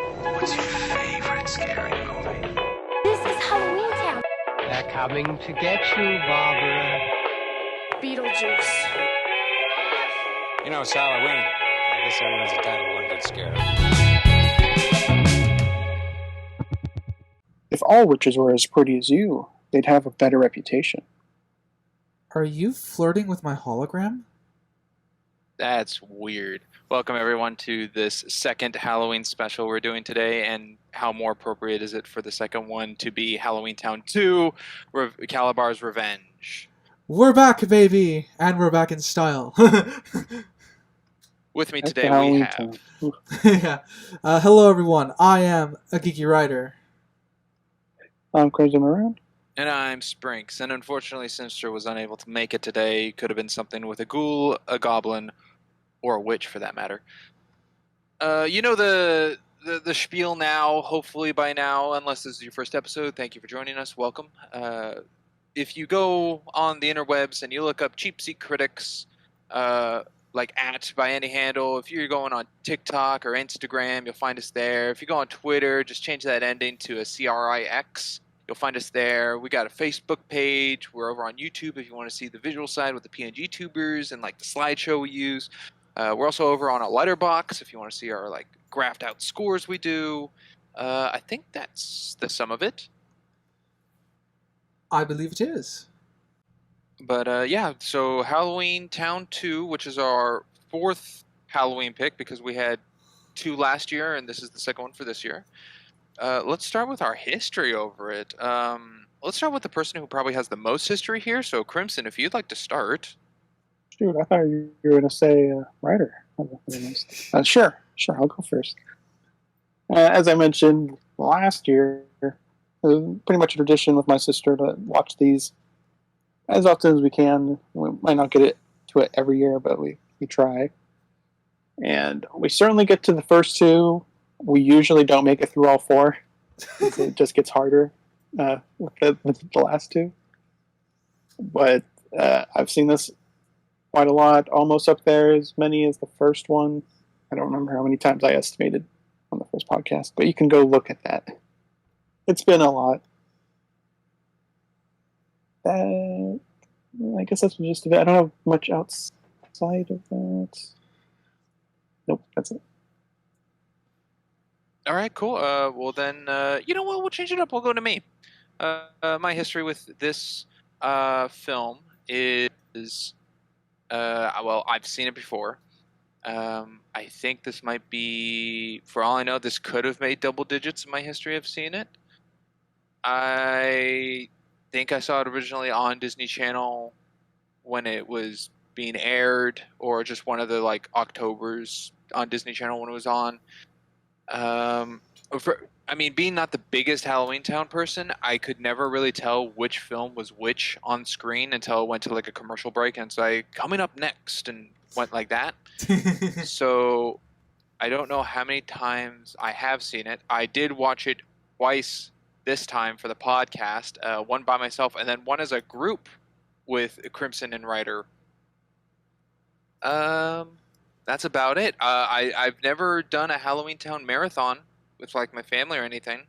What's your favorite scary movie? This is HalloweenTown. They're coming to get you, Barbara. Beetlejuice. You know, it's Halloween. I guess everyone's entitled to one good scare. If all witches were as pretty as you, they'd have a better reputation. Are you flirting with my hologram? That's weird. Welcome everyone to this second Halloween special we're doing today, and how more appropriate is it for the second one to be HalloweenTown 2, Kalabar's Revenge. We're back, baby! And we're back in style. With me That's today the we Halloween have... town. yeah. Hello, everyone. I am a geeky writer. I'm Crazy Maroon. And I'm Sprinks, and unfortunately Sinister was unable to make it today. Could have been something with a ghoul, a goblin, or a witch for that matter. You know the spiel now, hopefully by now, unless this is your first episode. Thank you for joining us. Welcome. If you go on the interwebs and you look up Cheap Seat Critics, like by any handle, if you're going on TikTok or Instagram, you'll find us there. If you go on Twitter, just change that ending to a CRIX. You'll find us there. We got a Facebook page. We're over on YouTube if you want to see the visual side with the PNG tubers and like the slideshow we use. We're also over on a LetterBox if you want to see our like graphed out scores we do. I think that's the sum of it. I believe it is. But yeah, so HalloweenTown 2, which is our fourth Halloween pick because we had 2 last year and this is the second one for this year. Let's start with our history over it. Let's start with the person who probably has the most history here. So, Crimson, if you'd like to start. Shoot, I thought you were going to say writer. Sure, I'll go first. As I mentioned last year, it was pretty much a tradition with my sister to watch these as often as we can. We might not get to it every year, but we try. And we certainly get to the first 2. We usually don't make it through all 4. It just gets harder with the last 2. But I've seen this quite a lot, almost up there as many as the first one. I don't remember how many times I estimated on the first podcast, but you can go look at that. It's been a lot. I guess that's just a bit. I don't have much outside of that. Nope, that's it. All right, cool. Well, then, you know what? We'll change it up. We'll go to me. My history with this film is, well, I've seen it before. I think this might be, for all I know, this could have made double digits in my history of seeing it. I think I saw it originally on Disney Channel when it was being aired, or just one of the like Octobers on Disney Channel when it was on. Being not the biggest HalloweenTown person, I could never really tell which film was which on screen until it went to like a commercial break and it's like, coming up next, and went like that. So I don't know how many times I have seen it. I did watch it twice this time for the podcast, one by myself and then one as a group with Crimson and Ryder. That's about it. I've never done a HalloweenTown marathon with like my family or anything.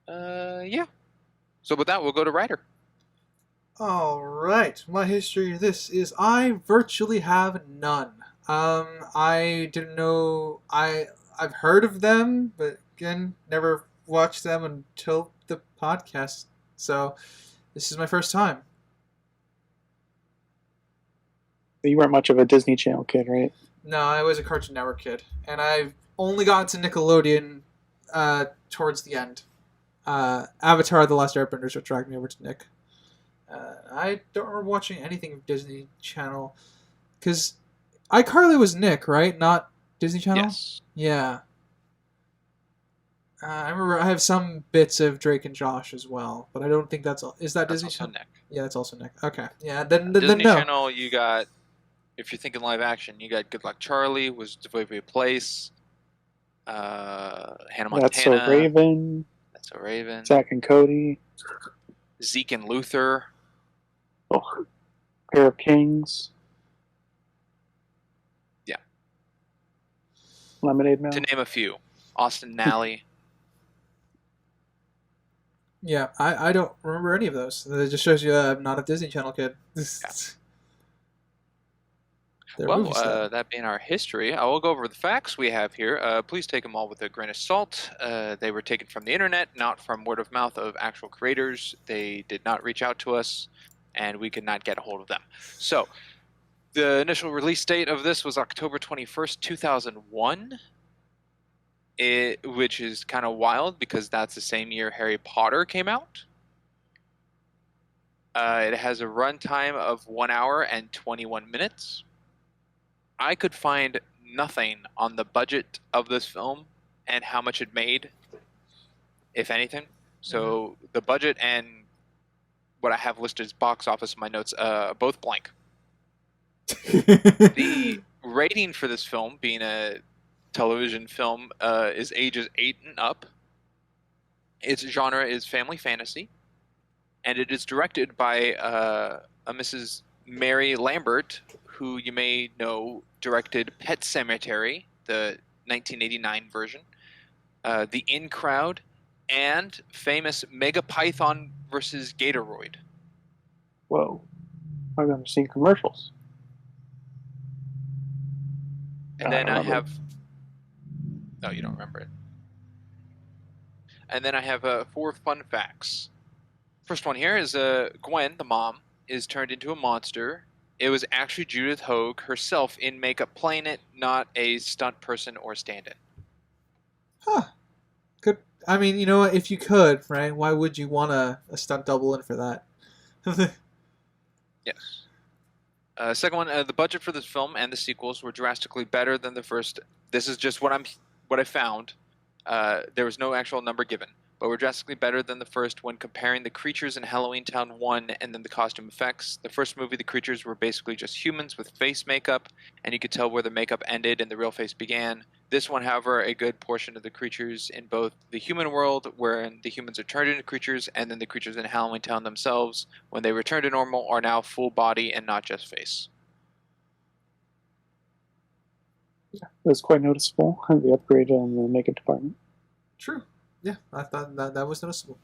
Yeah. So with that, we'll go to Ryder. Alright, my history of this is I virtually have none. I didn't know... I've heard of them, but again, never watched them until the podcast. So, this is my first time. You weren't much of a Disney Channel kid, right? No, I was a Cartoon Network kid. And I've only gotten to Nickelodeon towards the end. Avatar: The Last Airbender is what dragged me over to Nick. I don't remember watching anything of Disney Channel. Because iCarly was Nick, right? Not Disney Channel? Yes. Yeah. I remember I have some bits of Drake and Josh as well, but I don't think that's all. Is that That's Disney also Channel? Nick. Yeah, that's also Nick. Okay. Yeah, then Disney no. Channel, you got, if you're thinking live action, you got Good Luck Charlie, was Devoted Place, Hannah Montana. That's So Raven. That's So Raven. Zack and Cody. Zeke and Luther. Oh, Pair of Kings. Yeah. Lemonade Man. to name a few. Austin Nally. Yeah, I don't remember any of those. It just shows you I'm not a Disney Channel kid. They're Well, movie stuff. that being our history, I will go over the facts we have here. Please take them all with a grain of salt. They were taken from the internet, not from word of mouth of actual creators. They did not reach out to us, and we could not get a hold of them. So, the initial release date of this was October 21st, 2001, which is kind of wild because that's the same year Harry Potter came out. It has a runtime of 1 hour and 21 minutes. I could find nothing on the budget of this film and how much it made, if anything. So the budget and what I have listed as box office in my notes, both blank. The rating for this film, being a television film, is ages 8 and up. Its genre is family fantasy, and it is directed by a Mrs. Mary Lambert, who you may know directed Pet Sematary, the 1989 version, The In Crowd, and famous Mega Python versus Gatoroid. Whoa. I've never seen commercials. And then I have... No, you don't remember it. And then I have 4 fun facts. First one here is Gwen, the mom, is turned into a monster. It was actually Judith Hoag herself in makeup playing it, not a stunt person or stand-in. Huh. Could I mean, you know what? If you could, right? Why would you want a stunt double in for that? Yes. Second one, the budget for this film and the sequels were drastically better than the first. This is just what I found. There was no actual number given, but were drastically better than the first when comparing the creatures in HalloweenTown 1 and then the costume effects. The first movie, the creatures were basically just humans with face makeup, and you could tell where the makeup ended and the real face began. This one, however, a good portion of the creatures in both the human world, wherein the humans are turned into creatures, and then the creatures in HalloweenTown themselves, when they return to normal, are now full body and not just face. Yeah, it was quite noticeable, the upgrade on the makeup department. True. Yeah, I thought that was noticeable.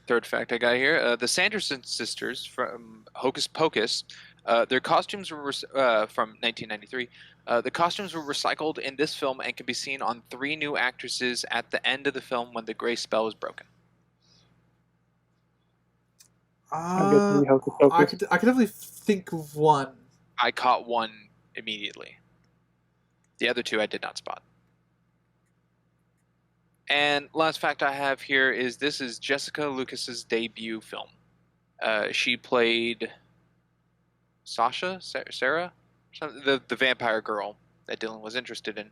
Third fact I got here, the Sanderson sisters from Hocus Pocus, their costumes were from 1993. The costumes were recycled in this film and can be seen on 3 new actresses at the end of the film when the gray spell is broken. I could definitely think of one. I caught one immediately. The other 2 I did not spot. And last fact I have here is this is Jessica Lucas's debut film. She played Sarah, the vampire girl that Dylan was interested in.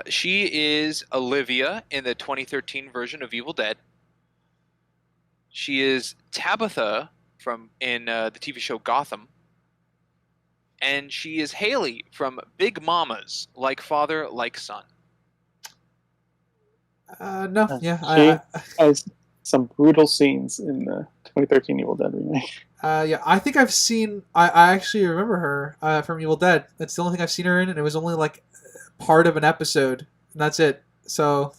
She is Olivia in the 2013 version of Evil Dead. She is Tabitha in the TV show Gotham. And she is Haley from Big Mamas, Like Father, Like Son. No, yeah. She has some brutal scenes in the 2013 Evil Dead remake. Yeah, I think I've seen... I actually remember her from Evil Dead. That's the only thing I've seen her in, and it was only like part of an episode, and that's it. So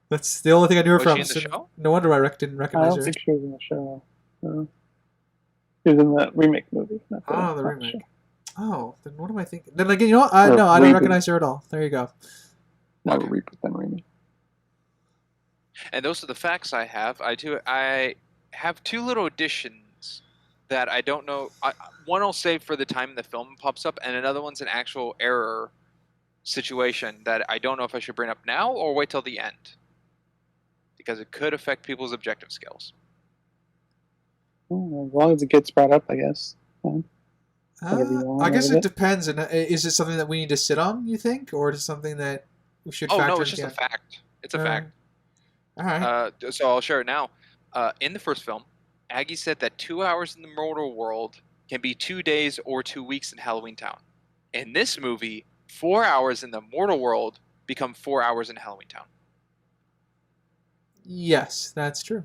that's the only thing I knew her from. Was she in the show? No wonder I didn't I recognize don't her. think she was in the show. She was in the remake movie. Not The not remake. show. Oh, then what am I thinking? Then again, you know what? I don't reboot. recognize her at all. There you go. Not a reboot, then remake. And those are the facts I have. I have 2 little additions that I don't know. One I'll save for the time the film pops up, and another one's an actual error situation that I don't know if I should bring up now or wait till the end, because it could affect people's objective skills. Well, as long as it gets brought up, I guess. Whatever you want I guess out of it depends. And is it something that we need to sit on, you think, or is it something that we should factor in? Oh, no, it's just a fact. It's a fact. All right. So I'll share it now. In the first film, Aggie said that 2 hours in the mortal world can be 2 days or 2 weeks in HalloweenTown. In this movie, 4 hours in the mortal world become 4 hours in HalloweenTown. Yes, that's true.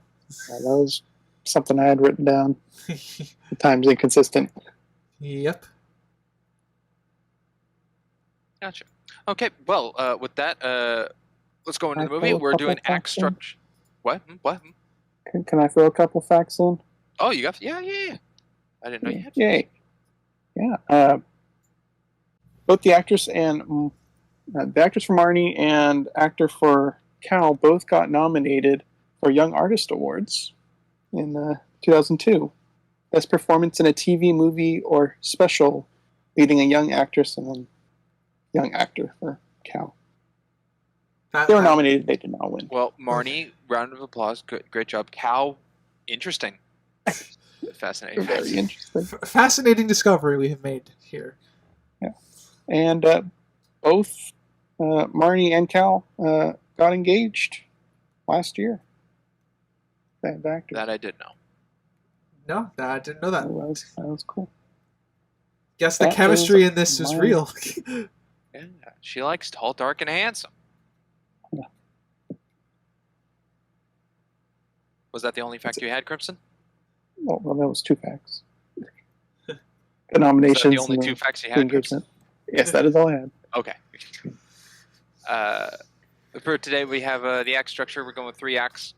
That was something I had written down. The time's inconsistent. Yep. Gotcha. Okay, well, with that, let's go into Can the I movie. throw a We're couple doing act facts in? structure. What? What? Can I throw a couple facts in? Oh, you got? Yeah. I didn't know you had. Yay! Yeah. Both the actress and the actress for Marnie and actor for Cal both got nominated for Young Artist Awards in 2002. Best performance in a TV, movie, or special, leading a young actress and then young actor for Cal. They were nominated. They did not win. Well, Marnie, round of applause. Great job. Cal, interesting. Fascinating. Very interesting. Fascinating discovery we have made here. Yeah. And both Marnie and Cal got engaged last year. That I did know. No, I didn't know that. That was cool. Guess the That chemistry is in this is my- real. Yeah, she likes tall, dark, and handsome. Yeah. Was that the only fact you had, Crimson? Well, that was two facts. The Was nominations. that the only and two the facts you had, Crimson? engagement. Yes, that is all I had. Okay. For today, we have the act structure. We're going with 3 acts.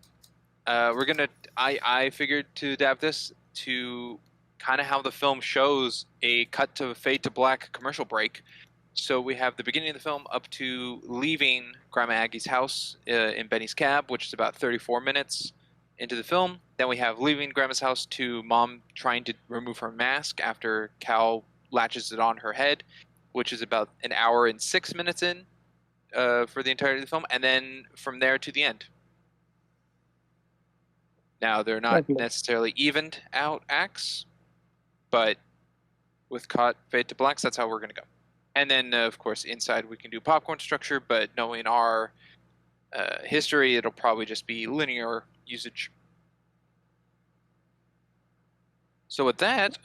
I figured to adapt this to kind of how the film shows a cut to fade to black commercial break. So we have the beginning of the film up to leaving Grandma Aggie's house in Benny's cab, which is about 34 minutes into the film. Then we have leaving Grandma's house to Mom trying to remove her mask after Cal latches it on her head, which is about an hour and 6 minutes in for the entirety of the film. And then from there to the end. Now, they're not necessarily evened out acts, but with cut fade to blacks, that's how we're going to go. And then, of course, inside we can do popcorn structure, but knowing our history, it'll probably just be linear usage. So with that,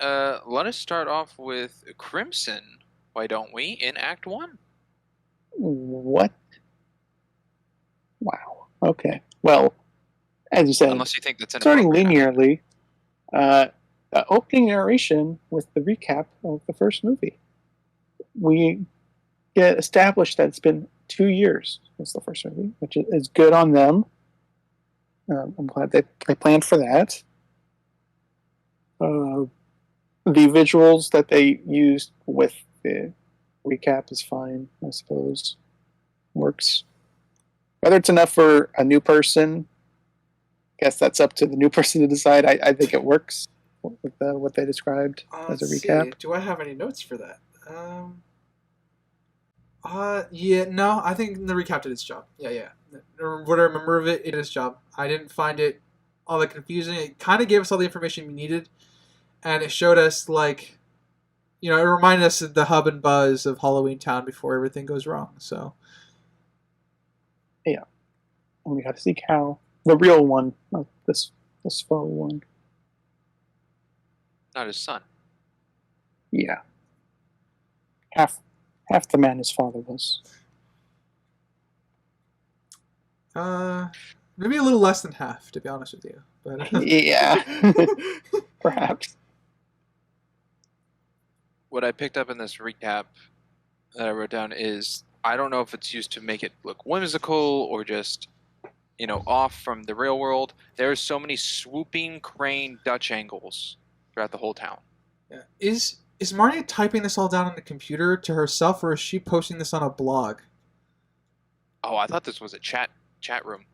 let us start off with Crimson, why don't we, in Act 1. What? Wow. Okay. Well, as you said, Unless you think that's starting inappropriate. linearly, opening narration with the recap of the first movie. We get established that it's been 2 years since the first movie, which is good on them. I'm glad they planned for that. The visuals that they used with the recap is fine, I suppose. Works. Whether it's enough for a new person, I guess that's up to the new person to decide. I think it works with what they described as a recap. See. Do I have any notes for that? Yeah, no, I think the recap did its job. Yeah. What I remember of it, it did its job. I didn't find it all that confusing. It kind of gave us all the information we needed, and it showed us, like, it reminded us of the hub and buzz of HalloweenTown before everything goes wrong, so. Yeah. And we got to see Cal, the real one, not this faux one. Not his son. Yeah. Half the man his father was. Maybe a little less than half, to be honest with you. But Yeah. Perhaps. What I picked up in this recap that I wrote down is, I don't know if it's used to make it look whimsical or just, off from the real world. There's so many swooping crane Dutch angles throughout the whole town. Yeah. Is Marnie typing this all down on the computer to herself, or is she posting this on a blog? Oh, I thought this was a chat room.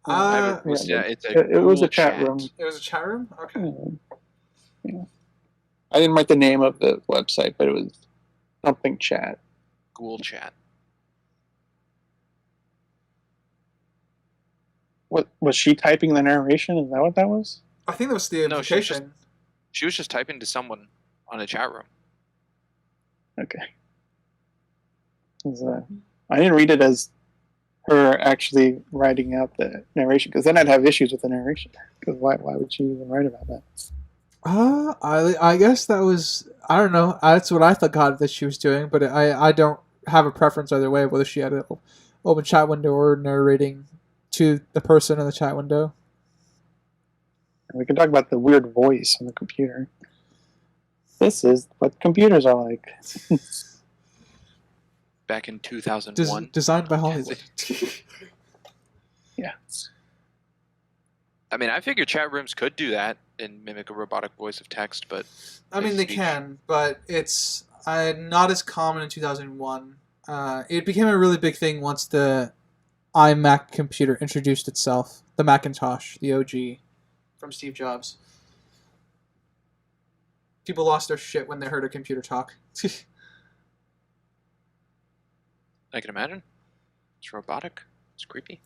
It was it's a it was a Google chat room. was a chat room? Okay. Yeah. I didn't write the name of the website, but it was something chat. Google chat. What was she typing the narration? Is that what that was? I think that was the No, she was implication. She was just typing to someone on a chat room. Okay. I didn't read it as her actually writing out the narration, because then I'd have issues with the narration. Because why would she even write about that? I guess that was, I don't know. That's what I thought that she was doing, but I don't have a preference either way, whether she had an open chat window or narrating to the person in the chat window. And we can talk about the weird voice on the computer. This is what computers are like. back in 2001. Designed by Hollywood. Yeah. I mean, I figured chat rooms could do that and mimic a robotic voice of text, but I mean, they speech. can, but it's not as common in 2001. It became a really big thing once the iMac computer introduced itself. The Macintosh, the OG, from Steve Jobs. People lost their shit when they heard a computer talk. I can imagine. It's robotic. It's creepy.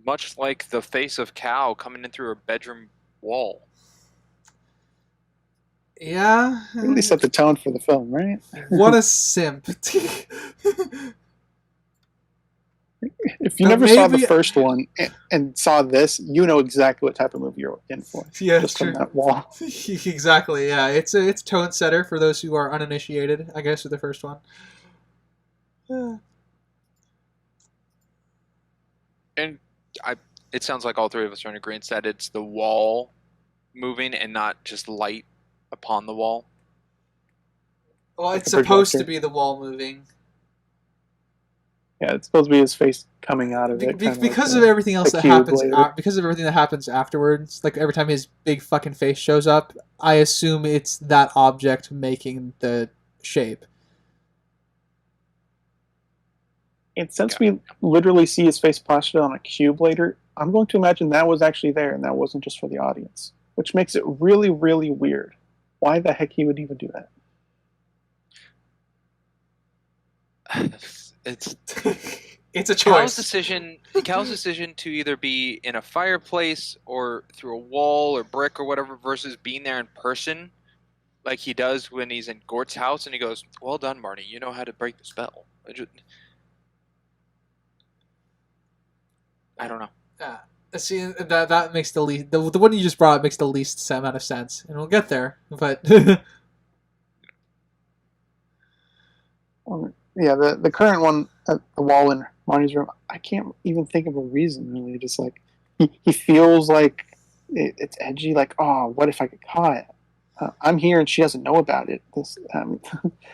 Much like the face of Cal coming in through her bedroom wall. Yeah. Really set the tone for the film, right? What a simp. If you But never saw the maybe- first one and saw this, you know exactly what type of movie you're in for. Yeah, just true. from that wall. Exactly, yeah. It's a tone setter for those who are uninitiated, I guess, with the first one. Yeah. And it sounds like all three of us are in agreement that it's the wall moving and not just light upon the wall. Well, Like it's a supposed to projector. be the wall moving. Yeah, it's supposed to be his face coming out of it. kinda Because like of everything else the that cube happens, later. because of everything that happens afterwards, like every time his big fucking face shows up, I assume it's that object making the shape. And since we literally see his face plastered on a cube later, I'm going to imagine that was actually there and that wasn't just for the audience, which makes it really, really weird. Why the heck he would even do that? It's It's a Cal's choice. decision to either be in a fireplace or through a wall or brick or whatever versus being there in person like he does when he's in Gort's house and he goes, "Well done, Marty. You know how to break the spell." I don't know. See, that makes the least. The one you just brought up makes the least amount of sense, and we'll get there. But Yeah, the current one at the wall in Marnie's room, I can't even think of a reason really. Just like he feels like it's edgy. Like, oh, what if I get caught? I'm here and she doesn't know about it. This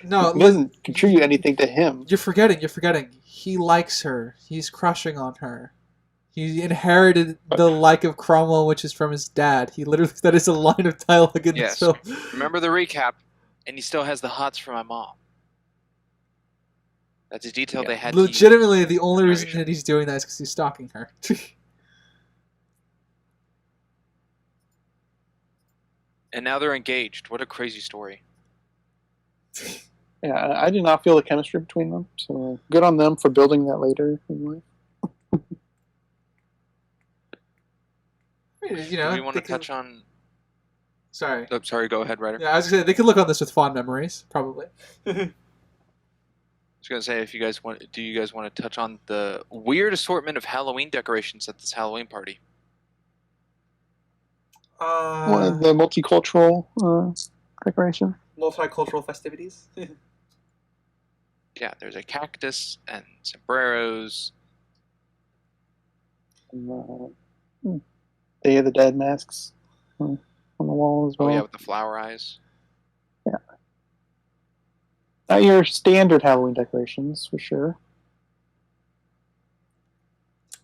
no, it doesn't contribute anything to him. You're forgetting. He likes her. He's crushing on her. He inherited the like of Cromwell, which is from his dad. That is a line of dialogue in Yes. this film. Remember the recap, and he still has the hots for my mom. That's a detail they had. Legitimately, the only reason Narration. that he's doing that is because he's stalking her. And now they're engaged. What a crazy story. Yeah, I did not feel the chemistry between them. So good on them for building that later in life. You know, Do we want to they could- touch on... Sorry. Oh, sorry, go ahead, Ryder. Yeah, I was gonna say they could look on this with fond memories, probably. I was gonna say, do you guys want to touch on the weird assortment of Halloween decorations at this Halloween party? The multicultural decoration. Multicultural festivities. Yeah, there's a cactus and sombreros. And, Day of the Dead masks on the wall as well. Oh yeah, with the flower eyes. Not your standard Halloween decorations, for sure.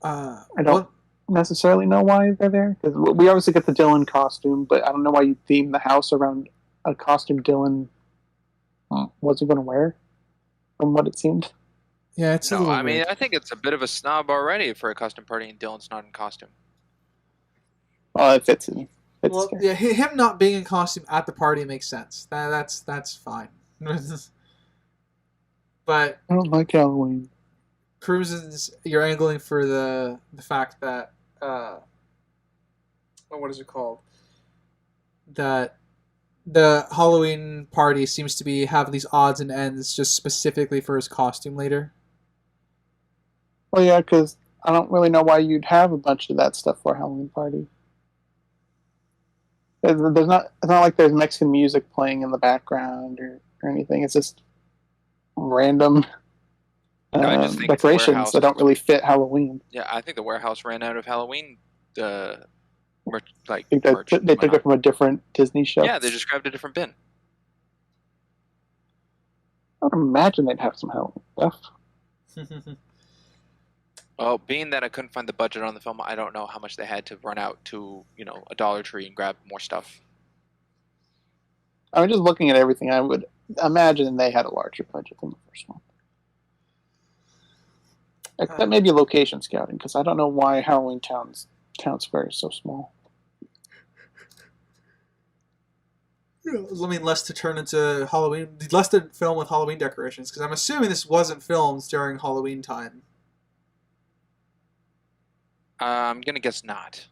I don't necessarily know why they're there. Because we obviously get the Dylan costume, but I don't know why you theme the house around a costume Dylan wasn't going to wear, from what it seemed. Yeah, it's a No, little I mean, weird. I think it's a bit of a snob already for a custom party and Dylan's not in costume. Well, it fits in. Well, yeah, him not being in costume at the party makes sense. That's fine. But I don't like Halloween. Cruises, you're angling for the fact that what is it called? That the Halloween party seems to have these odds and ends just specifically for his costume later. Well, yeah, because I don't really know why you'd have a bunch of that stuff for a Halloween party. It's not like there's Mexican music playing in the background or anything. It's just random I just think the decorations warehouse- that don't really fit Halloween. Yeah, I think the warehouse ran out of Halloween merch. I think they took it from a different Disney show. Yeah, they just grabbed a different bin. I would imagine they'd have some Halloween stuff. Well, being that I couldn't find the budget on the film, I don't know how much they had to run out to, a Dollar Tree and grab more stuff. I'm just looking at everything. I would imagine they had a larger budget than the first one. Except maybe location scouting, because I don't know why HalloweenTown's town square is so small. I mean, less to turn into Halloween, less to film with Halloween decorations, because I'm assuming this wasn't filmed during Halloween time. I'm gonna guess not.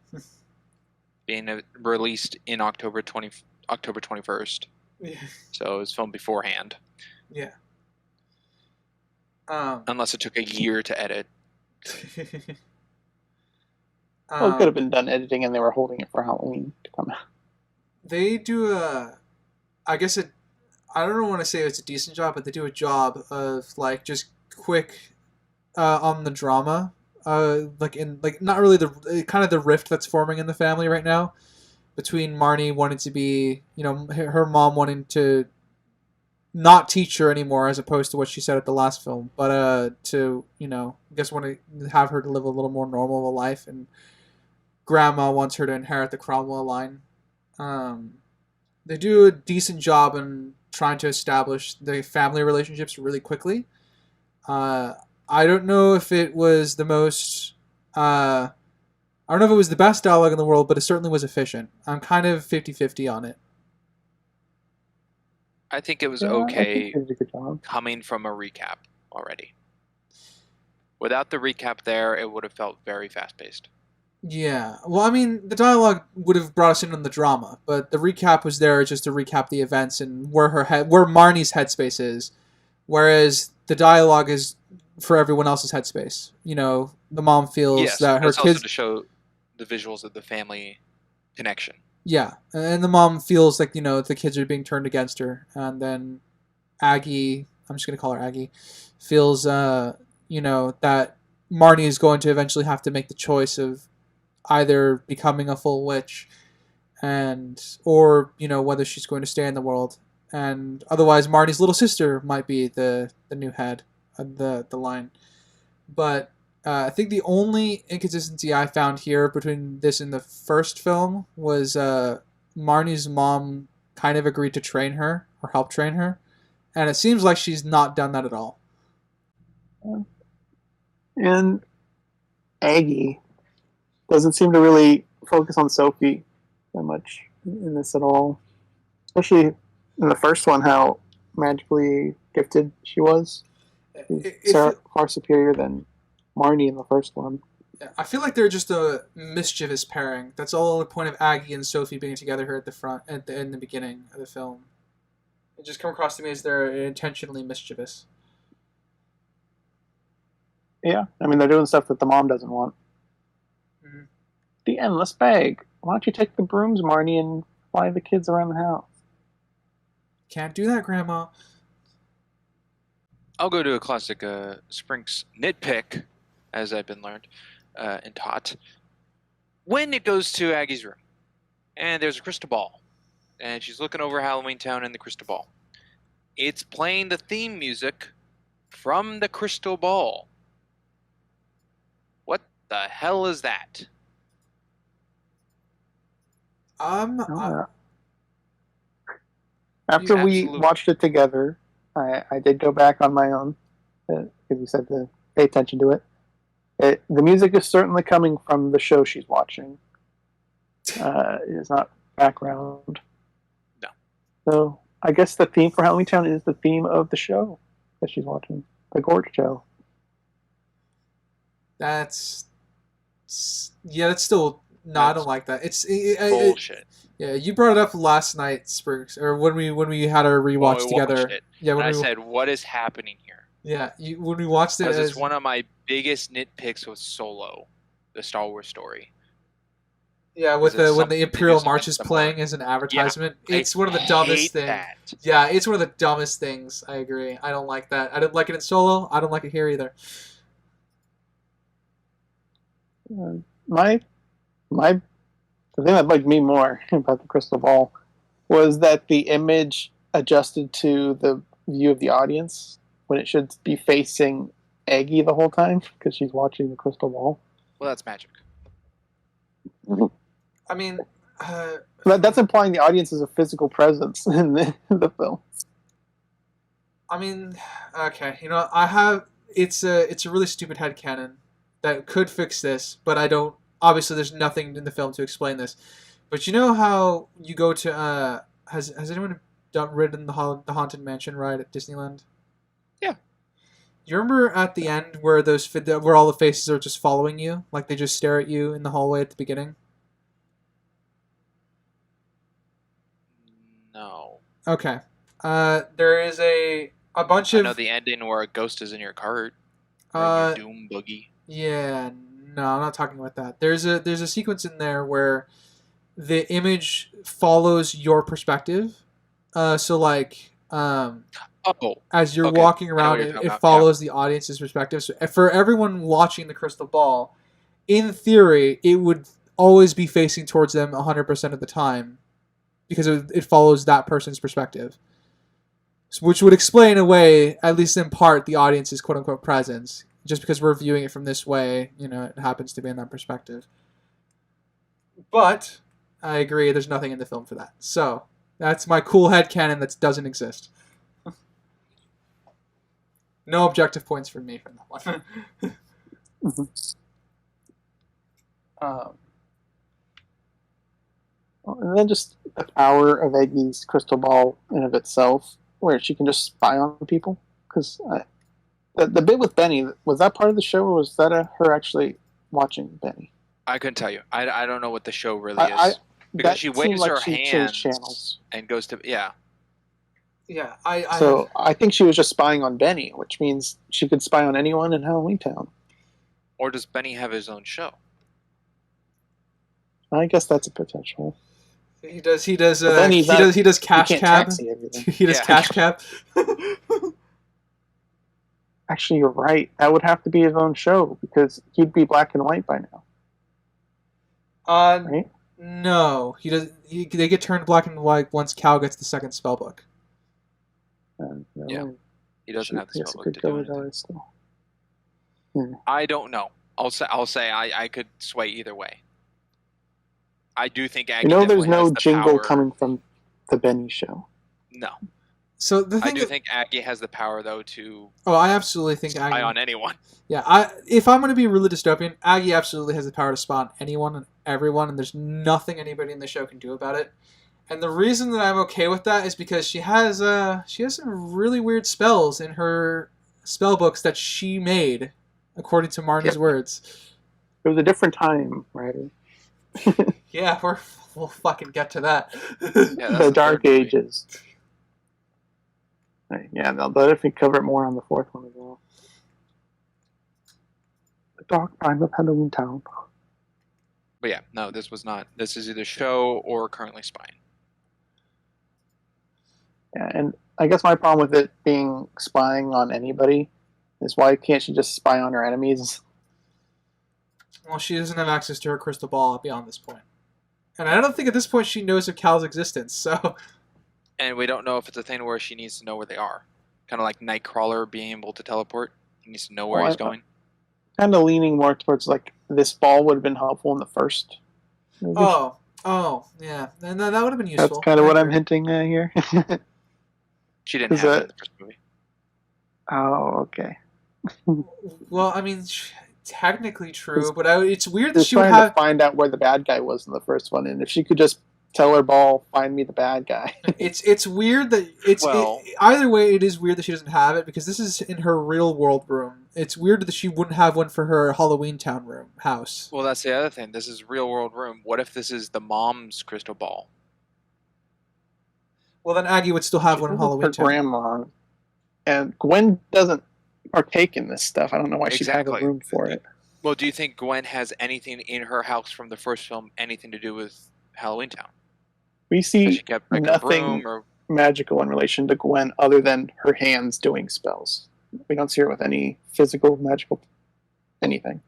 Being released in October 21st, Yeah. so it was filmed beforehand. Yeah. Unless it took a year to edit. Well, it could have been done editing, and they were holding it for Halloween to come out. They do I guess I don't want to say it's a decent job, but they do a job of like just quick on the drama. Not really the kind of the rift that's forming in the family right now between Marnie wanting to be, her mom wanting to not teach her anymore as opposed to what she said at the last film, but to, I guess want to have her to live a little more normal of a life, and Grandma wants her to inherit the Cromwell line. They do a decent job in trying to establish the family relationships really quickly. I don't know if it was the most... I don't know if it was the best dialogue in the world, but it certainly was efficient. I'm kind of 50-50 on it. I think it was Yeah, I okay think they did a good job. coming from a recap already. Without the recap there, it would have felt very fast-paced. Yeah. Well, I mean, the dialogue would have brought us in on the drama, but the recap was there just to recap the events and where where Marnie's headspace is, whereas the dialogue is for everyone else's headspace. The mom feels that her that's kids... also to show the visuals of the family connection. Yeah, and the mom feels like, the kids are being turned against her, and then Aggie, I'm just going to call her Aggie, feels, that Marnie is going to eventually have to make the choice of either becoming a full witch or whether she's going to stay in the world, and otherwise Marnie's little sister might be the new head of the line. But I think the only inconsistency I found here between this and the first film was Marnie's mom kind of agreed to train her or help train her, and it seems like she's not done that at all. And Aggie doesn't seem to really focus on Sophie that much in this at all. Especially in the first one, how magically gifted she was. Far superior than Marnie in the first one. I feel like they're just a mischievous pairing. That's all the point of Aggie and Sophie being together here in the beginning of the film. It just come across to me as they're intentionally mischievous. Yeah, I mean, they're doing stuff that the mom doesn't want. Mm-hmm. The endless bag. Why don't you take the brooms, Marnie, and fly the kids around the house? Can't do that, Grandma. I'll go to a classic Sprinks nitpick, as I've been learned and taught. When it goes to Aggie's room, and there's a crystal ball, and she's looking over HalloweenTown in the crystal ball. It's playing the theme music from the crystal ball. What the hell is that? After we watched it together, I did go back on my own, because you said to pay attention to it. The music is certainly coming from the show she's watching. It is not background. No. So I guess the theme for HalloweenTown is the theme of the show that she's watching, the Gorge show. That's still... No, I don't like that. It's bullshit. Yeah, you brought it up last night, Sprinks, or when we had our rewatch together. Yeah, when I said, "What is happening here?" Yeah, when we watched it, because it's one of my biggest nitpicks with Solo, the Star Wars story. Yeah, when the Imperial March is playing as an advertisement, it's one of the dumbest things. Yeah, it's one of the dumbest things. I agree. I don't like that. I didn't like it in Solo. I don't like it here either. The thing that bugged me more about the crystal ball was that the image adjusted to the view of the audience when it should be facing Aggie the whole time because she's watching the crystal ball. Well, that's magic. I mean, That's implying the audience is a physical presence in the film. I mean, okay, you know, I have it's a really stupid headcanon that could fix this, but I don't. Obviously, there's nothing in the film to explain this. But you know how you go to has anyone ridden the Haunted Mansion ride at Disneyland? Yeah. You remember at the end where where all the faces are just following you, like they just stare at you in the hallway at the beginning? No. Okay. There is a bunch I of know the ending where a ghost is in your cart. Or uh your doom buggy. yeah, no, I'm not talking about that. There's a sequence in there where the image follows your perspective. So like Oh. as you're Okay. walking I know around, what you're it talking about, follows the audience's perspective. So for everyone watching the crystal ball, in theory, it would always be facing towards them 100% of the time because it follows that person's perspective. Which would explain away, at least in part, the audience's quote-unquote presence. Just because we're viewing it from this way, you know, it happens to be in that perspective. But I agree, there's nothing in the film for that. So that's my cool headcanon that doesn't exist. No objective points for me from that one. And then just the power of Aggie's crystal ball in of itself, where she can just spy on people. Because the bit with Benny, was that part of the show, or was that her actually watching Benny? I couldn't tell you. I don't know what the show really is. Because she waves like her she changed hands channels. and goes to... Yeah. Yeah, I think she was just spying on Benny, which means she could spy on anyone in HalloweenTown. Or does Benny have his own show? I guess that's a potential. He does. He does cash can't cab. taxi everything. He does Yeah. cash cab. Actually, you're right. That would have to be his own show because he'd be black and white by now, right? No, he does. They get turned black and white once Cal gets the second spell book. Yeah. He doesn't have the Yes, spell it book to could do go anything. with that still. I don't know. I'll say I could sway either way. I do think Aggie There's definitely no has the jingle power. coming from the Benny show. No. So the I thing do think Aggie has the power, though, to I absolutely think spy Aggie. on anyone. Yeah, if I'm going to be really dystopian, Aggie absolutely has the power to spawn anyone and everyone, and there's nothing anybody in the show can do about it. And the reason that I'm okay with that is because she has some really weird spells in her spell books that she made, according to Martin's words. It was a different time, right? Yeah, we'll fucking get to that. Yeah, The Dark third movie. Ages. Right, yeah, they'll definitely cover it more on the fourth one as well. The Dark Time of HalloweenTown. But yeah, no, this was not. This is either show or currently spying. Yeah, and I guess my problem with it being spying on anybody is why can't she just spy on her enemies? Well, she doesn't have access to her crystal ball beyond this point. And I don't think at this point she knows of Cal's existence, so... And we don't know if it's a thing where she needs to know where they are. Kind of like Nightcrawler being able to teleport. He needs to know where he's going. Kind of leaning more towards, like, this ball would have been helpful in the first movie. Oh, yeah. And that would have been useful. That's kind of what I'm hinting at here. She didn't Is have it that- in the first movie. Oh, okay. Well, I mean, technically true, but it's weird that Just she would trying have... to find out where the bad guy was in the first one, and if she could just tell her ball, find me the bad guy. It's weird that either way. It is weird that she doesn't have it because this is in her real world room. It's weird that she wouldn't have one for her HalloweenTown house. Well, that's the other thing. This is real world room. What if this is the mom's crystal ball? Well, then Aggie would still have one in Her HalloweenTown. grandma, and Gwen doesn't partake in this stuff. I don't know why she'd have Exactly. a room for it. Well, do you think Gwen has anything in her house from the first film, anything to do with Halloweentown? We Has see she kept like a nothing broom or magical in relation to Gwen other than her hands doing spells. We don't see her with any physical, magical, anything.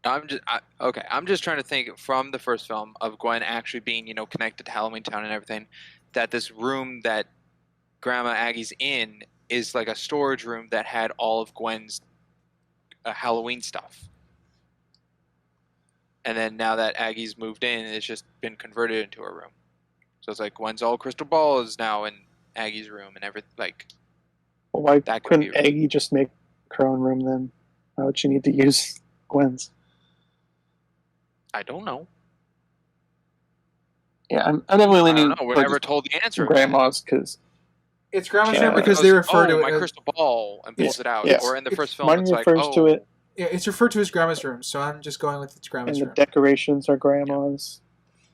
I'm just trying to think from the first film of Gwen actually being, connected to Halloweentown and everything, that this room that Grandma Aggie's in is like a storage room that had all of Gwen's Halloween stuff. And then now that Aggie's moved in, it's just been converted into a room. So it's like Gwen's all crystal ball is now in Aggie's room and everything. Like, Well, why that could couldn't be- Aggie just make her own room then? Why would she need to use Gwen's? I don't know. Yeah, I'm definitely I leaning don't know. We're towards never told the answer. grandma's because It's Grandma's Yeah. room because they refer to my it as, crystal ball and pulls it out. Yes. Or in the first film, Martin it's like, refers to it, yeah, it's referred to as Grandma's room, so I'm just going with it's and Grandma's the room. decorations are grandma's.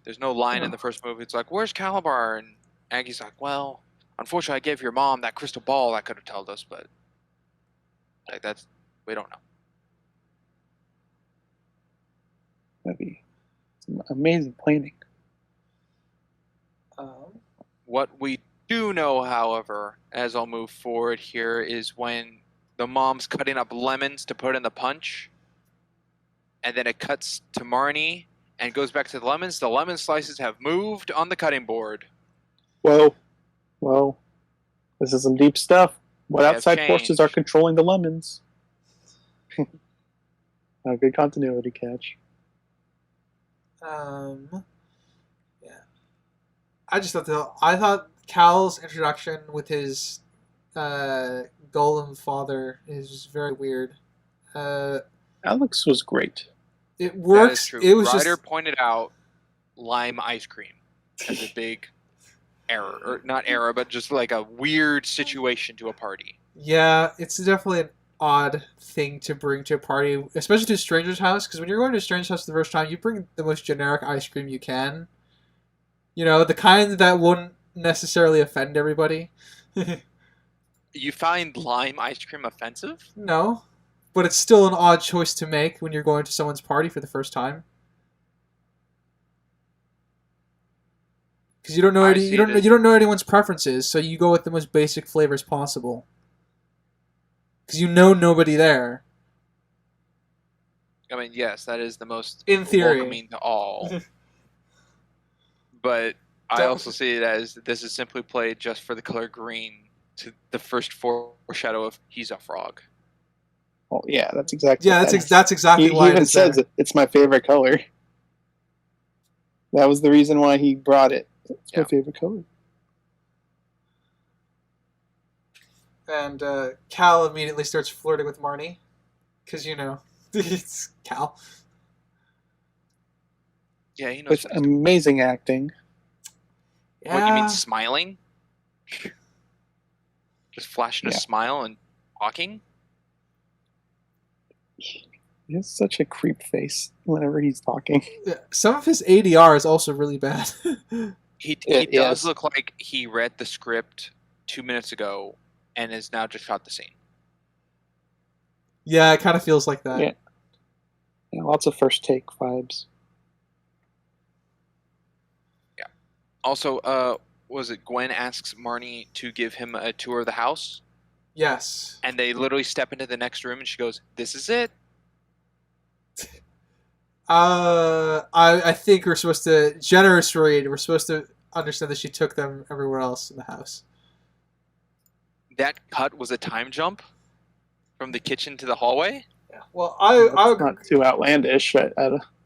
There's no line in Yeah. the first movie. It's like, where's Kalabar? And Aggie's like, well, unfortunately, I gave your mom that crystal ball that could have told us, but like we don't know. That'd be some amazing planning. What we do know, however, as I'll move forward here, is when the mom's cutting up lemons to put in the punch, and then it cuts to Marnie and goes back to the lemons. The lemon slices have moved on the cutting board. Whoa, this is some deep stuff. What They have outside forces are changed. controlling the lemons? A good continuity catch. Yeah. I just thought Cal's introduction with his golem father is very weird. Alex was great. It That is works. true. It was Ryder just pointed out lime ice cream as a big error, or not error, but just like a weird situation to a party. yeah. It's definitely an odd thing to bring to a party, especially to a stranger's house. Because when you're going to a stranger's house for the first time, you bring the most generic ice cream you can. You know, the kind that wouldn't necessarily offend everybody. You find lime ice cream offensive? No, but it's still an odd choice to make when you're going to someone's party for the first time. Because you don't know I any, see you don't it as- you don't know anyone's preferences, so you go with the most basic flavors possible. Because you know nobody there. I mean, yes, that is the most In theory. welcoming to all. But I Don't- also see it as this is simply played just for the color green to the first foreshadow of he's a frog. Well, yeah, that's exactly. Yeah, what that is. that's exactly He why even it's says there. it's my favorite color. That was the reason why he brought it. It's my Yeah. favorite color. And Cal immediately starts flirting with Marnie. Because, you know, it's Cal. Yeah, he knows. With what he's doing. amazing acting. Yeah. What, you mean smiling? Just flashing Yeah. a smile and talking? He has such a creep face whenever he's talking. Yeah, some of his ADR is also really bad. He It does is. look like he read the script 2 minutes ago and has now just shot the scene. Yeah, it kind of feels like that. Yeah. Yeah, lots of first take vibes. Also, was it Gwen asks Marnie to give him a tour of the house? Yes. And they literally step into the next room and she goes, "This is it." I think we're supposed to generous read. We're supposed to understand that she took them everywhere else in the house. That cut was a time jump from the kitchen to the hallway. Yeah. Well, It's not too outlandish.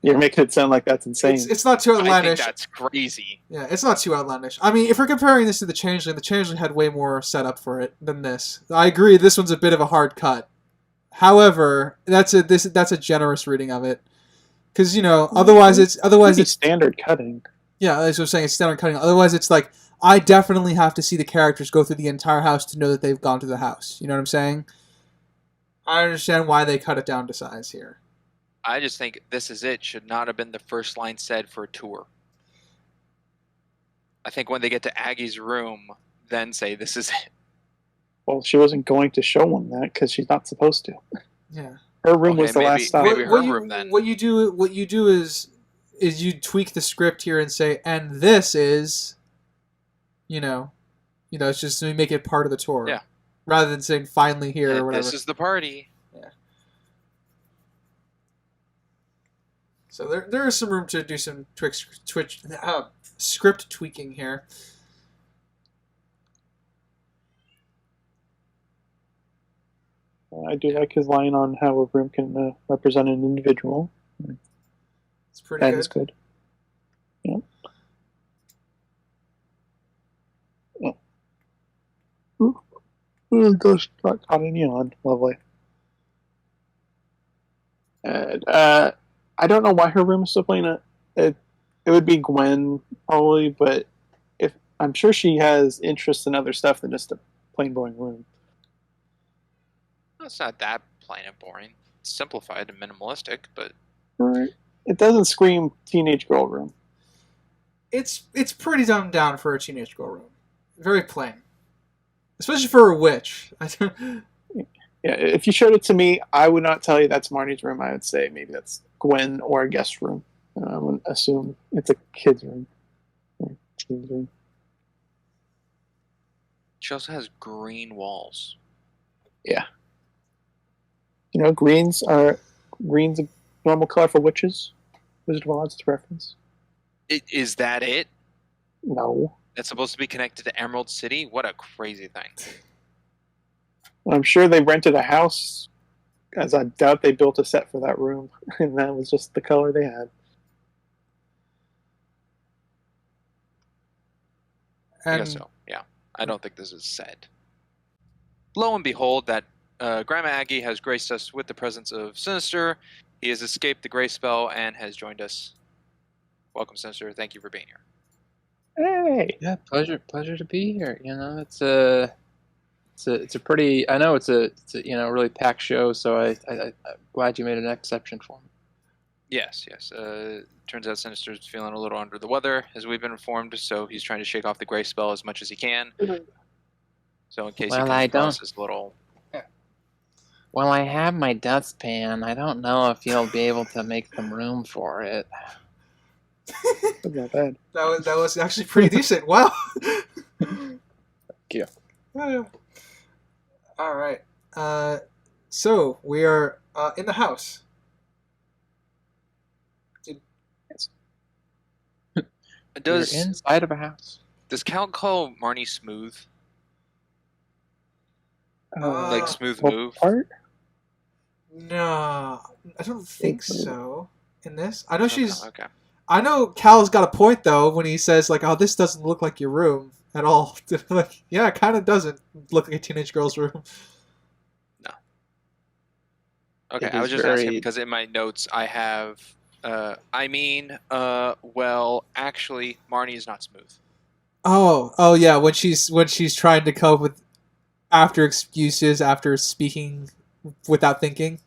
You're making it sound like that's insane. it's not too I think outlandish. that's crazy. Yeah, it's not too outlandish. I mean, if we're comparing this to the Changeling had way more setup for it than this. I agree. This one's a bit of a hard cut. However, that's a generous reading of it. Because otherwise it's Pretty standard cutting. yeah, as I was saying, it's standard cutting. Otherwise, it's like I definitely have to see the characters go through the entire house to know that they've gone to the house. You know what I'm saying? I understand why they cut it down to size here. I just think "This is it" should not have been the first line said for a tour. I think when they get to Aggie's room, then say "This is it." Well, she wasn't going to show him that because she's not supposed to. Yeah. Her room Okay, was the maybe- last stop. maybe- her room, then. What you do is you tweak the script here and say, and this is, it's just to make it part of the tour. Yeah. Rather than saying finally here or And whatever. this is the party. So there is some room to do some script tweaking here. I do like his line on how a room can represent an individual. It's pretty That good. is good. Yeah. Yeah. Ooh, ghost got caught in neon. Lovely. And I don't know why her room is still playing it. It would be Gwen probably, but if I'm sure she has interest in other stuff than just a plain boring room. Well, it's not that plain and boring. It's simplified and minimalistic, but Right. It doesn't scream teenage girl room. It's pretty dumbed down for a teenage girl room. Very plain, especially for a witch. Yeah, if you showed it to me, I would not tell you that's Marnie's room. I would say maybe that's Gwen or a guest room. I wouldn't assume it's a kid's room. Or teen's room. she also has green walls. Yeah. You know, green's a normal color for witches. Wizard of Oz reference. Is that it? No. That's supposed to be connected to Emerald City? What a crazy thing. I'm sure they rented a house, as I doubt they built a set for that room, and that was just the color they had. I And guess so, yeah. I don't think this is said. Lo and behold, that Grandma Aggie has graced us with the presence of Sinister. He has escaped the gray spell and has joined us. Welcome, Sinister. Thank you for being here. Hey! Yeah, pleasure to be here. You know, it's a pretty. I know it's a really packed show, so I'm glad you made an exception for me. Yes. Turns out Sinister's feeling a little under the weather, as we've been informed, so he's trying to shake off the gray spell as much as he can. So in case he comes across his little... Well, I have my dustpan. I don't know if you'll be able to make some room for it. That's not bad. that was actually pretty decent. Wow. Thank you. All right. So we are in the house. You're inside of a house. Does Cal call Marnie smooth? Like smooth what move? part? No, I don't think so. In this, I know she's. Okay. I know Cal's got a point though when he says like, "Oh, this doesn't look like your room at all." Like, yeah, it kind of doesn't look like a teenage girl's room. No. Okay, It I was is just very- asking because in my notes I have. Well, actually, Marnie is not smooth. Oh yeah. When she's trying to come up with after excuses after speaking without thinking.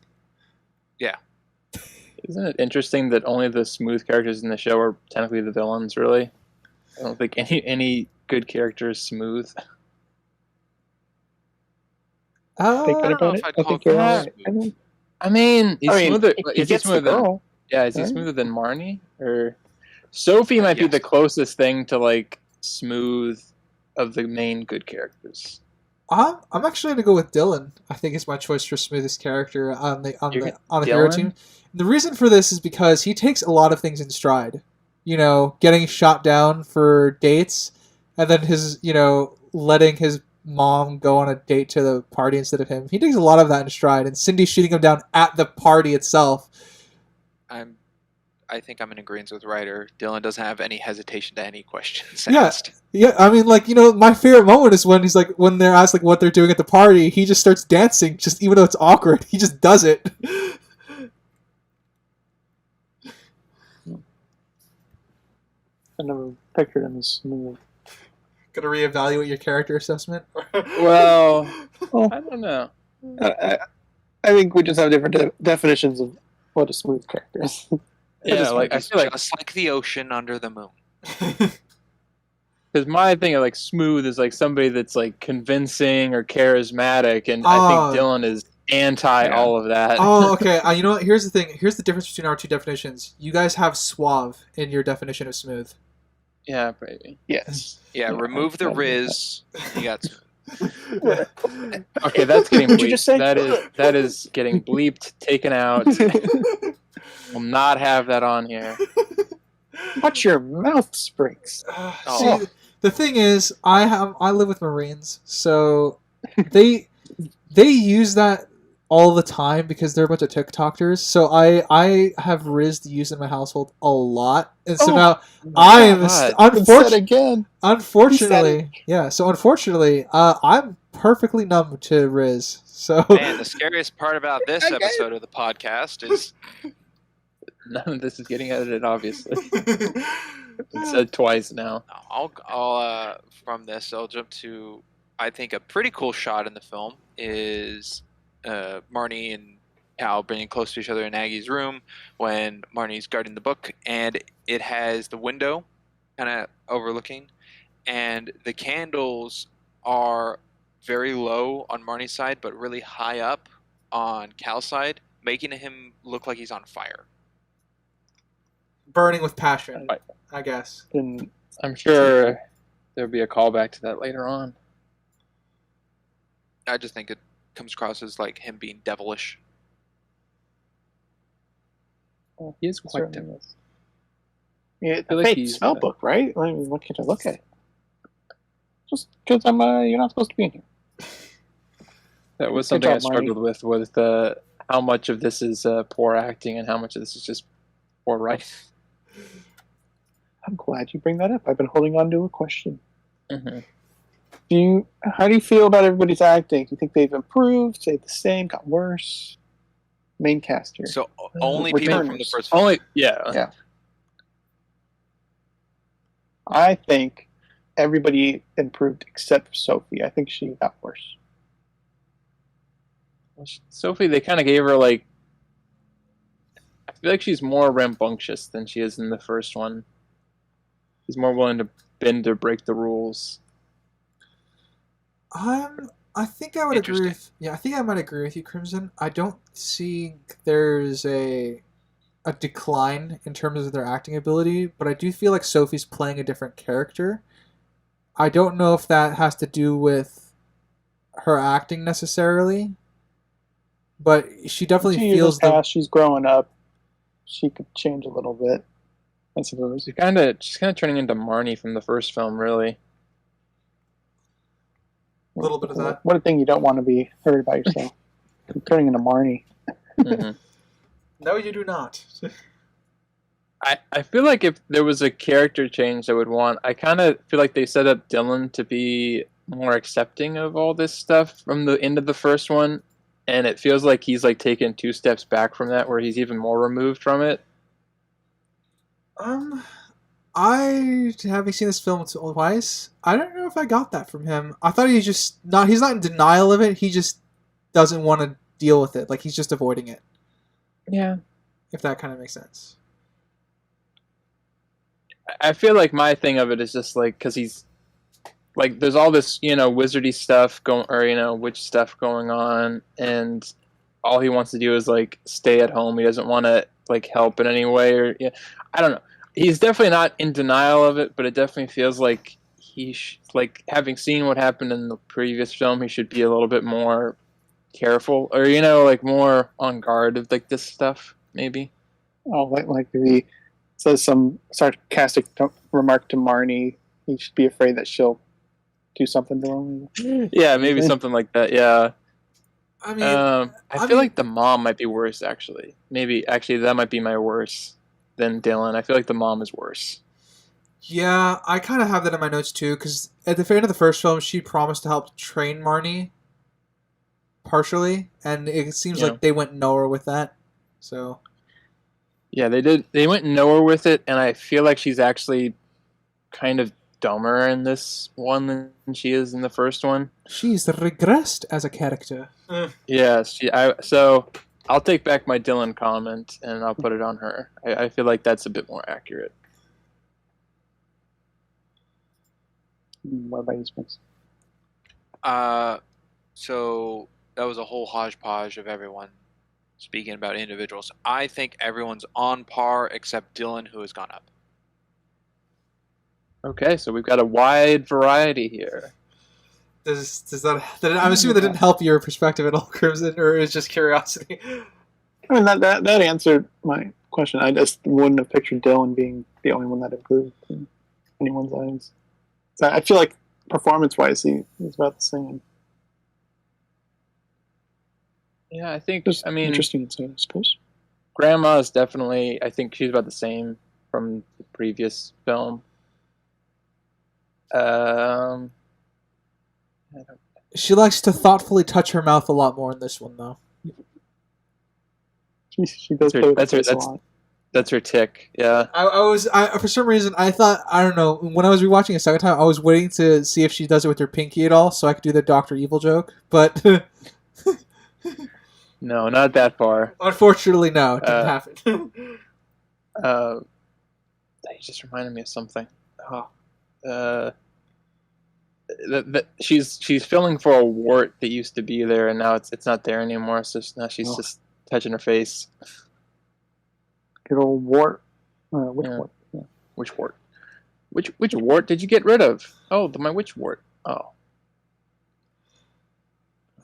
Yeah. Isn't it interesting that only the smooth characters in the show are technically the villains? Really, I don't think any good character is smooth. Thinking don't know about if it, I'd I call think you're Cal right. smooth. I mean, he's smoother. he Is he gets the smoother than? girl. Yeah, is he Right? smoother than Marnie? Or Sophie might be Yes. the closest thing to like smooth of the main good characters. I'm actually gonna go with Dylan. I think is my choice for smoothest character on the hero Dylan? team. The reason for this is because he takes a lot of things in stride. You know, getting shot down for dates, and then letting his mom go on a date to the party instead of him. He takes a lot of that in stride, and Cindy shooting him down at the party itself. I think I'm in agreement with Ryder. Dylan doesn't have any hesitation to any questions Yeah. asked. Yeah, I mean, like, my favorite moment is when he's like, when they're asked like what they're doing at the party, he just starts dancing, just even though it's awkward. He just does it. I never pictured him as smooth. Gonna reevaluate your character assessment. Well, Well, I don't know. I think we just have different definitions of what a smooth character is. Yeah, like I He's feel like just like the ocean under the moon. because my thing of like smooth is like somebody that's like convincing or charismatic, and I Oh. think Dylan is anti all of that. Oh, okay. You know what? Here's the thing. Here's the difference between our two definitions. You guys have suave in your definition of smooth. Yeah, baby. Yes. Yeah, remove the Riz. You got smooth. Okay, that's getting What'd bleeped. you just say? That is getting bleeped, taken out. Will not have that on here. Watch your mouth, Springs. See, the thing is, I live with Marines, so they use that all the time because they're a bunch of TikTokers. So I have Riz used in my household a lot, and so now I am unfortunately, yeah. So unfortunately, I'm perfectly numb to Riz. So Man, the scariest part about this episode of the podcast is none of this is getting edited, obviously. It's said twice now. I'll from this, I'll jump to, I think, a pretty cool shot in the film is Marnie and Cal being close to each other in Aggie's room when Marnie's guarding the book, and it has the window kind of overlooking, and the candles are very low on Marnie's side, but really high up on Cal's side, making him look like he's on fire. Burning with passion, I guess. And I'm sure there'll be a callback to that later on. I just think it comes across as like him being devilish. Well, he is quite devilish. Yeah, it's a fake spell book, right? I mean, what can I look at? Just because you're not supposed to be in here. That was something I struggled with how much of this is poor acting and how much of this is just poor writing. I'm glad you bring that up. I've been holding on to a question. Mm-hmm. How do you feel about everybody's acting? Do you think they've improved, stayed the same, got worse? Main cast here. So only people from the first film. Only, yeah. I think everybody improved except for Sophie. I think she got worse. Sophie, they kind of gave her I feel like she's more rambunctious than she is in the first one. She's more willing to bend or break the rules. I think I would agree with. Yeah, I think I might agree with you, Crimson. I don't see there's a decline in terms of their acting ability, but I do feel like Sophie's playing a different character. I don't know if that has to do with her acting necessarily, but she definitely feels that she's growing up. She could change a little bit, I suppose. She's kind of turning into Marnie from the first film, really. A little bit of that. What a thing you don't want to be heard by yourself. I'm turning into Marnie. Mm-hmm. No, you do not. I feel like if there was a character change I would want, I kind of feel like they set up Dylan to be more accepting of all this stuff from the end of the first one, and it feels like he's taken 2 steps back from that, where he's even more removed from it. I, having seen this film twice, I don't know if I got that from him. I thought he's not in denial of it, he just doesn't want to deal with it. He's just avoiding it. Yeah. If that kind of makes sense. I feel like my thing of it is just because he's there's all this wizardy stuff going, or witch stuff going on, and all he wants to do is stay at home. He doesn't want to help in any way, or I don't know. He's definitely not in denial of it, but it definitely feels like he having seen what happened in the previous film, he should be a little bit more careful, or more on guard of this stuff, maybe. Oh, like he says some sarcastic remark to Marnie. He should be afraid that she'll do something to him. Yeah, maybe something like that. Yeah. I mean, I feel like the mom might be worse. Actually, that might be my worse than Dylan. I feel like the mom is worse. Yeah, I kind of have that in my notes too, because at the end of the first film, she promised to help train Marnie partially, and it seems like they went nowhere with that. So yeah, they did. They went nowhere with it, and I feel like she's actually kind of dumber in this one than she is in the first one. She's regressed as a character. Yes, so I'll take back my Dylan comment and I'll put it on her. I feel like that's a bit more accurate. What about you, Spence? So that was a whole hodgepodge of everyone speaking about individuals. I think everyone's on par except Dylan, who has gone up. Okay, so we've got a wide variety here. I'm assuming that didn't help your perspective at all, Crimson, or is just curiosity? I mean, that answered my question. I just wouldn't have pictured Dylan being the only one that improved in anyone's eyes. So I feel like performance-wise, he's about the same. Yeah, I think. Just I mean, interesting insight, I suppose. Grandma is definitely. I think she's about the same from the previous film. I don't, She likes to thoughtfully touch her mouth a lot more in this one, though. She does play with that's her her. face a lot. That's her tick. Yeah. I for some reason I thought, I don't know, when I was rewatching a second time, I was waiting to see if she does it with her pinky at all, so I could do the Doctor Evil joke. But No, not that far. unfortunately, no, it didn't happen. You just reminded me of something. She's filling for a wart that used to be there, and now it's not there anymore. So now she's just touching her face. Good old wart. Which Yeah. wart? Yeah. Which wart? Which wart did you get rid of? Oh, my witch wart. Oh.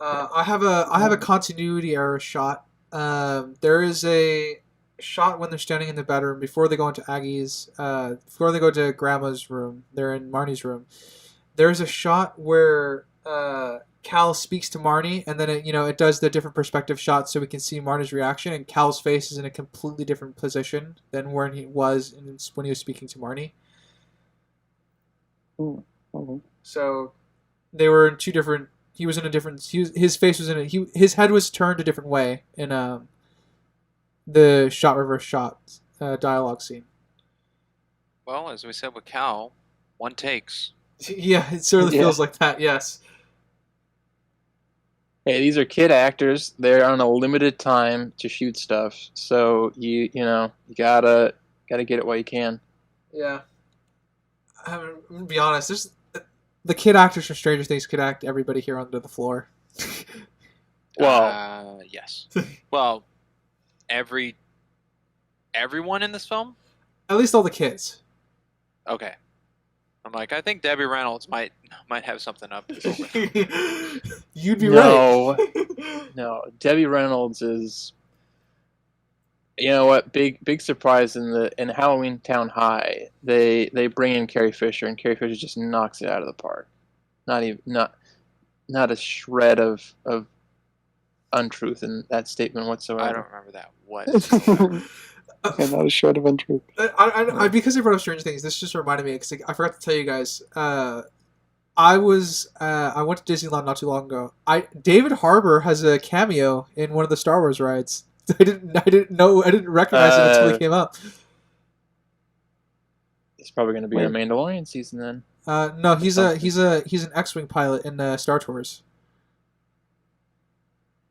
I have a continuity error shot. There is a shot when they're standing in the bedroom before they go into Aggie's. Before they go to Grandma's room, they're in Marnie's room. There's a shot where Cal speaks to Marnie, and then it does the different perspective shots so we can see Marnie's reaction, and Cal's face is in a completely different position than when he was when he was speaking to Marnie. Oh. So they were in two different. He was in a different. His face was in a. His head was turned a different way in the shot reverse shot dialogue scene. Well, as we said with Cal, one takes. Yeah, it certainly feels like that. Yes. Hey, these are kid actors. They're on a limited time to shoot stuff, so you gotta get it while you can. Yeah. I'm gonna be honest. The kid actors from Stranger Things could act everybody here under the floor. Well, yes. Well, everyone in this film? At least all the kids. Okay. I'm like, I think Debbie Reynolds might have something up. You'd be right. No, Debbie Reynolds is. You know what? Big surprise in HalloweenTown High. They bring in Carrie Fisher, and Carrie Fisher just knocks it out of the park. Not a shred of untruth in that statement whatsoever. I don't remember that whatsoever. And not a shred of untruth. Because I brought up Stranger Things, this just reminded me, because I forgot to tell you guys. I went to Disneyland not too long ago. David Harbour has a cameo in one of the Star Wars rides. I didn't recognize it until he came up. He's probably going to be in a Mandalorian season then. No, he's an X-wing pilot in Star Tours.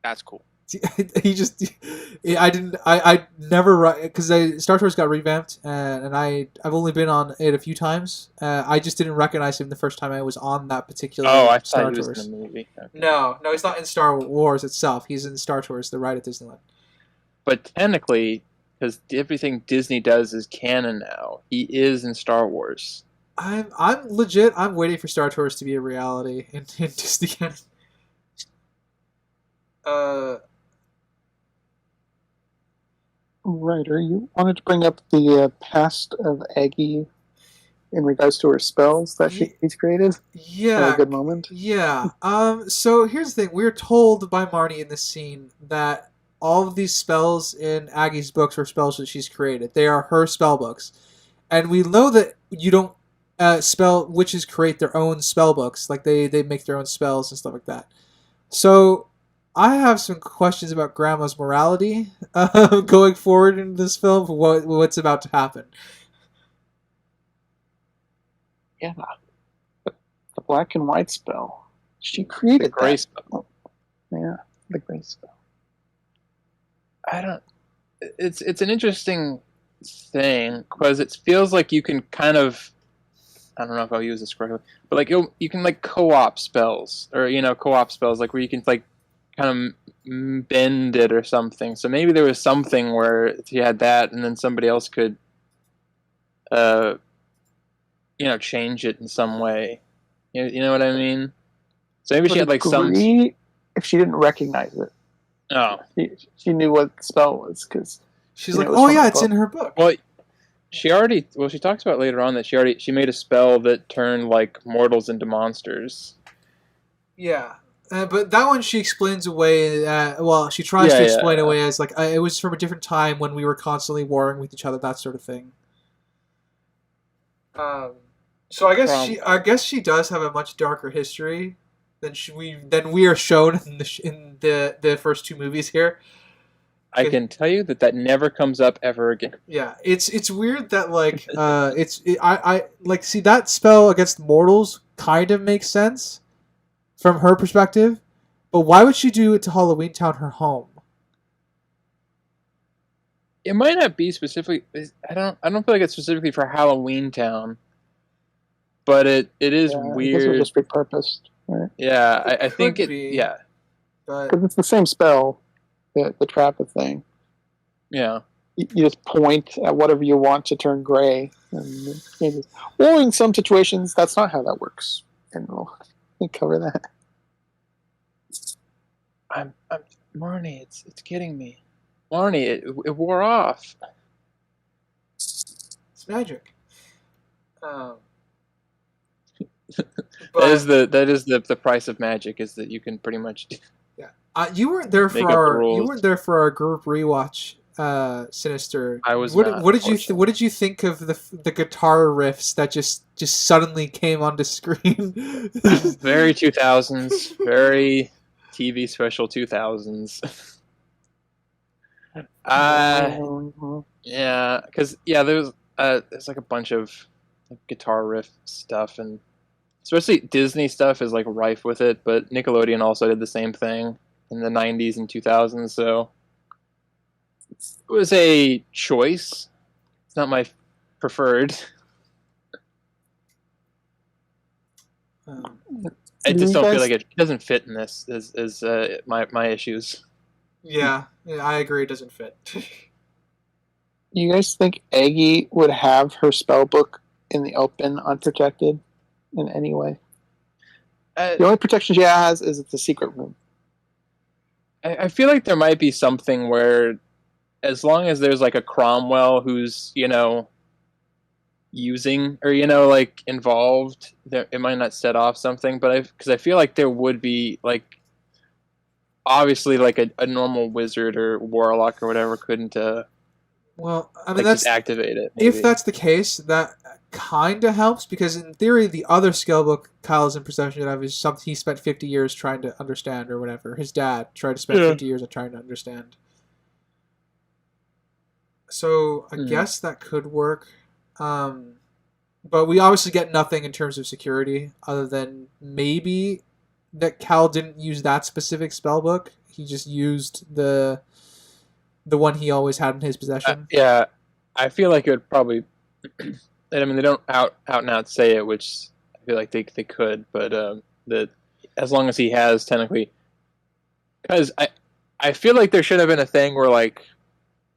That's cool. I never, because Star Tours got revamped, and I've only been on it a few times. I just didn't recognize him the first time I was on that particular. Oh, I Star thought he was Tours. in a movie. Okay. No, he's not in Star Wars itself. He's in Star Tours, the ride at Disneyland. But technically, because everything Disney does is canon now, he is in Star Wars. I'm legit. I'm waiting for Star Tours to be a reality in Disney. Ryder, you wanted to bring up the past of Aggie in regards to her spells that she's created? Yeah. A good moment. Yeah. So here's the thing. We're told by Marnie in this scene that all of these spells in Aggie's books are spells that she's created. They are her spell books. And we know that you don't witches create their own spell books. Like they make their own spells and stuff like that. So I have some questions about Grandma's morality going forward in this film. What's about to happen? Yeah. The black and white spell. She created The gray that. spell. Yeah, the gray spell. It's an interesting thing because it feels like you can kind of, I don't know if I'll use this correctly, but like you can like co-op spells or co-op spells like where you can like kind of bend it or something. So maybe there was something where you had that and then somebody else could change it in some way. You know what I mean? So maybe she had like some. If she didn't recognize it. Oh. She knew what the spell was because she's like, oh yeah, it's in her book. Well, she talks about later on that she made a spell that turned like mortals into monsters. Yeah. But that one she explains away. Well, she tries to explain away as like it was from a different time when we were constantly warring with each other, that sort of thing. So I guess she does have a much darker history than we are shown in the first two movies here. I can tell you that never comes up ever again. Yeah, it's weird that like I like see that spell against mortals kind of makes sense from her perspective, but why would she do it to HalloweenTown, her home? It might not be specifically. I don't feel like it's specifically for HalloweenTown, but it is weird. I guess it was just repurposed, right? Yeah, I think it. Be, yeah, because it's the same spell, the trap thing. Yeah. You just point at whatever you want to turn gray, or in some situations, that's not how that works. And we'll cover that. I'm Marnie. It's getting me. Marnie, it wore off. It's magic. That is the price of magic, is that you can pretty much. Yeah. You weren't there for our group rewatch. Sinister. I was. What did you think of the guitar riffs that just suddenly came onto screen? Very 2000s. Very TV special 2000s. Yeah, because there's like a bunch of guitar riff stuff, and especially Disney stuff is like rife with it. But Nickelodeon also did the same thing in the 90s and 2000s. So it was a choice. It's not my preferred. I just don't feel like it doesn't fit in this. Is my issues. Yeah, I agree. It doesn't fit. You guys think Aggie would have her spell book in the open, unprotected, in any way? The only protection she has is it's a secret room. I feel like there might be something where, as long as there's like a Cromwell who's using or like involved, it might not set off something. But because I feel like there would be like. Obviously, like a normal wizard or warlock or whatever couldn't. Well, I mean, that's just activate it. Maybe. If that's the case, that kind of helps because in theory, the other skill book Kyle's in possession of is something he spent 50 years trying to understand or whatever. His dad tried to spend 50 years of trying to understand. So I guess that could work, but we obviously get nothing in terms of security other than maybe. That Cal didn't use that specific spell book. He just used the one he always had in his possession. Yeah, I feel like it would probably. I mean, they don't out and out say it, which I feel like they could, but that as long as he has technically, because I feel like there should have been a thing where like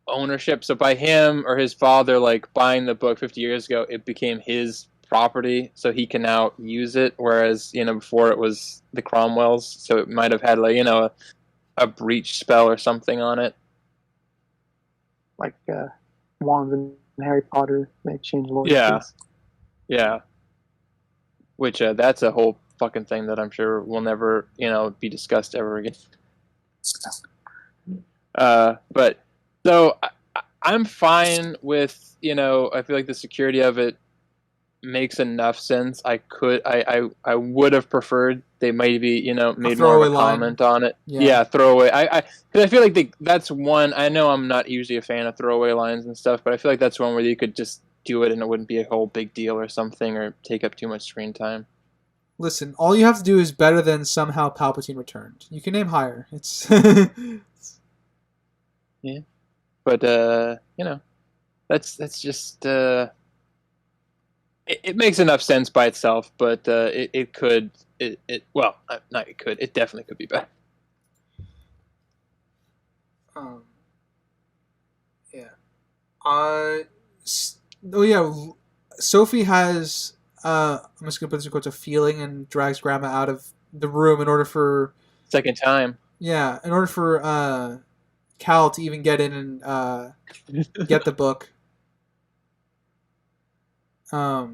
ownership. So by him or his father like buying the book 50 years ago, it became his property, so he can now use it, whereas before it was the Cromwell's, so it might have had like a breach spell or something on it, like wands in Harry Potter. They change loyalties. Yeah, which that's a whole fucking thing that I'm sure will never be discussed ever again. But so I'm fine with I feel like the security of it makes enough sense. I would have preferred they maybe made more of a comment on it. Yeah, throwaway. Because I feel like that's one. I know I'm not usually a fan of throwaway lines and stuff, but I feel like that's one where you could just do it and it wouldn't be a whole big deal or something or take up too much screen time. Listen, all you have to do is better than somehow Palpatine returned. You can name higher. It's yeah, but that's just. It makes enough sense by itself, but it definitely could be better. Yeah. Sophie has I'm just gonna put this in quotes, a feeling, and drags Grandma out of the room in order for second time. Yeah, in order for Cal to even get in and get the book. More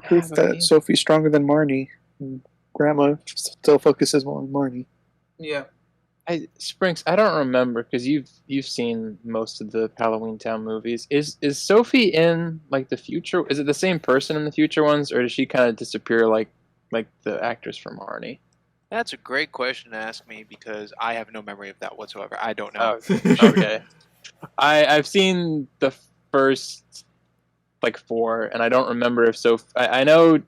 proof that Sophie's stronger than Marnie. grandma still focuses more on Marnie. Yeah. Sprinks, I don't remember because you've seen most of the HalloweenTown movies. Is Sophie in like the future? Is it the same person in the future ones, or does she kind of disappear like the actress from Marnie? That's a great question to ask me because I have no memory of that whatsoever. I don't know. Okay. I've seen the first like 4, and I don't remember if I know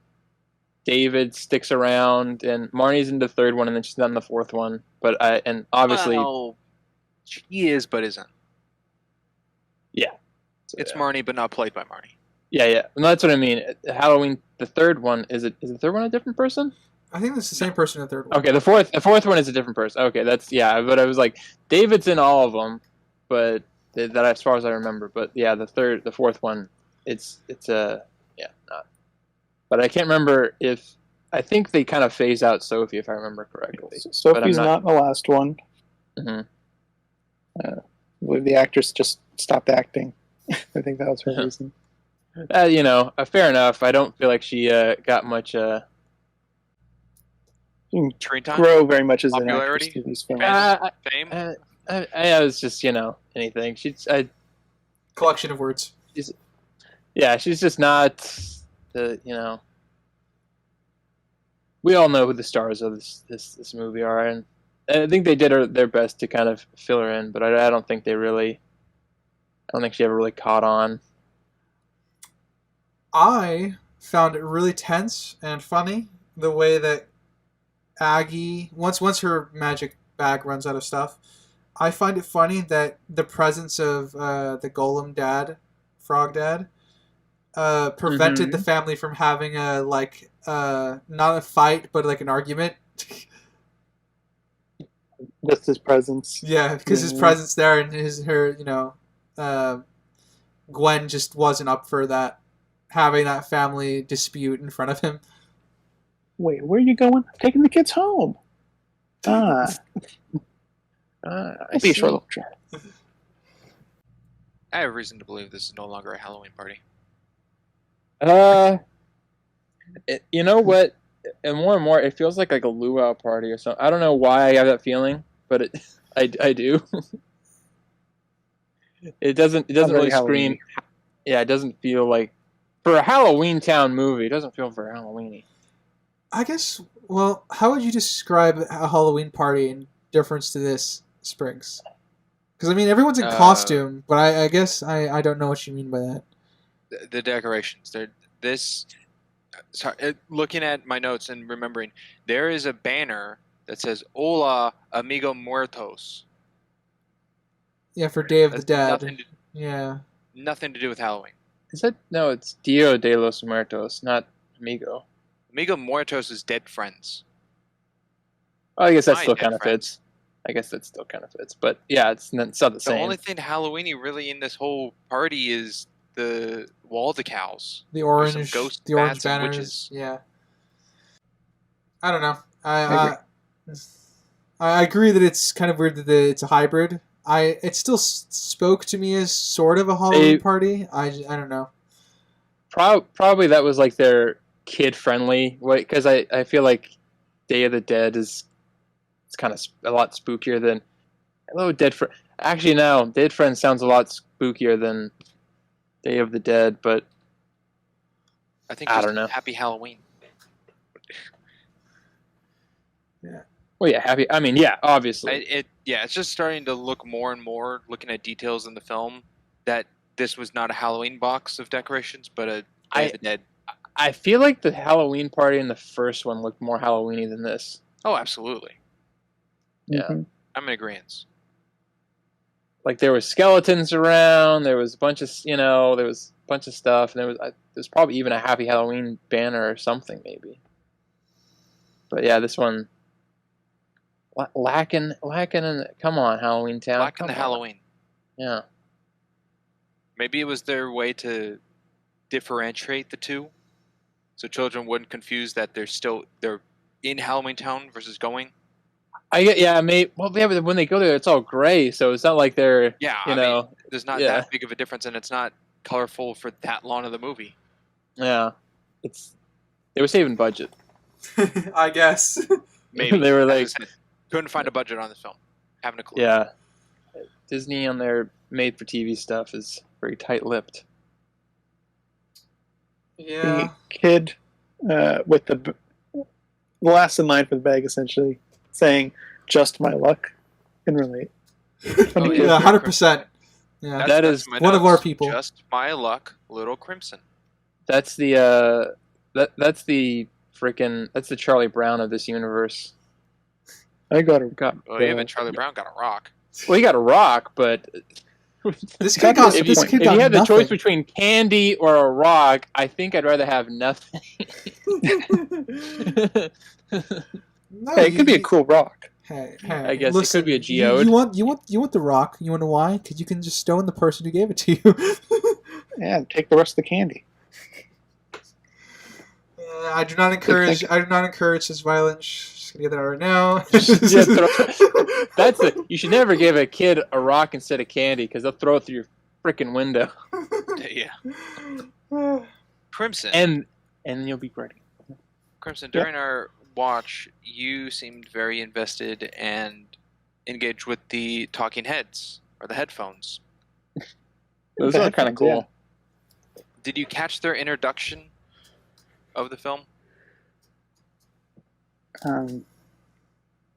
David sticks around, and Marnie's in the 3rd one, and then she's not in the 4th one. But obviously, Well, she is, but isn't. Yeah, so, it's Marnie, but not played by Marnie. Yeah. And that's what I mean. Halloween, the 3rd one is the 3rd one a different person? I think it's the same person in the 3rd one. Okay, the fourth one is a different person. Okay, that's But I was like, David's in all of them, but that as far as I remember. But yeah, the 4th one, it's not. But I can't remember if I think they kind of phase out Sophie if I remember correctly. Sophie's not in the last one. Mm-hmm. The actress just stopped acting. I think that was her reason. Fair enough. I don't feel like she got much. Screen time? Grow very much as an actress Popularity? through these films. Fame? I was just anything. Collection of words. She's just not the. We all know who the stars of this movie are, and I think they did their best to kind of fill her in, but I don't think they really. I don't think she ever really caught on. I found it really tense and funny the way that Aggie, once her magic bag runs out of stuff, I find it funny that the presence of the golem dad, frog dad, prevented the family from having not a fight but like an argument. Just his presence. Yeah, because his presence there and Gwen just wasn't up for that, having that family dispute in front of him. Wait, where are you going? I'm taking the kids home. I see. Short little trip. I have reason to believe this is no longer a Halloween party. You know what? And more, it feels like a luau party or something. I don't know why I have that feeling, but I do. It doesn't really scream. Yeah, it doesn't feel like for a HalloweenTown movie. It doesn't feel very Halloweeny. I guess. Well, how would you describe a Halloween party in difference to this, Springs? Because I mean, everyone's in costume, but I guess I don't know what you mean by that. The decorations. Looking at my notes and remembering, there is a banner that says "Hola, amigo muertos." Yeah, for Day of the Dead. Nothing to do with Halloween. Is that no? It's Dia de los Muertos, not amigo. Amigo muertos is dead friends. Oh, I guess that still kind of fits. But yeah, it's not the same. The only thing Halloweeny really in this whole party is the wall decals. The orange, ghosts, the orange bats, banners. and witches. Yeah. I don't know. I agree that it's kind of weird that it's a hybrid. It still spoke to me as sort of a Halloween party. I don't know. Probably that was like their kid friendly way, because I feel like Day of the Dead it's kind of a lot spookier than Hello Dead Friend. Actually, no, Dead Friend sounds a lot spookier than Day of the Dead, but I think I don't know. Happy Halloween. Yeah. Well, yeah, happy. I mean, yeah, obviously. It's just starting to look more and more, looking at details in the film, that this was not a Halloween box of decorations, but a Day of the Dead. I feel like the Halloween party in the first one looked more Halloweeny than this. Oh, absolutely. Yeah. Mm-hmm. I'm in agreement. Like there was skeletons around, there was a bunch of stuff, and there's probably even a Happy Halloween banner or something maybe. But yeah, this one lacking in come on, HalloweenTown. Lacking the Halloween. Yeah. Maybe it was their way to differentiate the two, so children wouldn't confuse that they're in HalloweenTown versus going. But when they go there, it's all gray, so it's not like they're there's not that big of a difference, and it's not colorful for that long of the movie. Yeah, they were saving budget. I guess. Maybe. They were As I like, said, couldn't find a budget on this film. Haven't a clue. yeah, Disney on their made-for-TV stuff is very tight-lipped. Yeah. The kid with the last in line for the bag, essentially saying, "Just my luck," can relate. Oh, Yeah, 100%. Yeah. That is my one of notes. our people. Just my luck, Little Crimson. That's the that's the Charlie Brown of this universe. I got it. Well, even Charlie Brown got a rock. Well, he got a rock, but This kid got, If this if kid you got had the nothing. choice between candy or a rock, I think I'd rather have nothing. No, Hey, it could be a cool rock. Hey, I guess listen, it could be a geode. You want the rock. You want to know why? Because you can just stone the person who gave it to you. Yeah, take the rest of the candy. I do not encourage. I do not encourage this violence. Just gonna get that out right now. That's it. You should never give a kid a rock instead of candy because they'll throw it through your freaking window, Yeah. Crimson. and then you'll be ready. Crimson, during our watch, you seemed very invested and engaged with the talking heads or the headphones. Those The are kind of headphones, yeah. cool. Did you catch their introduction of the film?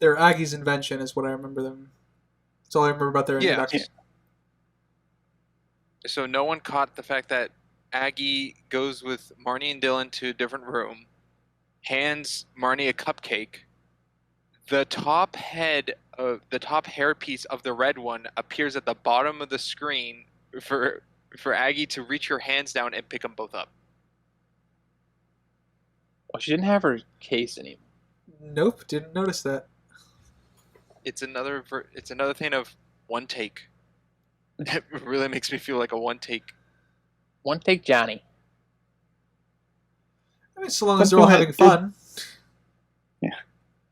Their Aggie's invention is what I remember them. That's all I remember about their Yeah. introduction. So no one caught the fact that Aggie goes with Marnie and Dylan to a different room, hands Marnie a cupcake. The top hairpiece of the red one appears at the bottom of the screen for Aggie to reach her hands down and pick them both up. Well, she didn't have her case anymore. Nope, didn't notice that. It's another thing of one take. It really makes me feel like a one take. One take, Johnny. I mean, so long as they're all having fun.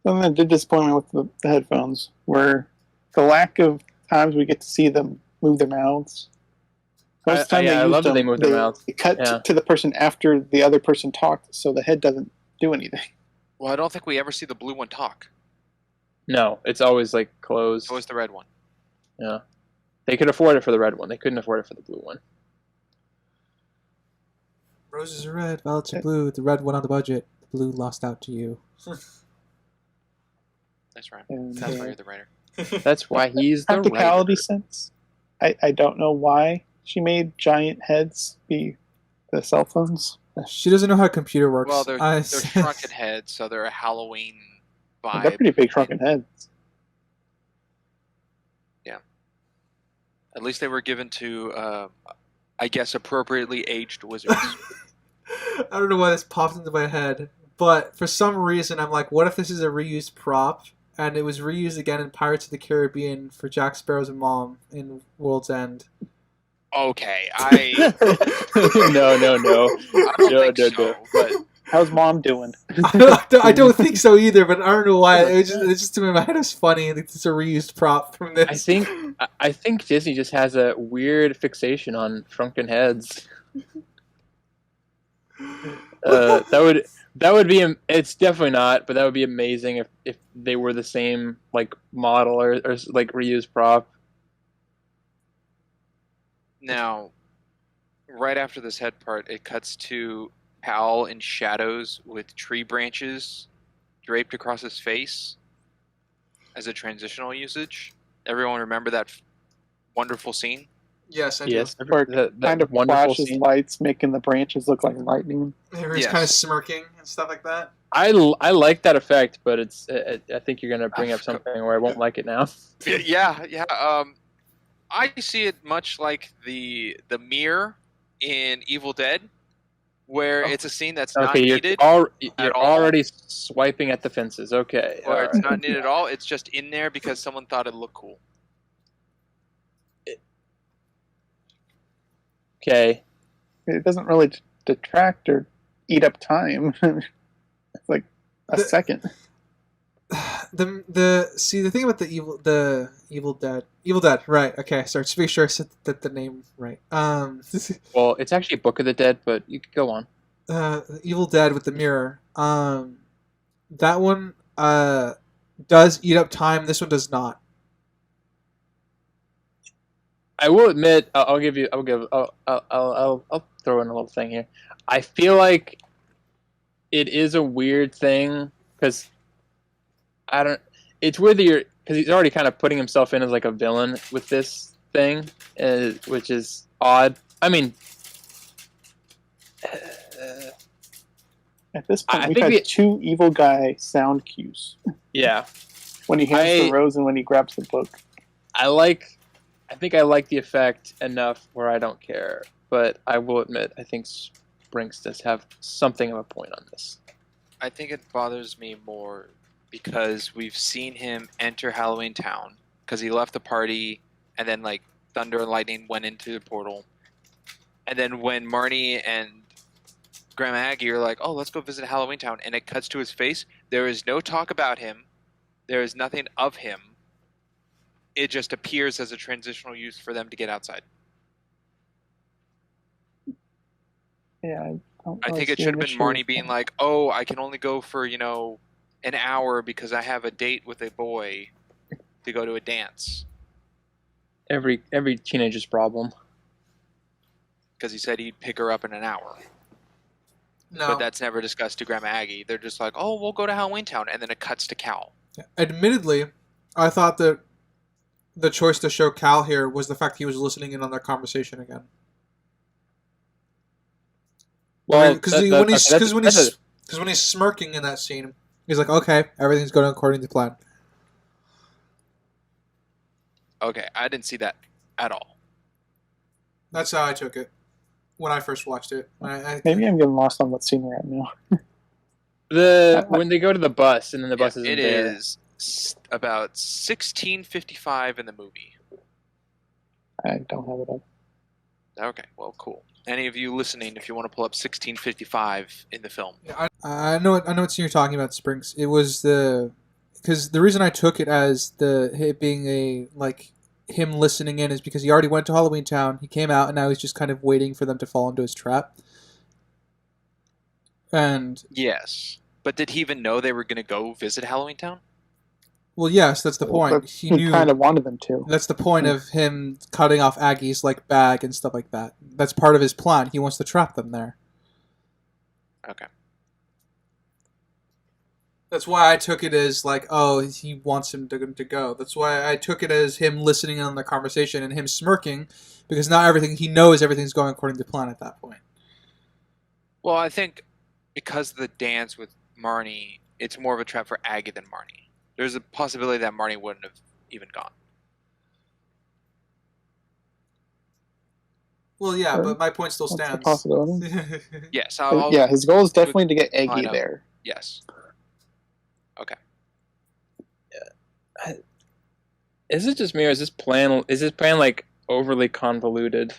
Something that did disappoint me with the headphones were the lack of times we get to see them move their mouths. Most of the time I use love that they them, move their mouths. They cut Yeah. to the person after the other person talked, so the head doesn't do anything. Well, I don't think we ever see the blue one talk. No, it's always like closed. It was the red one. Yeah. They could afford it for the red one. They couldn't afford it for the blue one. Roses are red, violets are blue. The red went on the budget. The blue lost out to you. That's right. And, That's why you're the writer. That's why he's the practicality writer. sense. I don't know why she made giant heads be the cell phones. She doesn't know how a computer works. Well, they're shrunken heads, so they're a Halloween vibe. They're pretty big shrunken heads. Yeah. At least they were given to, I guess, appropriately aged wizards. I don't know why this popped into my head, but for some reason I'm like, what if this is a reused prop? And it was reused again in Pirates of the Caribbean for Jack Sparrow's mom in World's End. Okay, no. I don't think so, but How's mom doing? I don't think so either, but I don't know why. It just to me, my head was funny. It's a reused prop from this. I think Disney just has a weird fixation on shrunken heads. That would be. It's definitely not, but that would be amazing if they were the same like model or like reused prop. now, right after this head part, it cuts to Hal in shadows with tree branches draped across his face as a transitional usage. Everyone remember that wonderful scene? Yes, I do. Yes, Or that kind of wonderful flashes scene. lights, making the branches look like lightning. Everyone's Yes. kind of smirking and stuff like that. I like that effect, but it's. I think you're gonna bring up something where I won't like it now. Yeah. I see it much like the mirror in Evil Dead, where it's a scene that's not Okay, needed. you're all. already swiping at the fences. Okay, Or it's alright. not needed at all. It's just in there because someone thought it looked cool. Okay. It doesn't really detract or eat up time. It's like a second. The thing about the Evil Dead, right? Okay, sorry, just make sure I said the name right. Well, it's actually Book of the Dead, but you could go on. Evil Dead with the mirror. That one does eat up time. This one does not. I will admit, I'll throw in a little thing here. I feel like it is a weird thing because it's weird that because he's already kind of putting himself in as like a villain with this thing, which is odd. I mean, At this point, we've had two evil guy sound cues. Yeah. When he hands the rose and when he grabs the book. I think I like the effect enough where I don't care. But I will admit, I think Sprinks does have something of a point on this. I think it bothers me more because we've seen him enter HalloweenTown because he left the party and then like thunder and lightning went into the portal. And then when Marnie and Grandma Aggie are like, oh, let's go visit HalloweenTown, and it cuts to his face, there is no talk about him. There is nothing of him. It just appears as a transitional use for them to get outside. Yeah, I think it should have been Marnie being like, oh, I can only go for, an hour because I have a date with a boy to go to a dance. Every teenager's problem. Because he said he'd pick her up in an hour. No. But that's never discussed to Grandma Aggie. They're just like, oh, we'll go to HalloweenTown, and then it cuts to Cal. Admittedly, I thought that the choice to show Cal here was the fact he was listening in on their conversation again. Well, because when he's smirking in that scene, he's like, "Okay, everything's going according to plan." Okay, I didn't see that at all. That's how I took it when I first watched it. Maybe I'm getting lost on what scene we're at now. When they go to the bus and then the bus isn't there. It is about 16:55 in the movie. I don't have it up. Okay, well, cool. Any of you listening, if you want to pull up 16:55 in the film. Yeah, I know what scene you're talking about, Sprinks. It was because the reason I took it as it being him listening in is because he already went to HalloweenTown. He came out and now he's just kind of waiting for them to fall into his trap. And yes, but did he even know they were going to go visit HalloweenTown? Well, yes, that's the point. He knew, kind of wanted them to. That's the point of him cutting off Aggie's bag and stuff like that. That's part of his plan. He wants to trap them there. Okay. That's why I took it as he wants him to go. That's why I took it as him listening in on the conversation and him smirking, because he knows everything's going according to plan at that point. Well, I think because of the dance with Marnie, it's more of a trap for Aggie than Marnie. There's a possibility that Marnie wouldn't have even gone. Well, yeah, but my point still stands. That's a possibility. Yes. His goal is definitely to get Aggie there. Yes. Okay. Yeah. Is it just me, or is this plan overly convoluted?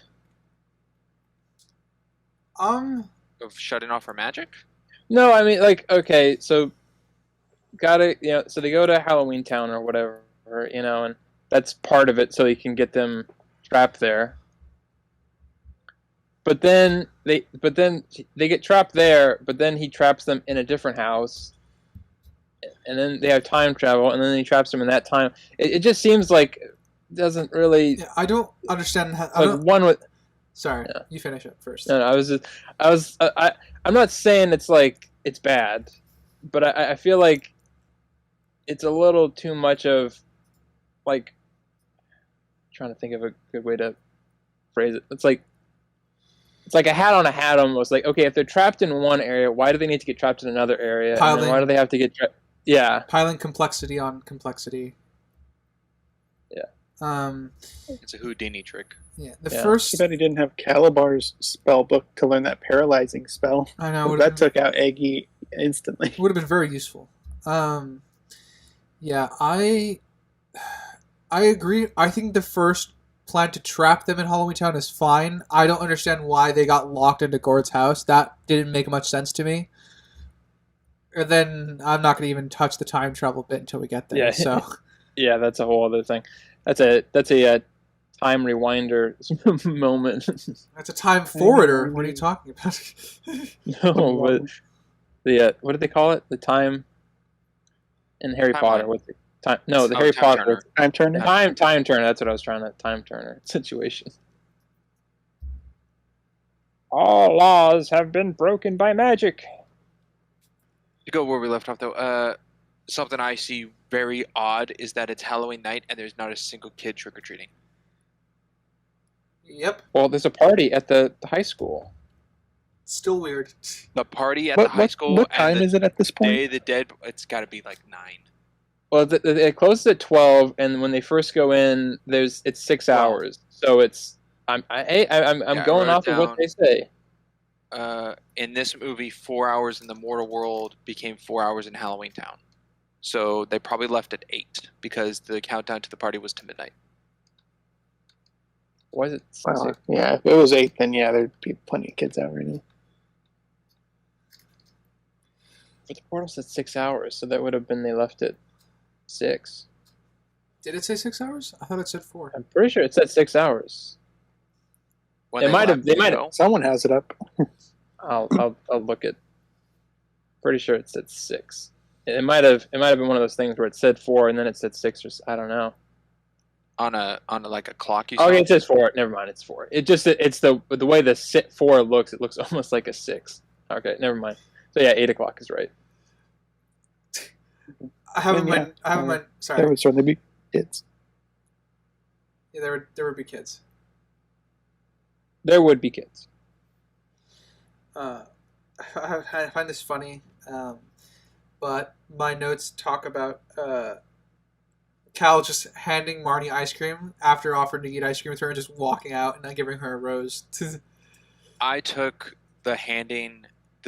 Of shutting off her magic? No, I mean, okay, so so they go to HalloweenTown or whatever, and that's part of it, so he can get them trapped there. But then they get trapped there, but then he traps them in a different house, and then they have time travel, and then he traps them in that time. It just seems like it doesn't really. Yeah, I don't understand how. Sorry, yeah. You finish it first. No, I'm not saying it's bad, but I feel like it's a little too much of trying to think of a good way to phrase it. It's like a hat on a hat almost. Okay, if they're trapped in one area, why do they need to get trapped in another area? And why do they have to get trapped? Yeah. Piling complexity on complexity. Yeah. It's a Houdini trick. Yeah. Too bad he didn't have Kalabar's spell book to learn that paralyzing spell. I know. That took out Aggie instantly. Would have been very useful. Yeah, I agree. I think the first plan to trap them in HalloweenTown is fine. I don't understand why they got locked into Gord's house. That didn't make much sense to me. And then I'm not going to even touch the time travel bit until we get there. Yeah. So yeah, that's a whole other thing. That's a time rewinder moment. That's a time forwarder. What are you talking about? No, but what did they call it? The time. in Harry Timeline. Potter with the time. No, the Oh, Harry Time Potter Turner. Time Turner. time turner. That's what I was trying to time turner situation. All laws have been broken by magic. To go where we left off, though, something I see very odd is that it's Halloween night and there's not a single kid trick or treating. Yep. Well, there's a party at the high school. Still weird. The party at the high school. What and time the is it at this point? Day of the Dead. It's got to be like 9. Well, it closes at 12, and when they first go in, it's 6 hours. So it's I'm Yeah, going I off wrote of what they say. In this movie, 4 hours in the mortal world became 4 hours in HalloweenTown. So they probably left at 8 because the countdown to the party was to midnight. Was it? Well, yeah, if it was 8, then yeah, there'd be plenty of kids out right now. But the portal said 6 hours, so that would have been they left at 6. Did it say 6 hours? I thought it said 4. I'm pretty sure it said 6 hours. When They they might have- left, they you might have- know? Someone has it up. I'll look at. Pretty sure it said 6. It might have been one of those things where it said 4 and then it said 6 or I don't know. on a like a clock. You saw. Okay, it says 4. Never mind, it's 4. It's the way the 4 looks. It looks almost like a 6. Okay, never mind. So yeah, 8 o'clock is right. I haven't Yeah, been. I haven't been. There Sorry. would certainly be kids. Yeah, there would be kids. There would be kids. I find this funny, but my notes talk about Cal just handing Marnie ice cream after offering to eat ice cream with her and just walking out and not giving her a rose. I took the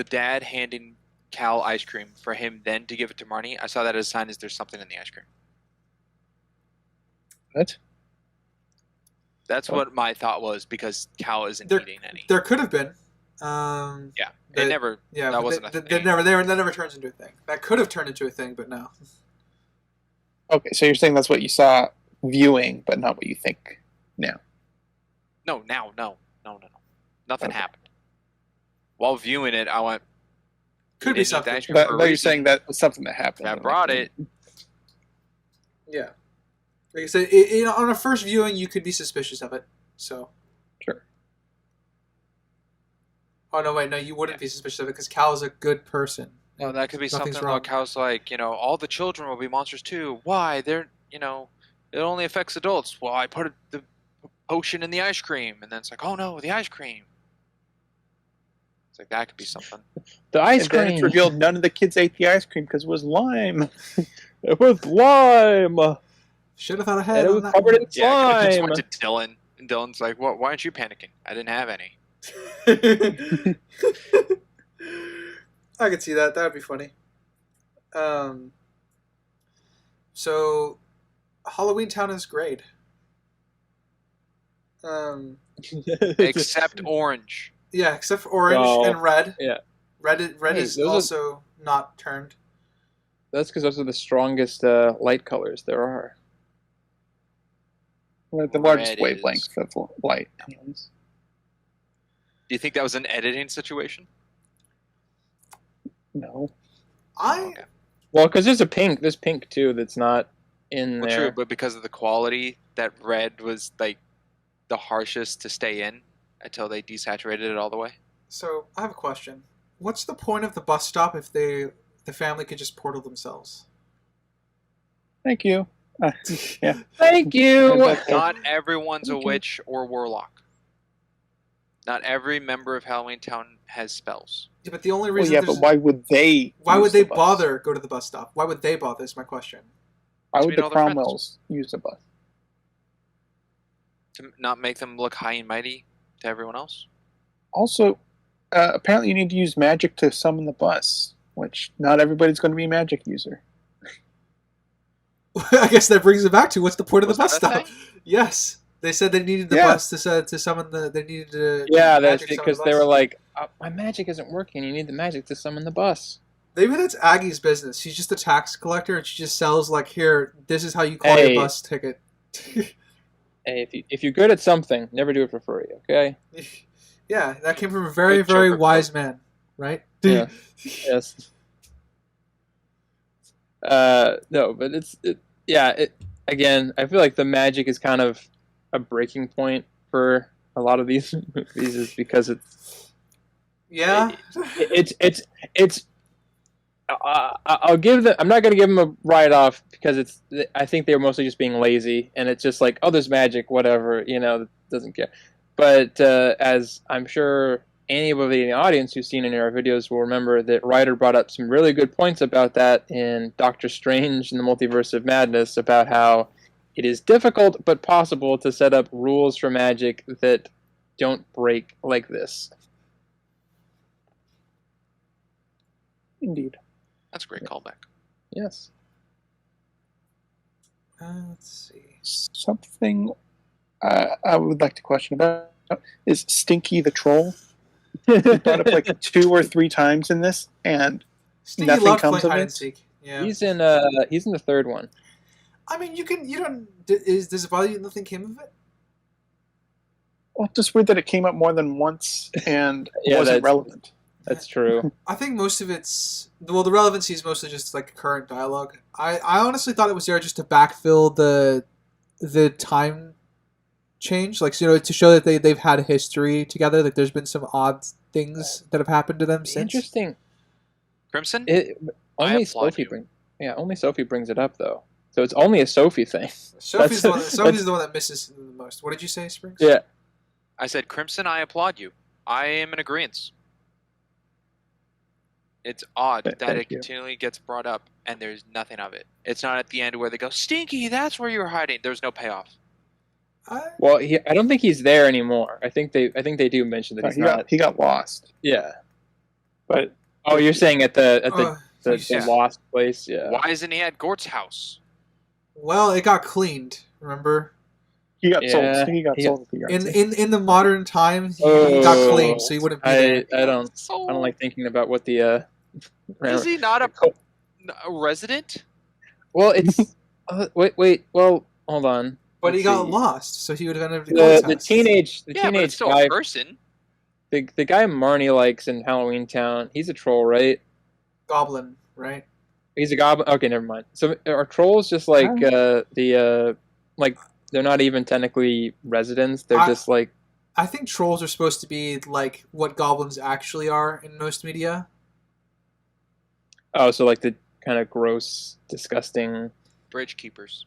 dad handing Cal ice cream for him then to give it to Marnie. I saw that as a sign as there's something in the ice cream. What? That's what my thought was because Cal isn't There- eating any. There could have been. Yeah, but- it never. Yeah, that but wasn't a that thing. never turns into a thing. That could have turned into a thing, but no. Okay, so you're saying that's what you saw viewing, but not what you think now. No. Nothing Okay. happened. While viewing it, I went. Could "You be didn't eat the something. ice cream But for a you're reason. saying that was something that happened. I brought it. Yeah. Like I said, on a first viewing, you could be suspicious of it. So. Sure. Oh no! Wait, no, you wouldn't be suspicious of it because Cal is a good person. No, that could be Nothing's something wrong. like Cal's like, all the children will be monsters too. Why? They're, it only affects adults. Well, I put the potion in the ice cream, and then it's like, oh no, the ice cream. It's like that could be something. The ice And then cream. it's revealed none of the kids ate the ice cream because it was lime. It was lime. Should have thought ahead. And it on was that covered one. in Yeah, I could've just slime. went to Dylan, and Dylan's like, why aren't you panicking? I didn't have any. I could see that. That would be funny. So, HalloweenTown is great. Except orange. Yeah, except for orange Well, and red. yeah. Red Hey, is those are- also not turned. That's because those are the strongest light colors there are. Well, the largest Red is- wavelength of light. Anyways. Do you think that was an editing situation? No. Okay. Well, because there's pink too that's not in Well, there. true, but because of the quality, that red was like the harshest to stay in until they desaturated it all the way. So, I have a question. What's the point of the bus stop if the family could just portal themselves? Thank you. Yeah. Thank you. Not everyone's a witch or warlock. Not every member of HalloweenTown has spells. Yeah, but the only Well, reason yeah, there's- but why would they? why use would they the bus? bother go to the bus stop? Why would they bother is my question. Why To would meet the all their friends. Cromwells use a bus? To not make them look high and mighty to everyone else. Also, apparently you need to use magic to summon the bus, which not everybody's going to be a magic user. I guess that brings it back to what's the point of Was the bus that a stop? Yes. They said they needed the Yeah. bus to summon the. They needed to. Yeah, that's magic summon because the they bus. were like, my magic isn't working. You need the magic to summon the bus. Maybe that's Aggie's business. She's just a tax collector, and she just sells like, here, this is how you call Hey. your bus ticket. Hey, if you're good at something, never do it for free, okay? Yeah, that came from a very, Good very Joker wise man, right? Yeah. Yes. No, but again, I feel like the magic is kind of a breaking point for a lot of these movies, is because Yeah. it's. I'll give them. I'm not going to give them a write off because I think they're mostly just being lazy, and it's just like, oh, there's magic, whatever, doesn't care. But as I'm sure anybody in the audience who's seen any of our videos will remember, that Ryder brought up some really good points about that in Doctor Strange and the Multiverse of Madness, about how it is difficult but possible to set up rules for magic that don't break like this. Indeed. That's a great callback. Yes. Let's see. Something I would like to question about is Stinky the Troll. He brought up like 2 or 3 times in this, and Stinky nothing loved comes playing of hide it. and seek. Yeah. He's in the third one. I mean, does it bother you nothing came of it? Well, just weird that it came up more than once and Yeah, wasn't relevant. That's true. I think most of the relevancy is mostly just like current dialogue. I honestly thought it was there just to backfill the time change, like, to show that they've had a history together. Like, there's been some odd things that have happened to them since. Interesting. Crimson? Only Sophie brings it up though, so it's only a Sophie thing. Sophie's the one that misses the most. What did you say, Springs? Yeah. I said, Crimson, I applaud you. I am in agreement. It's odd that Thank it you. continually gets brought up and there's nothing of it. It's not at the end where they go, Stinky, that's where you're hiding. There's no payoff. Well, I don't think he's there anymore. I think they do mention that he's not. He got lost. Yeah. But You're saying at the yeah. lost place? Yeah. Why isn't he at Gort's house? Well, it got cleaned. Remember? he got sold. Yeah, Stinky got he sold. At the yard sale. In the modern time, he got cleaned, so he wouldn't be there. I don't like thinking about what the. Is he not a resident? Well, it's. Wait. Well, hold on. But he Let's got see. lost, so he would have ended up at Gort's The house. teenage Yeah, but it's still guy. a person. The guy Marnie likes in HalloweenTown. He's a troll, right? Goblin, right? He's a goblin. Okay, never mind. So are trolls just like like they're not even technically residents? They're just like. I think trolls are supposed to be like what goblins actually are in most media. Oh, so like the kind of gross, disgusting. Bridge keepers.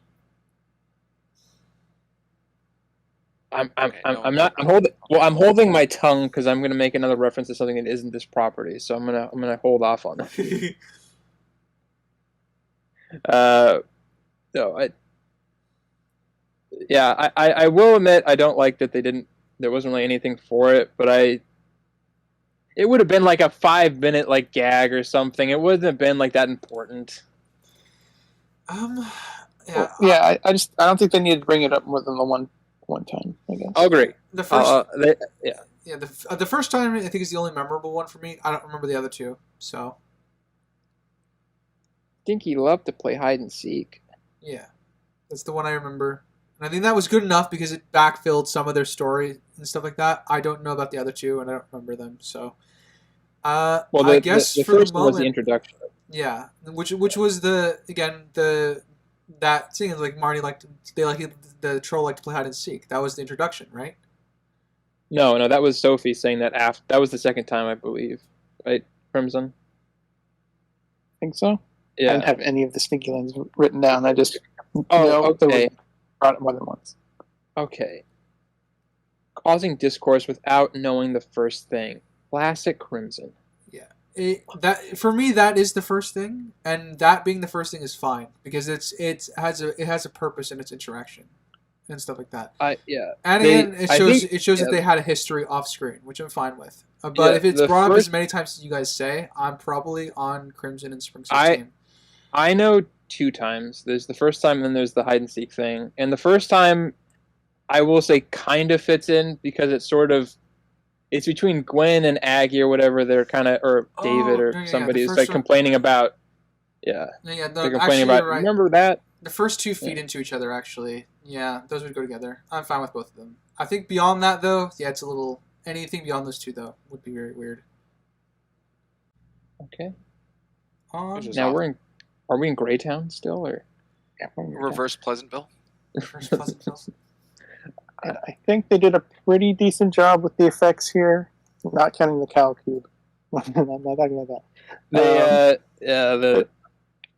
I'm holding my tongue because I'm gonna make another reference to something that isn't this property. So I'm gonna hold off on that. No, I will admit I don't like that there wasn't really anything for it, but it would have been like a 5-minute like gag or something. It wouldn't have been like that important. Yeah. I don't think they needed to bring it up more than the one time. I guess. I'll agree. The first, yeah. the first time I think is the only memorable one for me. I don't remember the other two, so. I think he loved to play hide and seek. Yeah, that's the one I remember. And I think that was good enough because it backfilled some of their story and stuff like that. I don't know about the other two, and I don't remember them. So, I guess the for the first one moment, was the introduction. yeah, which was that thing is like Marnie the troll liked to play hide and seek. That was the introduction, right? No, that was Sophie saying that after. That was the second time, I believe. Right, Crimson? I think so. Yeah. I didn't have any of the stinky lines written down. I just okay. Brought it more than once. Okay. Causing discourse without knowing the first thing. Classic Crimson. Yeah. That for me, that is the first thing, and that being the first thing is fine because it has a purpose in its interaction and stuff like that. Yeah. And again, it shows that they had a history off screen, which I'm fine with. But if it's brought up as many times as you guys say, I'm probably on Crimson and Spring's team. I know 2 times. There's the first time, and then there's the hide and seek thing. And the first time, I will say, kind of fits in because it's between Gwen and Aggie or whatever. They're kind of, or David or somebody is like complaining about. Yeah. Yeah, they're complaining about. Right. Remember that? The first two feed into each other, actually. Yeah, those would go together. I'm fine with both of them. I think beyond that, though, yeah, it's a little. Anything beyond those two, though, would be very weird. Okay. Now we're in. Are we in Greytown still, or Yeah, we're in Greytown. Reverse Pleasantville. First Pleasantville. I think they did a pretty decent job with the effects here, not counting the cow cube. I'm not talking about that.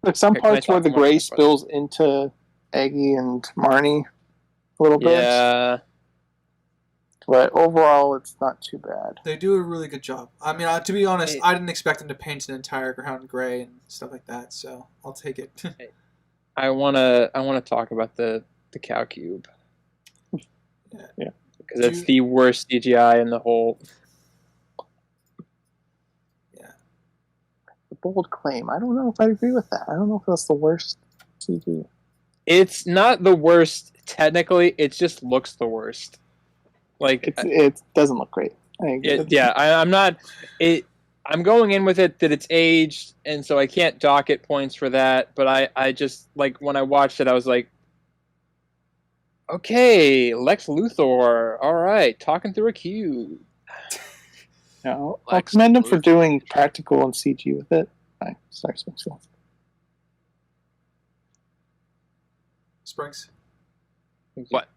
But some Can I parts where talk the more gray about that? spills into Aggie and Marnie a little bit. Yeah, But overall, it's not too bad. They do a really good job. I mean, to be honest, I didn't expect them to paint an entire ground gray and stuff like that, so I'll take it. I wanna talk about the cow cube. Yeah. Because it's the worst CGI in the whole. Yeah. The bold claim. I don't know if I agree with that. I don't know if that's the worst CG. It's not the worst technically. It just looks the worst. Like It doesn't look great. I'm not. I'm going in with it that it's aged, and so I can't docket points for that. But I just like when I watched it, I was like, okay, Lex Luthor. All right, talking through a cube. I'll commend him for doing practical and CG with it. Sorry, Spencer. Springs. What?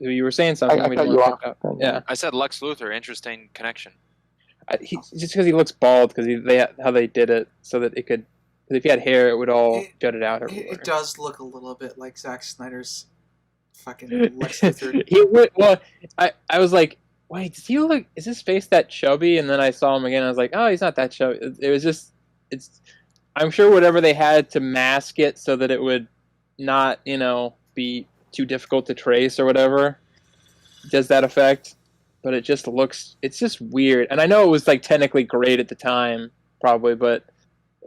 You were saying something. I cut you off. Yeah, I said Lex Luthor. Interesting connection. just because he looks bald, because how they did it, so that it could. Because if he had hair, it would all jut it out everywhere. It does look a little bit like Zack Snyder's fucking Lex Luthor. I was like, wait, does he look? Is his face that chubby? And then I saw him again. And I was like, oh, he's not that chubby. It was just, I'm sure whatever they had to mask it so that it would not, be too difficult to trace or whatever, does that effect. But it just looks, it's just weird. And I know it was like technically great at the time, probably, but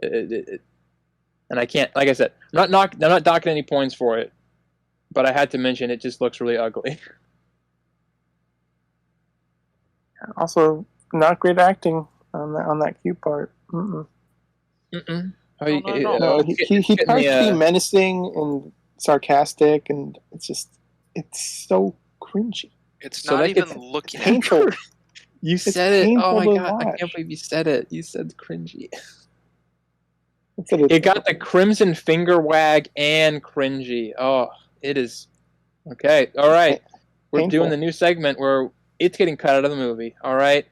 and I can't, like I said, I'm not docking any points for it, but I had to mention it just looks really ugly. Also, not great acting on that cube part. Mm-mm. Mm-mm. No, he tries to be menacing and sarcastic, and it's so cringy. It's So not that even gets looking painful. You It's said it. Oh my painful to god! I watch. can't believe you said it. You said cringy. That's what It got the crimson finger wag and cringy. Oh, it is. Okay, all right. We're Painful. doing the new segment where it's getting cut out of the movie. All right.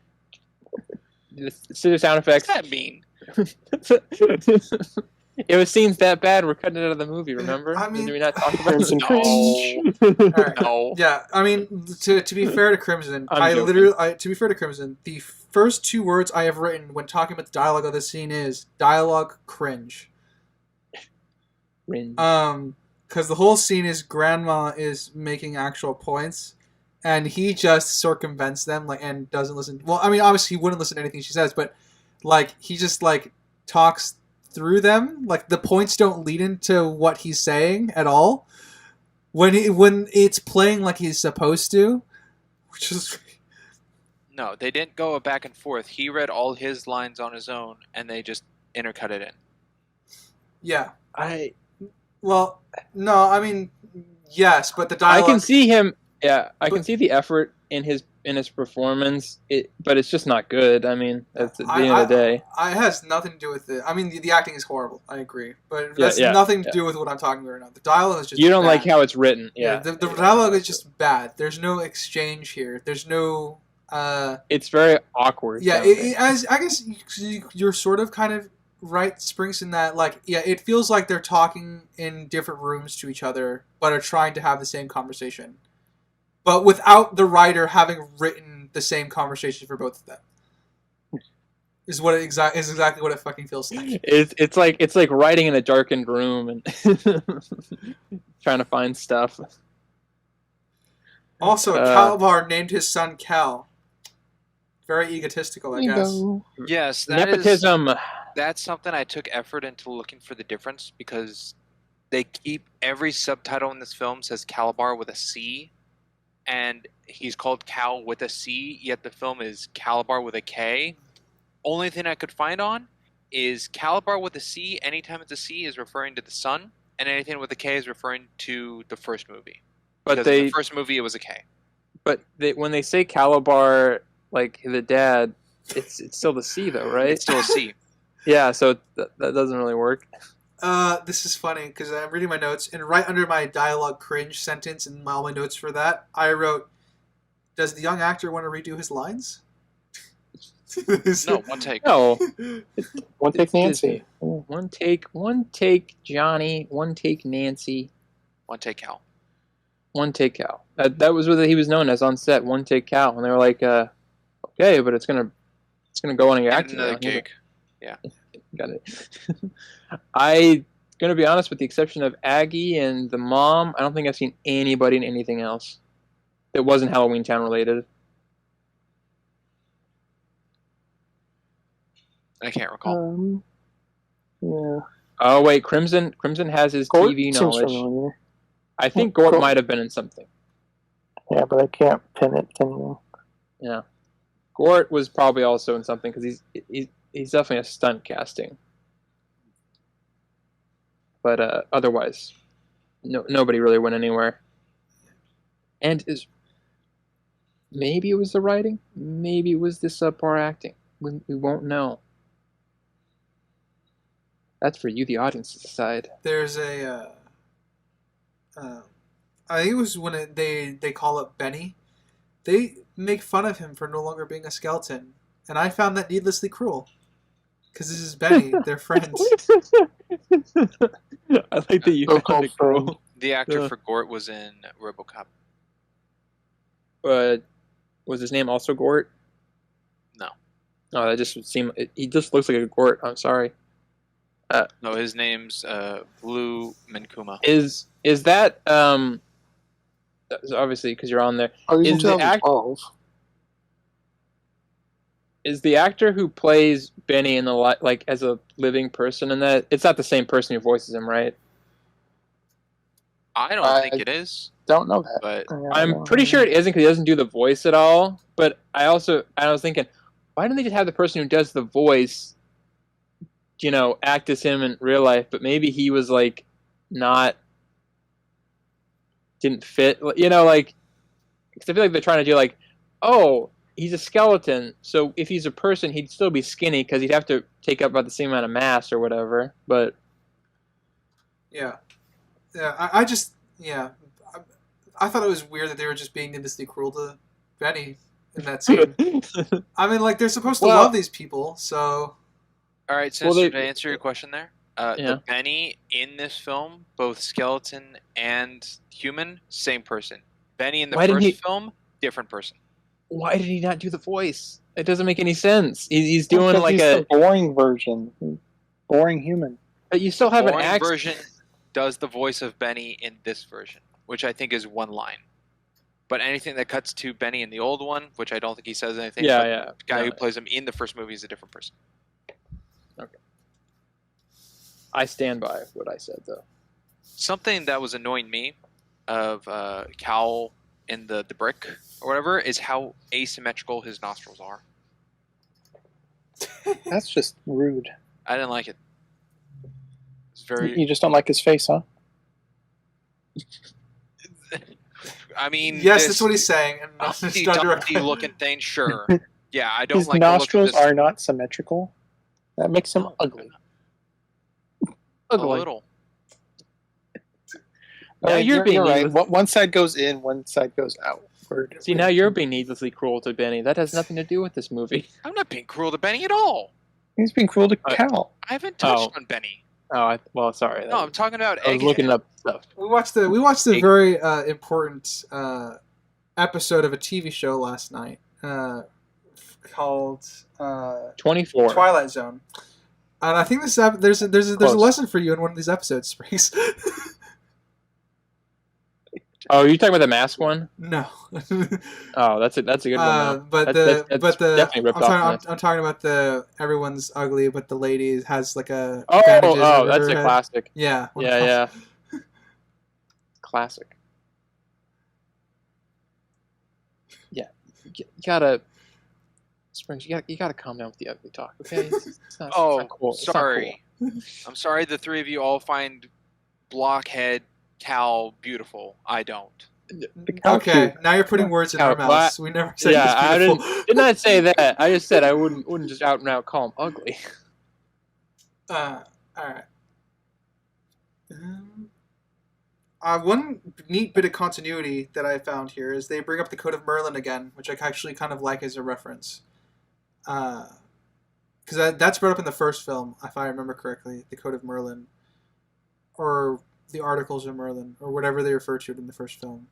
Let's do the sound effects. What's that mean? It was scenes that bad. We're cutting it out of the movie. Remember? I mean- Did we not talk about Crimson it? cringe. All right. No. Yeah, I mean, to be fair to Crimson, I'm joking. to be fair to Crimson, the first two words I have written when talking about the dialogue of this scene is dialogue cringe. Cringe. Because the whole scene is Grandma is making actual points, and he just circumvents them, and doesn't listen. Well, I mean, obviously he wouldn't listen to anything she says, but he just talks through them. The points don't lead into what he's saying at all. When it's playing like he's supposed to, which is No, they didn't go back and forth. He read all his lines on his own, and they just intercut it in. yeah. Well, No, I mean, yes, but the I dialogue. can see him. Yeah, I can see the effort in his performance. But it's just not good. I mean, at the end of the day, it has nothing to do with it. I mean, the acting is horrible. I agree, but Yeah, that's yeah, nothing to yeah. do with what I'm talking about right now. The dialogue is just. you don't bad. like how it's written. Yeah, Yeah, the dialogue is just bad. There's no exchange here. There's no. It's very awkward. Yeah, sounding. I guess you're sort of kind of right, Springs, in that it feels like they're talking in different rooms to each other, but are trying to have the same conversation, but without the writer having written the same conversation for both of them. Is exactly what it fucking feels like. It's like writing in a darkened room and trying to find stuff. Also, Kalabar named his son Cal. Very egotistical, I guess. Ego. Yes, that is. Nepotism. That's something I took effort into looking for the difference, because they keep every subtitle in this film says Kalabar with a C, and he's called Cal with a C, yet the film is Kalabar with a K. Only thing I could find on is Kalabar with a C, anytime it's a C, is referring to the son, and anything with a K is referring to the first movie. But Because in the first movie it was a K. But when they say Kalabar, like the dad, it's still the C though, right? It's still a C. Yeah, so that doesn't really work. This is funny because I'm reading my notes, and right under my dialogue cringe sentence and all my notes for that, I wrote, "Does the young actor want to redo his lines?" No, one take. No, One take Nancy. one take Johnny, one take Nancy, One take Cal. one take Cal. That was what he was known as on set. One take Cal, and they were like, "Okay, but it's gonna go on your Get acting." another run." He's gig. like, got it. I gonna be honest, with the exception of Aggie and the mom, I don't think I've seen anybody in anything else that wasn't HalloweenTown related. I can't recall. Yeah. Oh wait, Crimson has his Gort TV seems knowledge. familiar. I think Gort Gort. might have been in something. Yeah, but I can't pin it to anything. Yeah, Gort was probably also in something because he's definitely a stunt casting. But otherwise, nobody really went anywhere. And maybe it was the writing, maybe it was the subpar acting. We won't know. That's for you, the audience, to decide. There's a. I think it was when they call up Benny. They make fun of him for no longer being a skeleton, and I found that needlessly cruel. Because this is Benny, they're friends. I like that you found So-called it cruel. The actor Yeah. for Gort was in RoboCop. But was his name also Gort? No. Oh, that just would seem. He just looks like a Gort. I'm sorry. No, his name's Blue Menkuma. Is that obviously because you're on there? Oh, he's in Is the 2012. Is the actor who plays Benny in the like as a living person in that? It's not the same person who voices him, right? I don't think it is, Don't know that. but Yeah, I'm pretty sure it isn't because he doesn't do the voice at all. But I was thinking, why didn't they just have the person who does the voice, act as him in real life? But maybe he was like didn't fit, like, because I feel like they're trying to do like, oh, he's a skeleton, so if he's a person, he'd still be skinny because he'd have to take up about the same amount of mass or whatever. But Yeah. I just I thought it was weird that they were just being needlessly cruel to Benny in that scene. I mean, like, they're supposed to love these people, so. all right. So to answer your question there, the Benny in this film, both skeleton and human, same person. Benny in the first film, different person. Why did he not do the voice? It doesn't make any sense. He's doing Because like he's a the boring version. Boring human. But you still have an Boring accent. version does the voice of Benny in this version, which I think is one line. But anything that cuts to Benny in the old one, which I don't think he says anything. Yeah. The guy who plays him in the first movie is a different person. Okay. I stand by what I said, though. Something that was annoying me of Cal in the brick or whatever is how asymmetrical his nostrils are. That's just rude. I didn't like it. It's very. You just don't like his face, huh? I mean, Yes, that's what he's saying. And Humpty Dumpty looking thing, sure. Yeah, I don't His like nostrils the look of are not symmetrical. That makes him ugly. this. A Ugly. little. Now you're being right. needless- One side goes in, one side goes out. See, now you're being needlessly cruel to Benny. That has nothing to do with this movie. I'm not being cruel to Benny at all. He's being cruel to Cal. I haven't touched on Benny. Oh, sorry. No, I'm talking about I was looking Egghead. up stuff. We watched the very important episode of a TV show last night called 24. Twilight Zone, and I think there's a lesson for you in one of these episodes, Springs. Oh, you're talking about the mask one? No. Oh, that's a good one. But That's definitely ripped off. I'm talking about the everyone's ugly, but the lady has like a Oh, bandages over that's her a head. classic. Yeah. Yeah. Classic. Yeah, you gotta, Springs. You gotta calm down with the ugly talk, okay? It's not cool. It's not sorry. cool. I'm sorry the three of you all find Blockhead Cal beautiful. I don't. Okay, now you're putting words in our mouths. We never said Yeah, I he was beautiful. did not say that. I just said I wouldn't just out and out call him ugly. All right. One neat bit of continuity that I found here is they bring up the Code of Merlin again, which I actually kind of like as a reference. Because that's brought up in the first film, if I remember correctly, the Code of Merlin. Or the Articles of Merlin, or whatever they refer to it in the first film.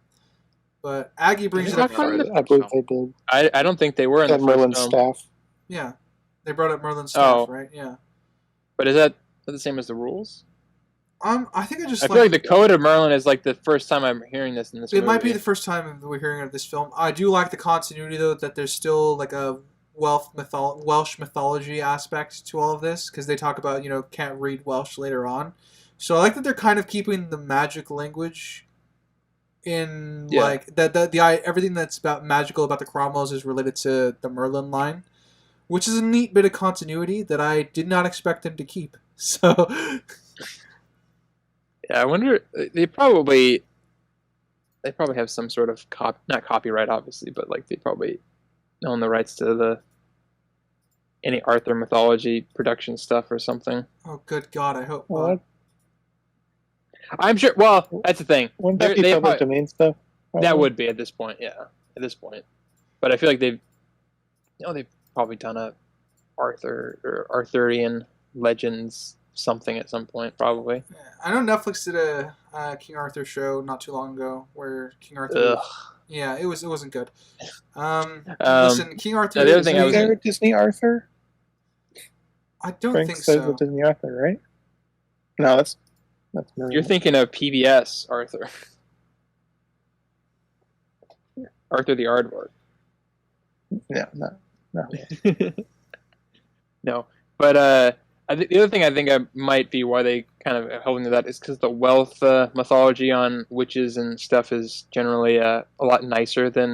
But Aggie brings it up. I believe they did. I don't think they were in the And first Merlin's film. staff. Yeah. They brought up Merlin's staff, right? Yeah. But is that the same as the rules? I think I just I feel like the Code of Merlin is like the first time I'm hearing this in this movie. It might be the first time we're hearing of this film. I do like the continuity, though, that there's still like a Welsh mythology aspect to all of this, because they talk about, can't read Welsh later on. So I like that they're kind of keeping the magic language in, like, everything that's about magical about the Cromwells is related to the Merlin line, which is a neat bit of continuity that I did not expect them to keep. So... Yeah, I wonder. They probably have some sort of not copyright, obviously, but like they probably own the rights to any Arthur mythology production stuff or something. Oh, good God! I hope. What? I'm sure. Well, that's the thing. Wouldn't that be public domain stuff? That would be at this point. Yeah, at this point. But I feel like they've probably done a Arthur or Arthurian legends something at some point, probably. I know Netflix did a King Arthur show not too long ago where King Arthur. Yeah, it wasn't good. Listen, King Arthur. The other thing is there Disney Arthur. I don't Frank think says so. Disney Arthur, right? No, that's Merlin. You're thinking of PBS Arthur. Arthur the Aardvark. Yeah, no. No, but the other thing I think might be why they kind of held into that is because the Welsh mythology on witches and stuff is generally a lot nicer than,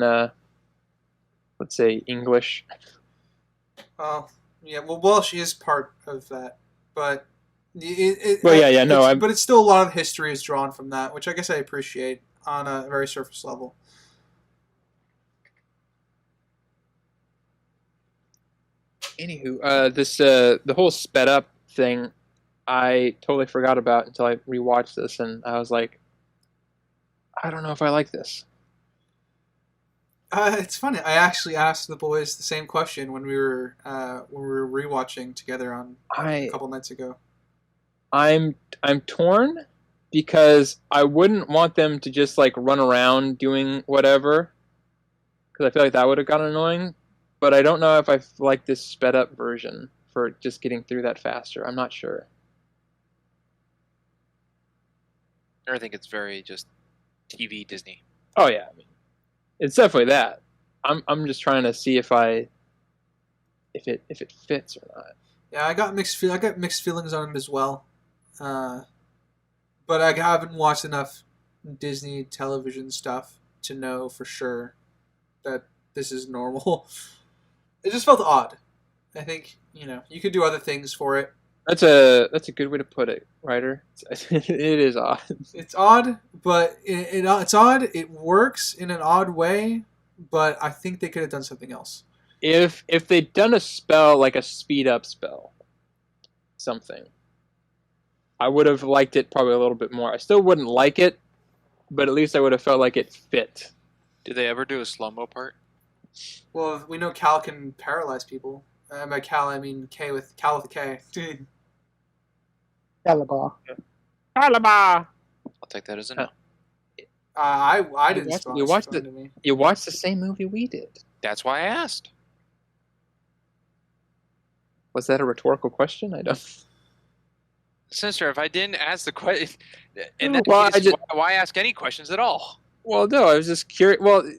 let's say, English. Well, yeah. Well, Welsh is part of that, but but it's still a lot of history is drawn from that, which I guess I appreciate on a very surface level. Anywho, the whole sped up thing, I totally forgot about until I rewatched this, and I was like, I don't know if I like this. It's funny. I actually asked the boys the same question when we were rewatching together a couple nights ago. I'm torn because I wouldn't want them to just like run around doing whatever, because I feel like that would have gotten annoying. But I don't know if I like this sped up version for just getting through that faster. I'm not sure. I think it's very just TV Disney. Oh yeah, I mean, it's definitely that. I'm just trying to see if it fits or not. Yeah, I got mixed feelings on it as well, but I haven't watched enough Disney television stuff to know for sure that this is normal. It just felt odd. I think you could do other things for it. That's a good way to put it, Ryder. It is odd. It's odd, but it's odd. It works in an odd way, but I think they could have done something else. If they'd done a spell like a speed up spell, something, I would have liked it probably a little bit more. I still wouldn't like it, but at least I would have felt like it fit. Did they ever do a slow-mo part? Well, we know Cal can paralyze people. By Cal, I mean Cal with a K. Kalabar. Kalabar. I'll take that as a no. I didn't. You watched the same movie we did. That's why I asked. Was that a rhetorical question? I don't. Sister, if I didn't ask the question, why ask any questions at all? Well, no, I was just curious. Well,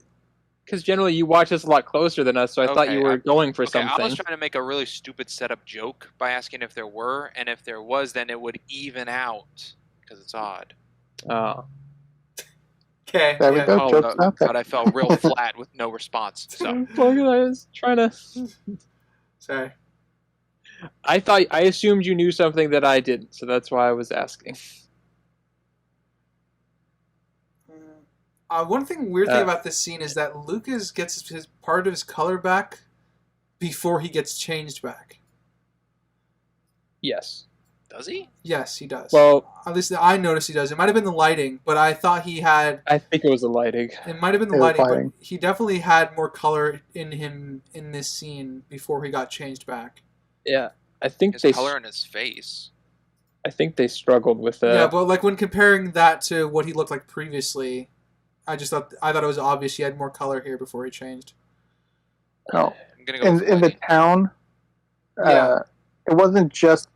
because generally you watch this a lot closer than us, so I thought you were going for something. I was trying to make a really stupid setup joke by asking if there were, and if there was, then it would even out because it's odd. Oh. Okay. There we go. But I felt real flat with no response. So I was trying to. Sorry. I assumed you knew something that I didn't, so that's why I was asking. One weird thing about this scene is that Lucas gets his part of his color back before he gets changed back. Yes. Does he? Yes, he does. Well, At least I noticed he does. It might have been the lighting, but I thought he had. I think it was the lighting. It might have been the It was lighting, lighting. but he definitely had more color in him in this scene before he got changed back. Yeah, I think His color in his face. I think they struggled with that. Yeah, but like when comparing that to what he looked like previously, I thought it was obvious he had more color here before he changed. No. I'm gonna go with In the lighting. town, Yeah. it wasn't just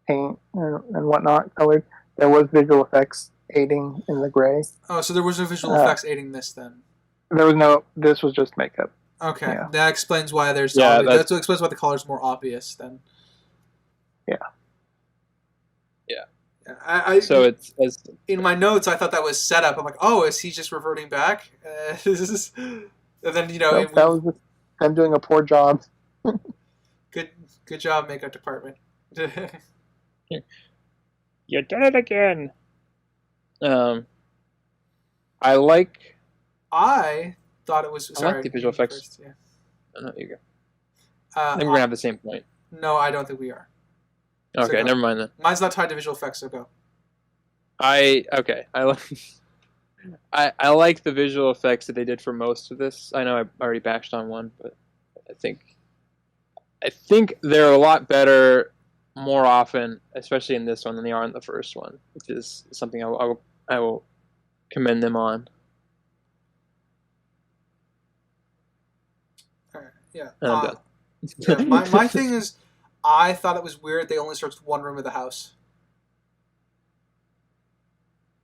paint and whatnot colored. There was visual effects aiding in the gray. Oh, so there was no visual effects aiding this then. There was no. This was just makeup. Okay, Yeah. that explains why there's. Yeah, That's what explains why the color's more obvious then. Yeah. Yeah. I So it's as in my notes, I thought that was set up. I'm like, oh, is he just reverting back? And then Nope, that was just them doing a poor job. good job, makeup department. you did it again. I like. I thought it was. I Sorry, like the visual you effects. first, yeah. Oh, no, you go. I think we're gonna have the same point. No, I don't think we are. Okay, go. never mind then. Mine's not tied to visual effects, so go. I like. I like the visual effects that they did for most of this. I know I already bashed on one, but I think they're a lot better more often, especially in this one, than they are in the first one, which is something I will commend them on. Alright, yeah. And I'm done. Yeah, my thing is, I thought it was weird they only searched one room of the house.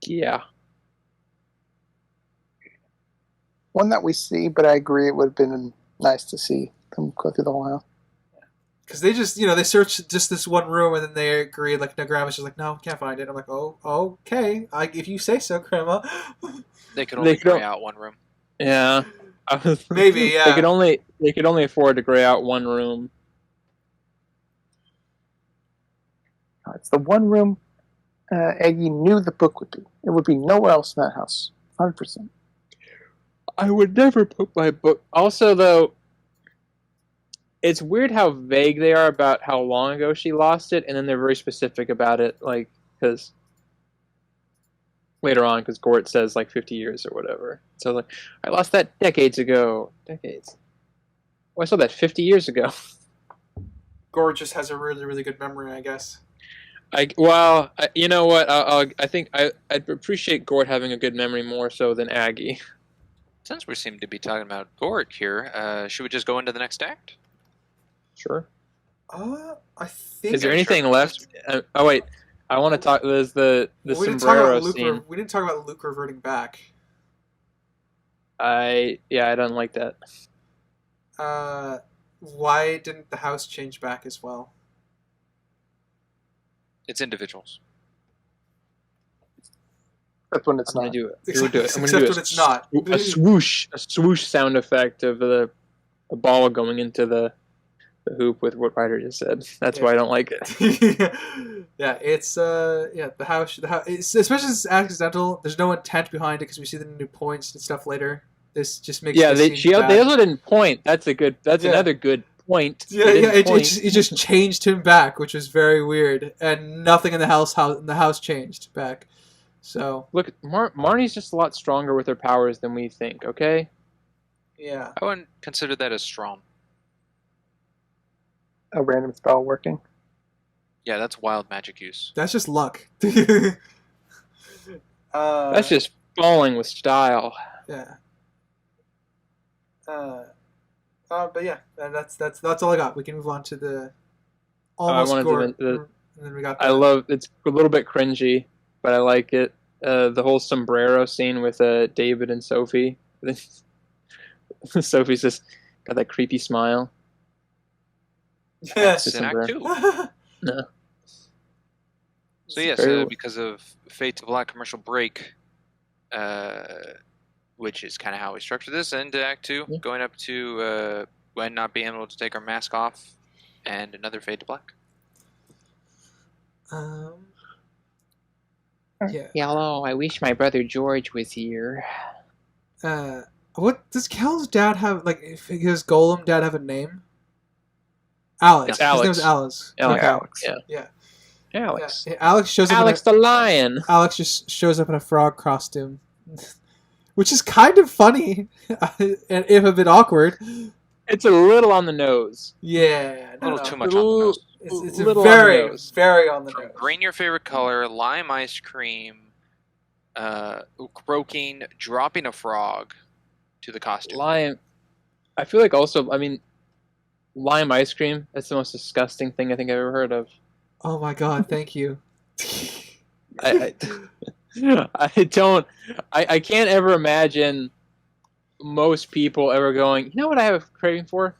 Yeah. One that we see, but I agree it would have been nice to see them go through the whole house. Because they just, they searched just this one room and then they agreed, like, no, Grandma's just like, no, can't find it. I'm like, oh, okay. If you say so, Grandma. They could only gray out one room. Yeah. Maybe, yeah. They could only afford to gray out one room. It's the one room Aggie knew the book would be. It would be nowhere else in that house. 100%. I would never put my book. Also, though, it's weird how vague they are about how long ago she lost it, and then they're very specific about it, like, because later on, because Gort says, like, 50 years or whatever. So, like, I lost that decades ago. Decades. Oh, I saw that 50 years ago. Gore just has a really, really good memory, I guess. You know what? I think I'd appreciate Gort having a good memory more so than Aggie. Since we seem to be talking about Gort here, should we just go into the next act? Sure. I think. Is there anything left? Oh wait, I want to talk. There's the we didn't sombrero talk about scene. we didn't talk about Luke reverting back. I don't like that. Why didn't the house change back as well? It's individuals. That's when it's I'm not. gonna do it. Except, I'm gonna except do when it's not. a swoosh sound effect of the ball going into the hoop with what Ryder just said. That's why I don't like it. Yeah, it's the house. It's, especially since it's accidental. There's no intent behind it because we see the new points and stuff later. This just makes they also didn't point. That's another good point. It just changed him back, which was very weird, and nothing in the house changed back. So look, Marnie's just a lot stronger with her powers than we think. Okay. Yeah. I wouldn't consider that as strong. A random spell working. Yeah, that's wild magic use. That's just luck. That's just falling with style. Yeah. But yeah, that's all I got. We can move on to the almost score. And then we got. I love it's a little bit cringy, but I like it. The whole sombrero scene with David and Sophie. Sophie's just got that creepy smile. Yes. It's in Act 2. No. So yes, because of Fade to Black commercial break, which is kind of how we structure this, into Act 2, going up to Gwen not being able to take her mask off, and another Fade to Black. Yeah. Hello, I wish my brother George was here. What does Cal's dad have? Like, his Golem dad have a name? Alex. It's Alex. His name is Alex. Alex. Okay. Alex. Yeah. Alex. Yeah, Alex shows up. Alex the lion. Alex just shows up in a frog costume, which is kind of funny, and if a bit awkward. It's a little on the nose. Yeah, A little too much on the nose. It's little very, on the nose. very on the nose. Green your favorite color, lime ice cream, croaking, dropping a frog to the costume. Lime. I feel like also, I mean, lime ice cream. That's the most disgusting thing I think I've ever heard of. Oh my god! Thank you. I don't. I can't ever imagine most people ever going, you know what I have a craving for?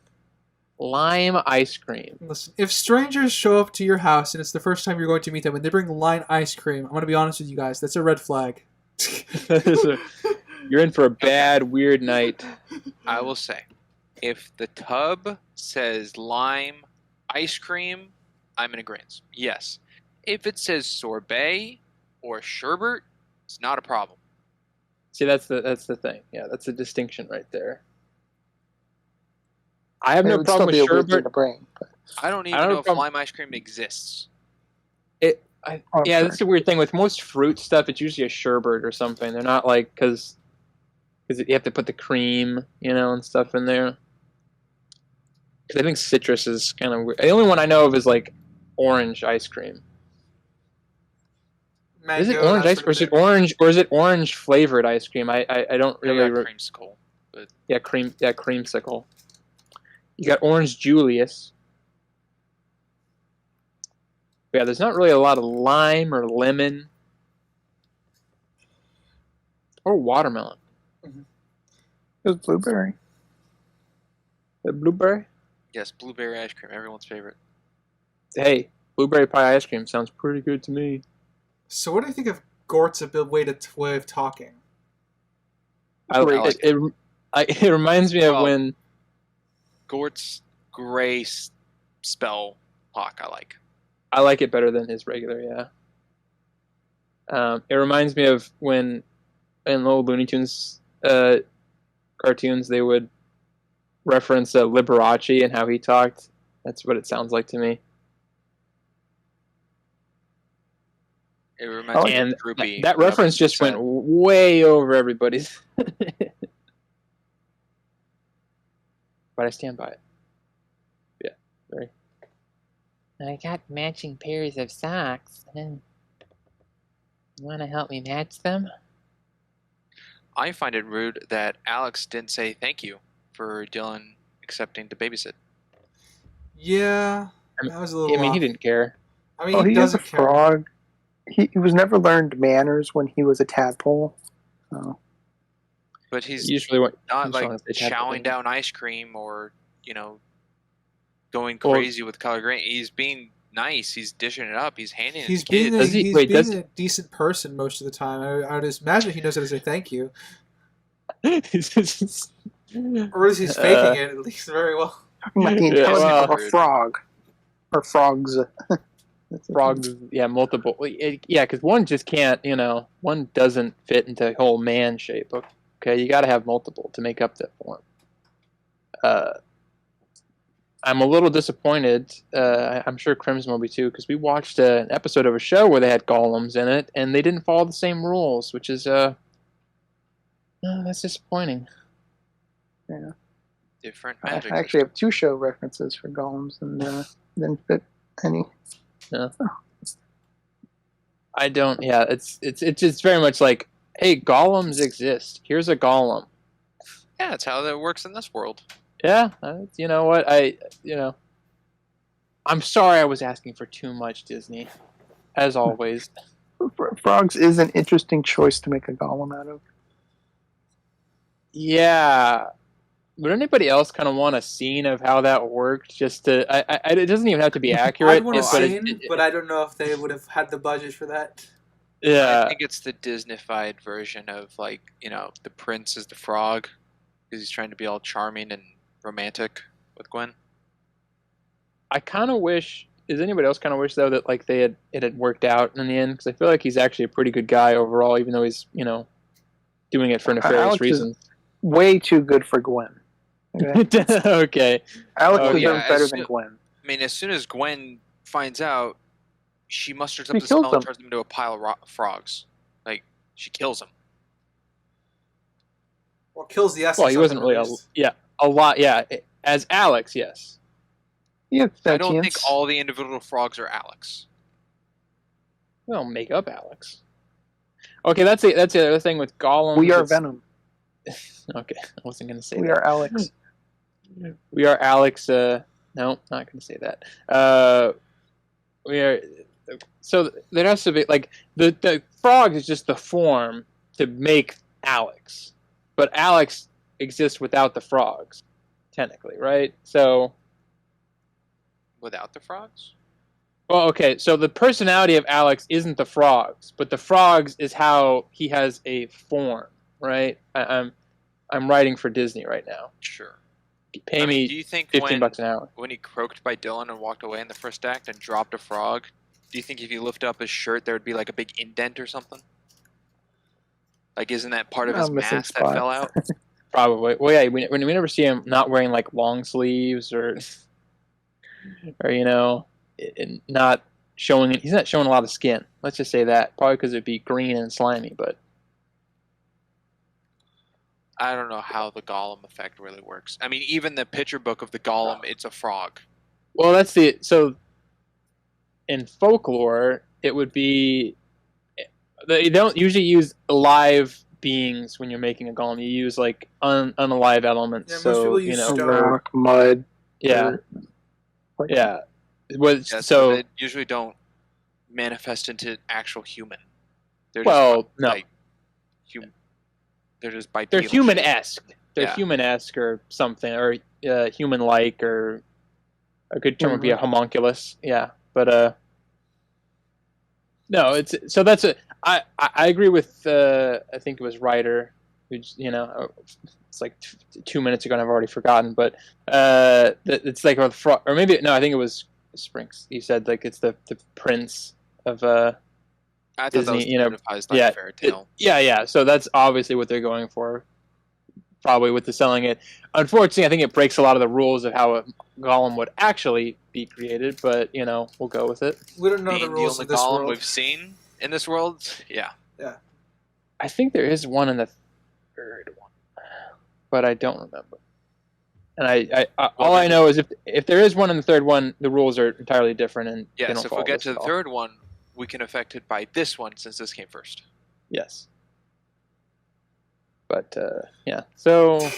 Lime ice cream. Listen, if strangers show up to your house and it's the first time you're going to meet them and they bring lime ice cream, I'm going to be honest with you guys, that's a red flag. You're in for a bad, weird night. I will say, if the tub says lime ice cream, I'm in agreement. Yes. If it says sorbet or sherbet, it's not a problem. See, that's the thing. Yeah, that's the distinction right there. I have no problem with sherbet. I don't even know if lime ice cream exists. Yeah, that's the weird thing with most fruit stuff. It's usually a sherbet or something. They're not like because you have to put the cream, and stuff in there. Because I think citrus is kind of weird. The only one I know of is like orange ice cream. Mango, is it orange ice, or is it orange flavored ice cream? I don't really. Creamsicle. But... Yeah, creamsicle. You got orange Julius. But yeah, there's not really a lot of lime or lemon or watermelon. Mm-hmm. It was blueberry. The blueberry? Yes, blueberry ice cream, everyone's favorite. Hey, blueberry pie ice cream sounds pretty good to me. So what do you think of Gort's way of talking? It reminds me of when... Gort's gray spell talk I like. I like it better than his regular, yeah. It reminds me of when in little Looney Tunes cartoons they would reference Liberace and how he talked. That's what it sounds like to me. It reminds me of Droopy. That reference just went way over everybody's. But I stand by it. Yeah, very. I got matching pairs of socks. You want to help me match them? I find it rude that Alex didn't say thank you for Dylan accepting to babysit. Yeah, that was a little. I mean, he didn't care. I mean, he doesn't is a care. Frog. He was never learned manners when he was a tadpole. So. But he's usually not like chowing down ice cream or going crazy with color green. He's being nice. He's dishing it up. He's handing it to kids. He's being a decent person most of the time. I would imagine he knows how to say thank you. Or at least he's faking it at least very well. Like the intelligence of a frog. Or frogs. Frogs, yeah, multiple. Yeah, because one just can't, one doesn't fit into the whole man shape. Okay, you got to have multiple to make up that form. I'm a little disappointed. I'm sure Crimson will be too, because we watched an episode of a show where they had golems in it, and they didn't follow the same rules, which is that's disappointing. Yeah. Different I magic. actually have 2 show references for golems, and didn't fit any. Yeah. I don't. Yeah, it's just very much like, hey, golems exist. Here's a golem. Yeah, that's how that works in this world. Yeah, you know what? I'm sorry I was asking for too much, Disney. As always. Frogs is an interesting choice to make a golem out of. Yeah. Would anybody else kind of want a scene of how that worked? Just to, it doesn't even have to be accurate. I'd want a scene, but I don't know if they would have had the budget for that. Yeah, I think it's the Disney-fied version of the prince is the frog because he's trying to be all charming and romantic with Gwen. I kind of wish. Does anybody else kind of wish though that it had worked out in the end? Because I feel like he's actually a pretty good guy overall, even though he's doing it for nefarious reasons. Way too good for Gwen. Okay. Okay. Alex is better than Gwen. I mean, as soon as Gwen finds out she musters She up the kills smell them. and turns them into a pile of frogs. Like, she kills them. Well, kills the essence. Well, he of wasn't them, really at least. a lot. Yeah, as Alex, yes. He has I don't think sentience. all the individual frogs are Alex. Well, make up Alex. Okay, that's the other thing with Gollum. We are that's- Venom. Okay, I wasn't gonna say We that. are Alex. We are Alex. No, not gonna say that. We are. So there has to be like the frog is just the form to make Alex, but Alex exists without the frogs, technically, right? So. Without the frogs? Well, okay, so the personality of Alex isn't the frogs, but the frogs is how he has a form, right? I'm writing for Disney right now. Sure. Pay me do you think $15 an hour. when he croaked by Dylan and walked away in the first act and dropped a frog, do you think if you lift up his shirt there would be like a big indent or something? Like, isn't that part of his Missing mask that spot. fell out? Probably. Well, yeah, we never see him not wearing like long sleeves or not showing it. He's not showing a lot of skin. Let's just say that. Probably because it'd be green and slimy, but I don't know how the Gollum effect really works. I mean, even the picture book of the Gollum, it's a frog. well, so in folklore, it would be they don't usually use live beings when you're making a golem. You use like unalive elements. Yeah, most so people use stone. Rock, mud. yeah, dirt. Like, yeah. Was Yeah, so they usually don't manifest into actual human. They're well, just no, like they're just they're bipedal. human-esque. They're Yeah. human-esque or something, or human-like, or a good term would be a homunculus. Yeah, but no, it's so that's a. I agree with I think it was Ryder, who it's like 2 minutes ago and I've already forgotten, but it's like a frog, or maybe no, I think it was Sprinks. He said like it's the prince of I thought Disney, that was advertised like yeah, a fairy tale. yeah. So that's obviously what they're going for, probably with the selling it. Unfortunately, I think it breaks a lot of the rules of how a Gollum would actually be created, but we'll go with it. We don't know Being the rules the of this Gollum world. we've seen in this world, yeah. I think there is one in the third one, but I don't remember. And all I know is if there is one in the third one, the rules are entirely different, and they Yes, don't if we follow get this to at the all. third one, we can affect it by this one since this came first. Yes. But yeah, so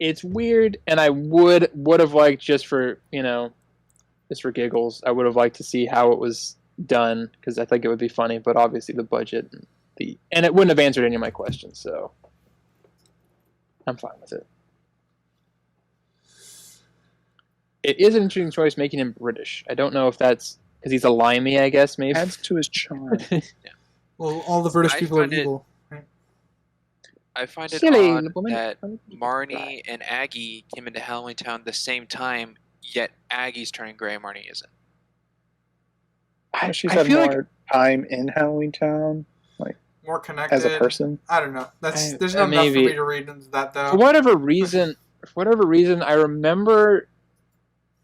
it's weird, and I would have liked just for giggles, I would have liked to see how it was done because I think it would be funny. But obviously, the budget and it wouldn't have answered any of my questions, so I'm fine with it. It is an interesting choice making him British. I don't know if that's because he's a limey, I guess, maybe. adds to his charm. Well, all the British I people are find it- evil. I find it Silly odd woman. that Marnie and Aggie came into HalloweenTown the same time, yet Aggie's turning gray and Marnie isn't. She's I had feel like- more time in Halloweentown More connected. as a person. I don't know. There's I- not enough for maybe- me to read into that though. For whatever reason, I remember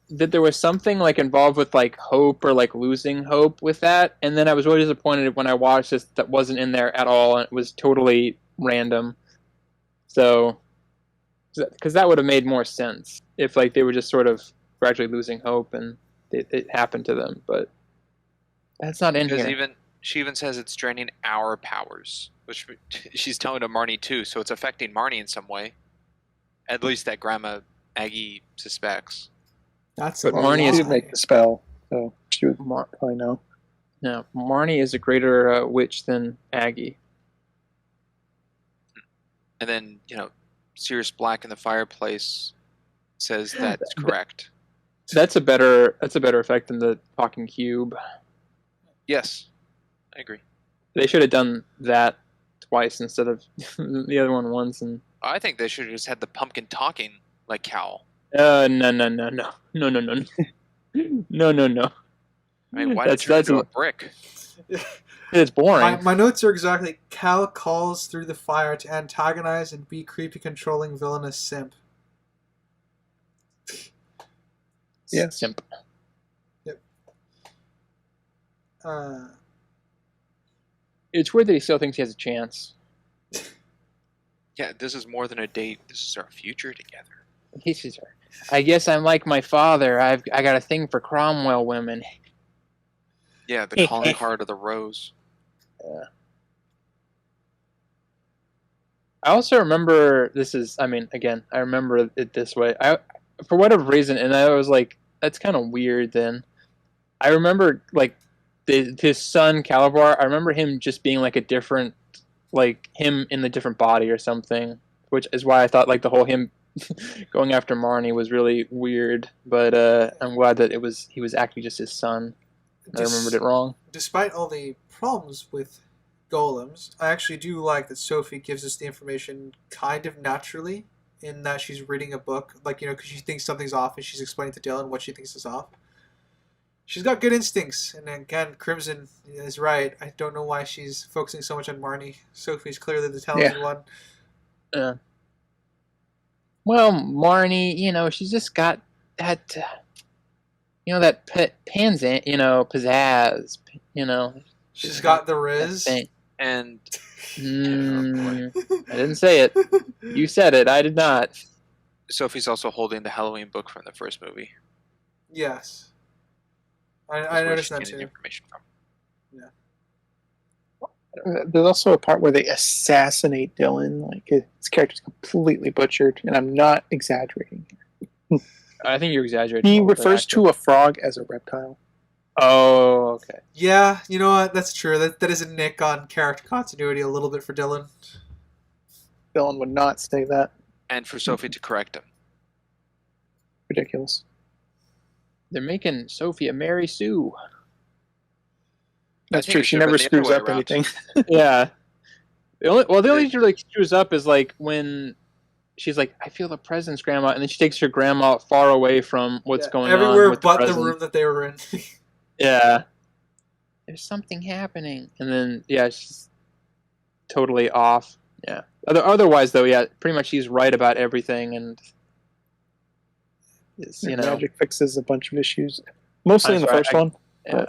that there was something like involved with like hope or like losing hope with that, and then I was really disappointed when I watched this that wasn't in there at all, and it was totally random. So, because that would have made more sense if like they were just sort of gradually losing hope and it happened to them, but that's not in Because here. she even says it's draining our powers, which she's telling to Marnie too, so it's affecting Marnie in some way. At least that Grandma Aggie suspects. That's But a Marnie She is- did make the spell, so she would Mar- probably know. No, Marnie is a greater witch than Aggie. And then, Sirius Black in the fireplace says that's correct. That's a better effect than the talking cube. Yes, I agree. They should have done that twice instead of the other one once. And I think they should have just had the pumpkin talking like Cal. no. No. I mean, why That's- did you turn that's into a- a brick? It's boring. My notes are exactly Cal calls through the fire to antagonize and be creepy, controlling, villainous simp. Yeah. Simp. It's weird that he still thinks he has a chance. Yeah, this is more than a date. This is our future together. He's just, I guess I'm like my father. I got a thing for Cromwell women. Yeah, the calling card of the rose. Yeah. I also remember I remember it this way. For whatever reason, and I was like, that's kind of weird. Then I remember like his son Kalabar. I remember him just being like a different, like him in a different body or something, which is why I thought like the whole him going after Marnie was really weird. But I'm glad that he was actually just his son. I remembered it wrong. Despite all the problems with golems, I actually do like that Sophie gives us the information kind of naturally, in that she's reading a book, like, because she thinks something's off and she's explaining to Dylan what she thinks is off. She's got good instincts, and again, Crimson is right. I don't know why she's focusing so much on Marnie. Sophie's clearly the talented one. Well, Marnie, she's just got that, that pizzazz, She's got the riz. And I didn't say it. You said it. I did not. Sophie's also holding the Halloween book from the first movie. Yes. I noticed that too. Information from. Yeah. There's also a part where they assassinate Dylan. Like his character's completely butchered, and I'm not exaggerating. I think you're exaggerating. He refers to a frog as a reptile. Oh, okay. Yeah, you know what? That's true. That is a nick on character continuity a little bit for Dylan. Dylan would not say that. And for Sophie to correct him. Ridiculous. They're making Sophie a Mary Sue. That's true. She never screws up anything. Yeah. The only she really screws up is like when she's like, I feel the presence, Grandma, and then she takes her grandma far away from what's going on. Everywhere but the room that they were in. Yeah. There's something happening. And then, she's totally off. Yeah. Otherwise, though, pretty much she's right about everything. And, magic fixes a bunch of issues. Mostly in the first one. Yeah.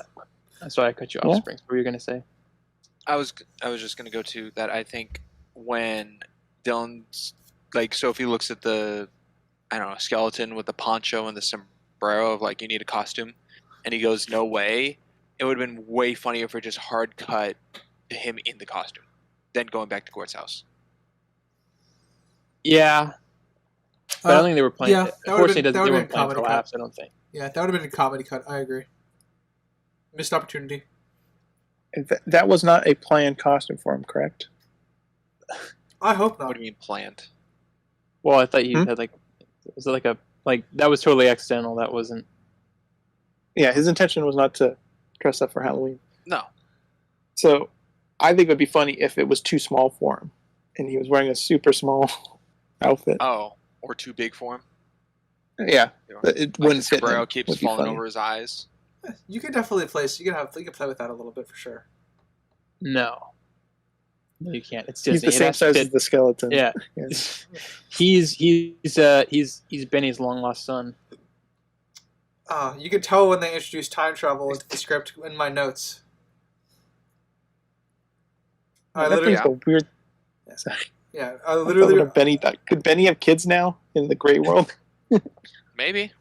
That's why I cut you off, Springs. What were you going to say? I was just going to go to that. I think when Dylan's, like, Sophie looks at the, skeleton with the poncho and the sombrero of, like, you need a costume. And he goes, no way. It would have been way funnier if we just hard cut him in the costume, then going back to Gort's house. Yeah. But I don't think they were playing it. Unfortunately, they weren't playing for laughs, I don't think. Yeah, that would have been a comedy cut. I agree. Missed opportunity. That was not a planned costume for him, correct? I hope not. What do you mean planned? Well, I thought you had was it that was totally accidental. That wasn't. Yeah, his intention was not to dress up for Halloween. No. So, I think it would be funny if it was too small for him, and he was wearing a super small outfit. Oh, or too big for him. Yeah, it wouldn't fit. Sombrero keeps falling over his eyes. You could definitely play. You could play with that a little bit for sure. No, you can't. It's Disney. He's the same size as the skeleton. Yeah, he's Benny's long lost son. You can tell when they introduce time travel into the script in my notes. Weird. Yeah, I literally. Benny, could Benny have kids now in the Great World? Maybe.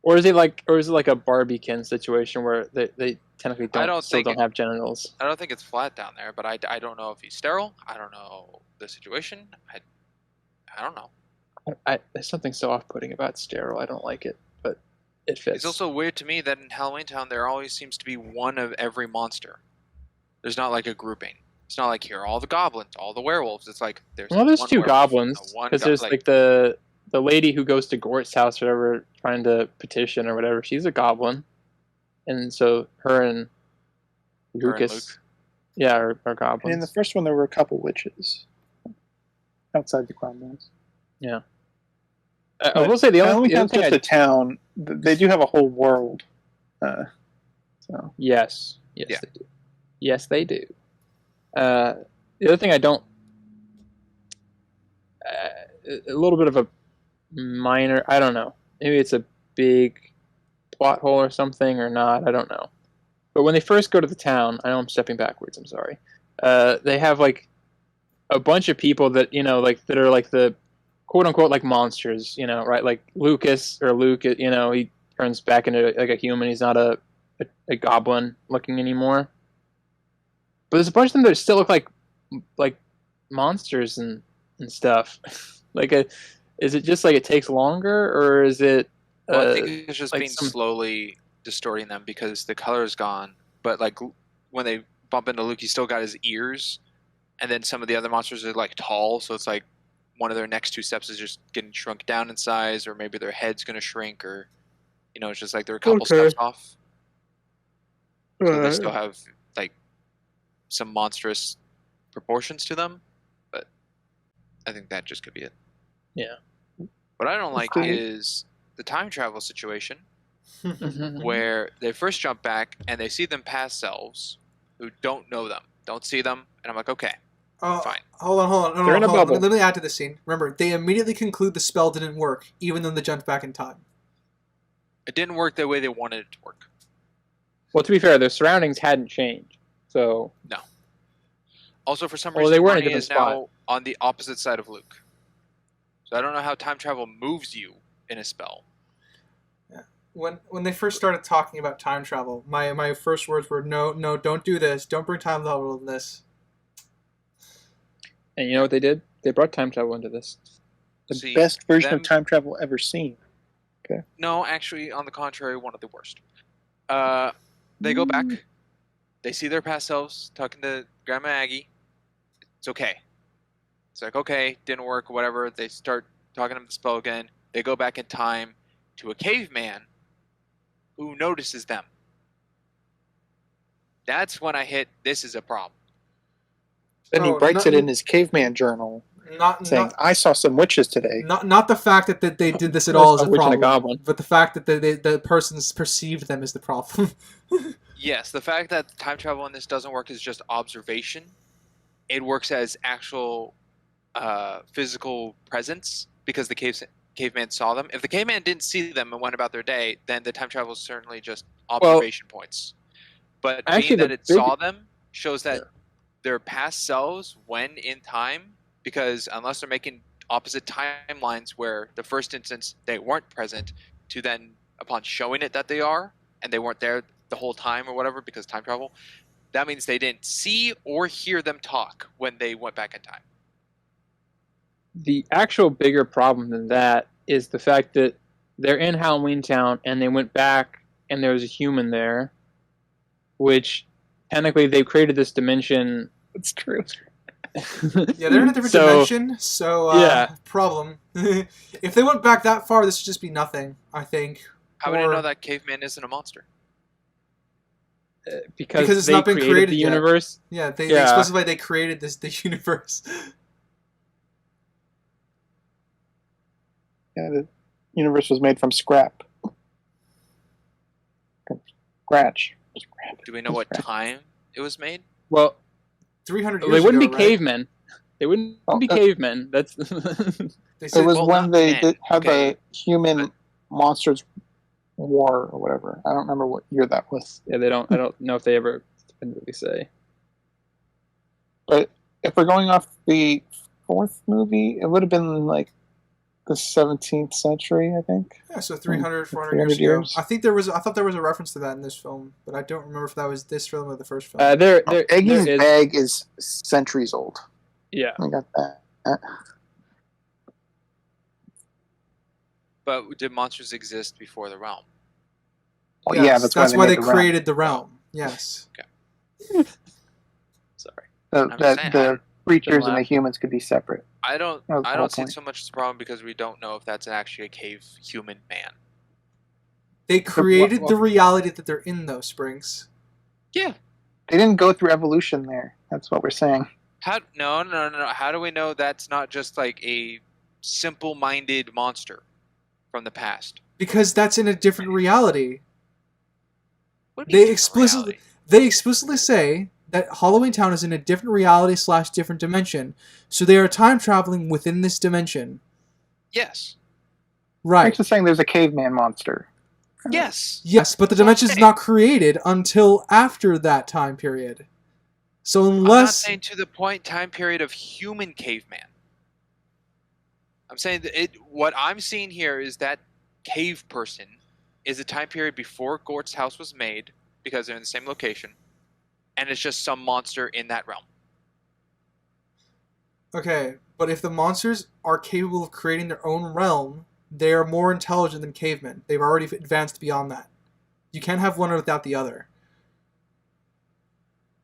Or is it like a Barbie-kin situation where they technically don't have genitals? I don't think it's flat down there, but I don't know if he's sterile. I don't know the situation. I don't know. There's something so off-putting about sterile. I don't like it, but it fits. It's also weird to me that in HalloweenTown there always seems to be one of every monster. There's not like a grouping. It's not like here are all the goblins, all the werewolves. It's like there's two goblins because there's like the lady who goes to Gort's house or whatever trying to petition or whatever. She's a goblin, and so her and Lucas, are goblins. And in the first one, there were a couple witches outside the Cromwells. Yeah, I will say the only thing just the town. They do have a whole world. So yes, they do. Yes, they do. The other thing I don't, a little bit of a minor, I don't know. Maybe it's a big plot hole or something or not. I don't know. But when they first go to the town, I know I'm stepping backwards. I'm sorry. They have like a bunch of people that that are like the quote unquote like monsters, right? Like Lucas or Luke, he turns back into like a human. He's not a goblin looking anymore. But there's a bunch of them that still look like monsters and stuff. Is it just like it takes longer, or is it? Well, I think it's just like being slowly distorting them because the color is gone. But like when they bump into Luke, he's still got his ears, and then some of the other monsters are like tall, so it's like one of their next two steps is just getting shrunk down in size, or maybe their head's going to shrink, or it's just like they're a couple steps off. So they still have like some monstrous proportions to them, but I think that just could be it. Yeah. What I don't like is the time travel situation where they first jump back and they see them past selves who don't know them, don't see them, and I'm like, okay, fine. Hold on. They're in a bubble. Let me add to the scene. Remember, they immediately conclude the spell didn't work, even though they jumped back in time. It didn't work the way they wanted it to work. Well, to be fair, their surroundings hadn't changed, so no. Also, for some reason, they were in a Barney different is spot. now on the opposite side of Luke. So I don't know how time travel moves you in a spell. Yeah. When they first started talking about time travel, my first words were, no, don't do this. Don't bring time travel into this. And you know what they did? They brought time travel into this. The best version of time travel ever seen. Okay. No, actually, on the contrary, one of the worst. They go back. They see their past selves talking to Grandma Aggie. It's okay. It's like, okay, didn't work, whatever. They start talking to the spell again. They go back in time to a caveman who notices them. That's when I hit, this is a problem. Then he writes it in his caveman journal, saying, I saw some witches today. Not the fact that they did this at all is a witch and a problem, goblin. but the fact that the persons perceived them is the problem. Yes, the fact that time travel in this doesn't work is just observation. It works as actual physical presence because the caveman saw them. If the caveman didn't see them and went about their day, then the time travel is certainly just observation points. But actually, being that it saw them shows that their past selves when in time, because unless they're making opposite timelines where the first instance they weren't present, to then upon showing it that they are, and they weren't there the whole time or whatever because time travel, that means they didn't see or hear them talk when they went back in time. The actual bigger problem than that is the fact that they're in HalloweenTown and they went back and there was a human there, which technically they've created this dimension. It's true. Yeah, they're in a different dimension, so problem. If they went back that far, this would just be nothing, I think. How would I know that caveman isn't a monster? Because it's they not been created the yet. universe. Yeah, they explicitly they created the universe. Yeah, the universe was made from scrap. From scratch. Do we know what time it was made? Well, 300 years they wouldn't ago, be right? cavemen. They wouldn't be cavemen. That's. It was when they had the human monsters war or whatever. I don't remember what year that was. Yeah, they don't. I don't know if they ever definitively say. But if we're going off the fourth movie, it would have been like the 17th century, I think. Yeah, so 300, 400 years ago. I thought there was a reference to that in this film, but I don't remember if that was this film or the first film. Aggie's bag is centuries old. Yeah. I got that. But did monsters exist before the realm? Well, yes, that's why they the created the realm. Yes. Okay. Sorry. The creatures and the humans could be separate. I don't see so much as a problem because we don't know if that's actually a cave human man. They created the reality that they're in, though, Springs. Yeah. They didn't go through evolution there. That's what we're saying. No. How do we know that's not just like a simple-minded monster from the past? Because that's in a different reality. They explicitly say that HalloweenTown is in a different reality / different dimension. So they are time traveling within this dimension. Yes. Right. I'm just saying there's a caveman monster. Yes. Yes, but the dimension is not created until after that time period. So I'm not unless saying to the point time period of human caveman. I'm saying that what I'm seeing here is that cave person is a time period before Gort's house was made, because they're in the same location, and it's just some monster in that realm. okay, but if the monsters are capable of creating their own realm, they are more intelligent than cavemen. They've already advanced beyond that. You can't have one without the other.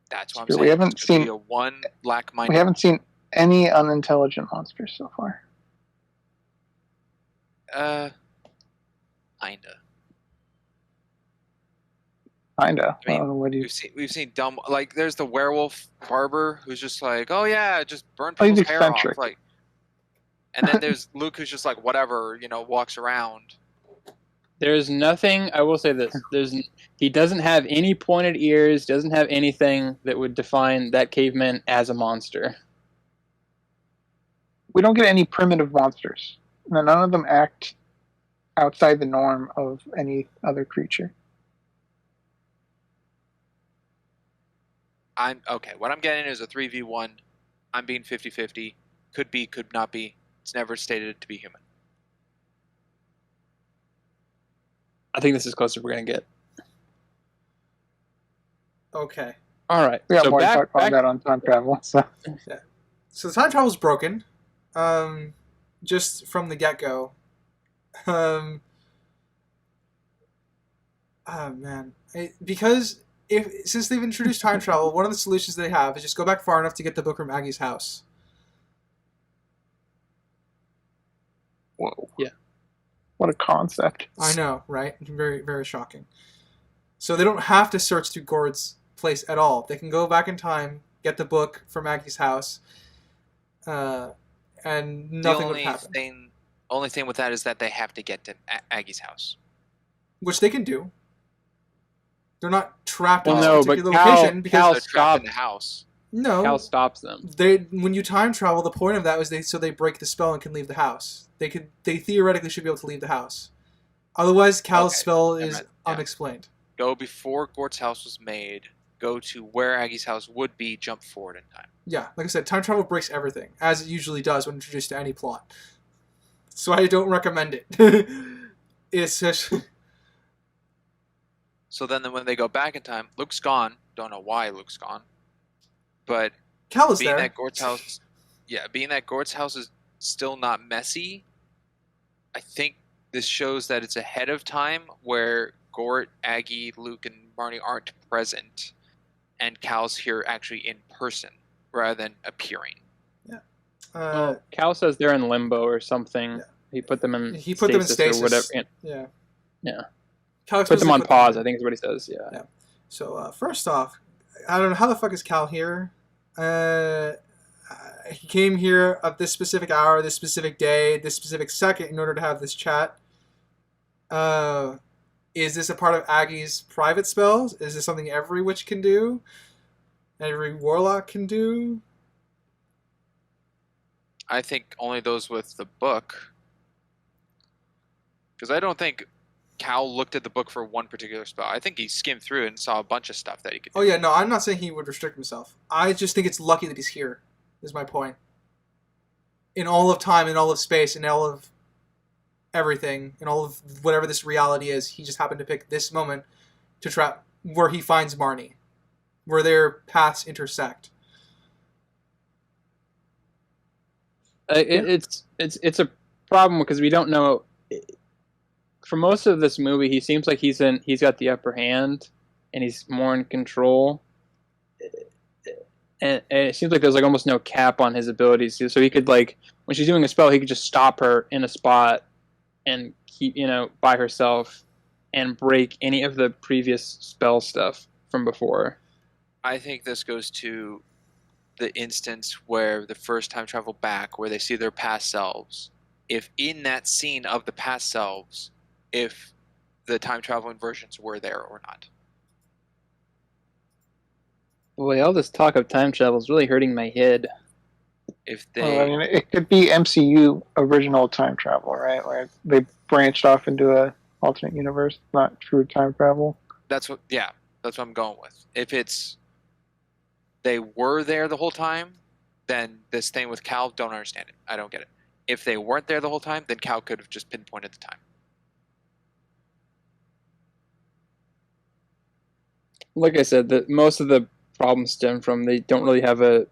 That's what I'm True, saying. we haven't It's gonna seen- be a one black-minded. We haven't seen any unintelligent monsters so far. Kinda. Kinda. I mean, What do you? We've seen dumb, like there's the werewolf barber who's just like, oh yeah, just burn Oh, he's people's hair off, eccentric. like. And then there's Luke who's just like whatever, walks around. There's nothing. I will say this: he doesn't have any pointed ears. Doesn't have anything that would define that caveman as a monster. We don't get any primitive monsters. None of them act outside the norm of any other creature. I'm okay. What I'm getting is a 3v1. I'm being 50-50. Could be, could not be. It's never stated to be human. I think this is closer we're gonna get. Okay. All right. We got So more to back, talk about that on time travel. So So the time travel's broken. Just from the get-go. Oh man. Because since they've introduced time travel, one of the solutions they have is just go back far enough to get the book from Aggie's house. whoa. Yeah. What a concept. I know, right? Very, very shocking. So they don't have to search through Gord's place at all. They can go back in time, get the book from Aggie's house, and nothing would happen. Only thing with that is that they have to get to Aggie's house. Which they can do. They're not trapped Well, in no, a but particular Cal- location because Cal- They're trapped in the house. no. Cal stops them. When you time travel, the point of that was they break the spell and can leave the house. They theoretically should be able to leave the house. Otherwise, Cal's Okay. spell Never is mind. Yeah. unexplained. Go before Gort's house was made. Go to where Aggie's house would be. Jump forward in time. Yeah, like I said, time travel breaks everything, as it usually does when introduced to any plot. So I don't recommend it. It's just... So then when they go back in time, Luke's gone. Don't know why Luke's gone. But Cal is being there. that Gort's house, being that Gort's house is still not messy, I think this shows that it's ahead of time where Gort, Aggie, Luke, and Marnie aren't present, and Cal's here actually in person rather than appearing. Well, Cal says they're in limbo or something. Yeah. He put them in. He put them in stasis. or whatever. Yeah. Yeah. Cal Put them on explicitly pause. I think is what he says. Yeah. So first off, I don't know how the fuck is Cal here. He came here at this specific hour, this specific day, this specific second in order to have this chat. Is this a part of Aggie's private spells? Is this something every witch can do? Every warlock can do? I think only those with the book. Because I don't think Cal looked at the book for one particular spell. I think he skimmed through it and saw a bunch of stuff that he could do. Oh yeah, no, I'm not saying he would restrict himself. I just think it's lucky that he's here, is my point. In all of time, in all of space, in all of everything, in all of whatever this reality is, he just happened to pick this moment to trap where he finds Marnie, where their paths intersect. It's a problem because we don't know. For most of this movie, he seems like he's got the upper hand, and he's more in control. And it seems like there's like almost no cap on his abilities. So he could, like, when she's doing a spell, he could just stop her in a spot and keep, by herself, and break any of the previous spell stuff from before. I think this goes to the instance where the first time travel back, where they see their past selves. If in that scene of the past selves, if the time traveling versions were there or not. Boy, all this talk of time travel is really hurting my head. If they, Well, it could be MCU original time travel, right? Where they branched off into a alternate universe, not true time travel. That's what I'm going with. If it's they were there the whole time, then this thing with Cal, don't understand it. I don't get it. If they weren't there the whole time, then Cal could have just pinpointed the time. Like I said, most of the problems stem from they don't have a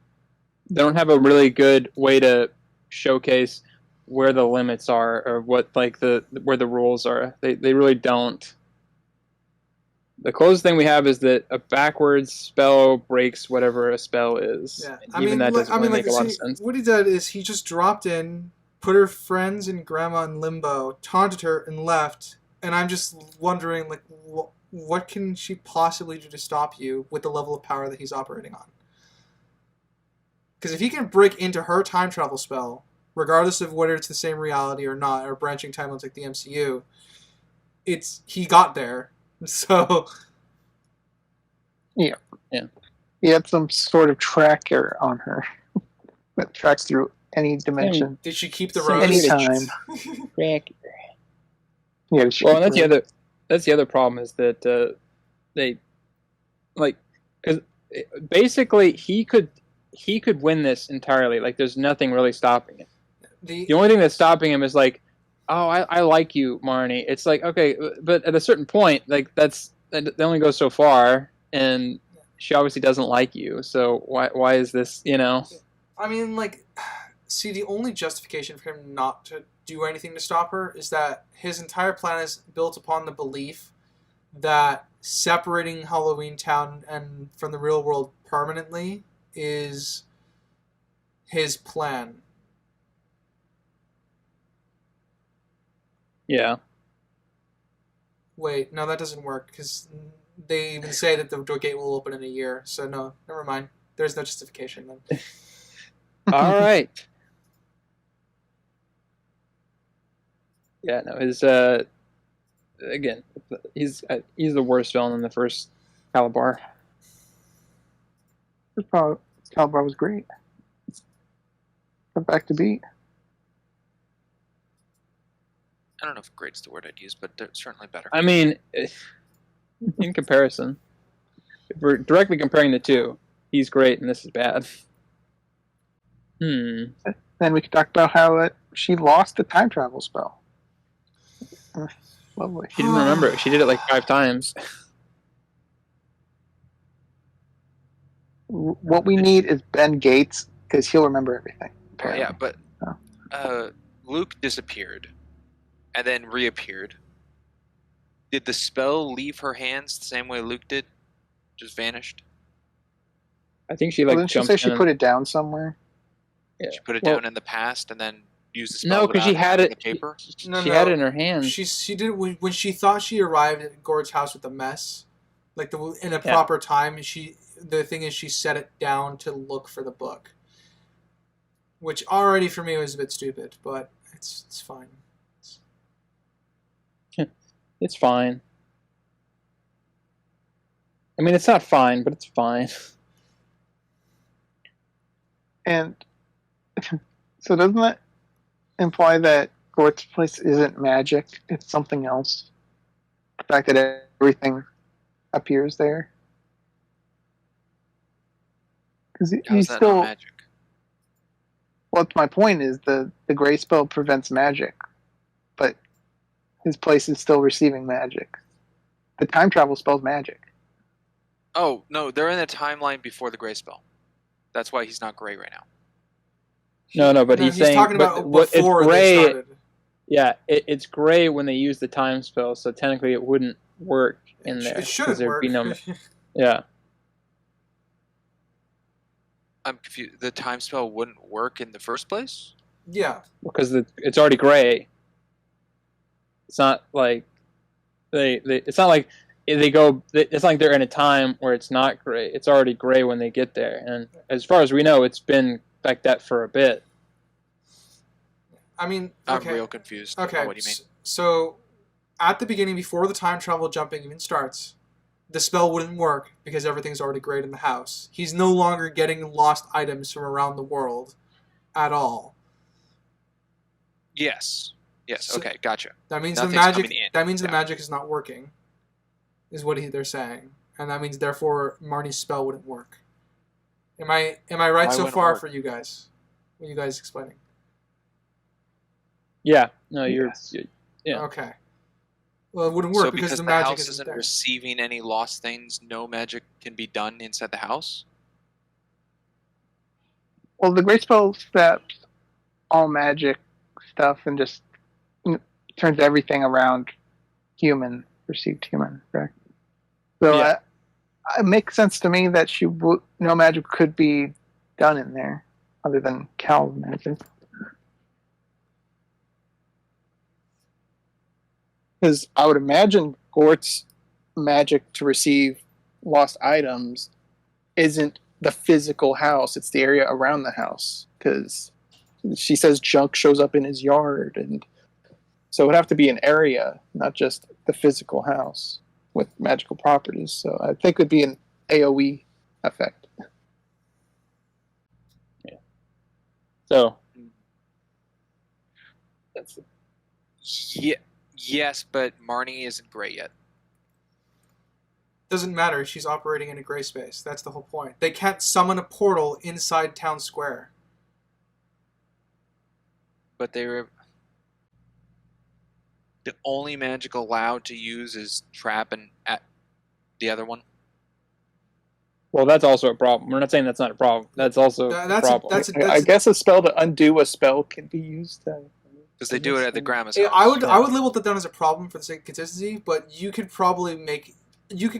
really good way to showcase where the limits are or what where the rules are. They really don't. The closest thing we have is that a backwards spell breaks whatever a spell is. Yeah, That doesn't really make a lot of sense. What he did is he just dropped in, put her friends and grandma in limbo, taunted her, and left. And I'm just wondering, like, what can she possibly do to stop you with the level of power that he's operating on? Because if he can break into her time travel spell, regardless of whether it's the same reality or not, or branching timelines like the MCU, he got there. So, yeah. He had some sort of tracker on her that tracks through any dimension. Did she keep the rose? Anytime. Tracker. Yeah. Well, and that's the other problem is that they because basically he could win this entirely. Like, there's nothing really stopping it. The only thing that's stopping him is like, oh, I like you, Marnie. It's like, okay, but at a certain point, like that only goes so far, and she obviously doesn't like you. So why is this? I mean, like, see, the only justification for him not to do anything to stop her is that his entire plan is built upon the belief that separating HalloweenTown and from the real world permanently is his plan. Yeah. Wait, no, that doesn't work, because they even say that the door gate will open in a year, so no, never mind. There's no justification then. All right. Yeah, no, again, he's the worst villain in the first Kalabar. Kalabar was great. Come back to beat. I don't know if great's the word I'd use, but they're certainly better. I mean, in comparison, if we're directly comparing the two, he's great and this is bad. Then we could talk about how she lost the time travel spell. Lovely. She didn't remember it. She did it like 5 times. What we need is Ben Gates, because he'll remember everything. Oh, yeah, but Luke disappeared and then reappeared. Did the spell leave her hands the same way Luke did? Just vanished? I think she didn't jumped she say in she put it down somewhere? Yeah. She put it down in the past and then used the spell. No, because she had it. The paper. She had it in her hand. She did it when she thought she arrived at Gord's house with the mess, like in a proper time. The thing is, she set it down to look for the book, which already for me was a bit stupid, but it's fine. It's fine. I mean, it's not fine, but it's fine. And so doesn't that imply that Gort's place isn't magic? It's something else. The fact that everything appears there. Because he's still not magic? Well, my point is the gray spell prevents magic, but his place is still receiving magic. The time travel spell's magic. Oh, no, they're in the timeline before the gray spell. That's why he's not gray right now. No, but he's saying talking about it's before gray. they started. Yeah, it's gray when they use the time spell, so technically it wouldn't work in there. It shouldn't work. Yeah. I'm confused. The time spell wouldn't work in the first place? Yeah. Because it's already gray. It's not like it's not like they go. It's not like they're in a time where it's not gray. It's already gray when they get there, and as far as we know, it's been like that for a bit. I mean, okay. I'm real confused. Okay, What do you mean? So at the beginning, before the time travel jumping even starts, the spell wouldn't work because everything's already great in the house. He's no longer getting lost items from around the world at all. Yes. Yes. So- Okay. Gotcha. That means Nothing's the magic. coming in. That means the Yeah. magic is not working, is what they're saying, and that means therefore Marnie's spell wouldn't work. Am I right Why so wouldn't it far work? for you guys? What are you guys explaining? Yeah. No, you're. Yes. Yeah. Okay. Well, it wouldn't work So because because the the magic house isn't isn't there. receiving any lost things, no magic can be done inside the house. Well, the great spell steps all magic stuff and just turns everything around human, perceived human, correct? So Yeah. it makes sense to me that no magic could be done in there other than Cal's magic. Because I would imagine Gort's magic to receive lost items isn't the physical house, it's the area around the house. Because she says junk shows up in his yard, and so it would have to be an area, not just the physical house with magical properties. So I think it would be an AoE effect. So. That's. Yeah. Yes, but Marnie isn't gray yet. Doesn't matter. She's operating in a gray space. That's the whole point. They can't summon a portal inside town square. But they were. The only magic allowed to use is trap and at the other one. Well, that's also a problem. We're not saying that's not a problem. That's also a problem. I guess a spell to undo a spell can be used. Because they do it at the grandma's Yeah, house. I would label that down as a problem for the sake of consistency, but you could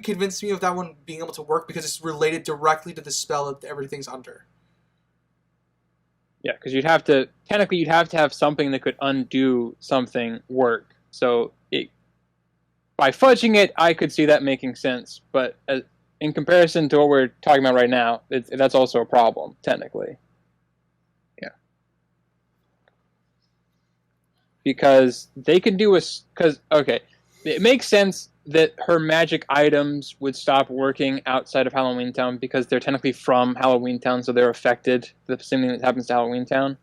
convince me of that one being able to work because it's related directly to the spell that everything's under. Yeah, because you'd have to have something that could undo something work. So by fudging it, I could see that making sense. But in comparison to what we're talking about right now, that's also a problem, technically. Yeah. Because they can do it makes sense that her magic items would stop working outside of HalloweenTown because they're technically from HalloweenTown, so they're affected. The same thing that happens to HalloweenTown.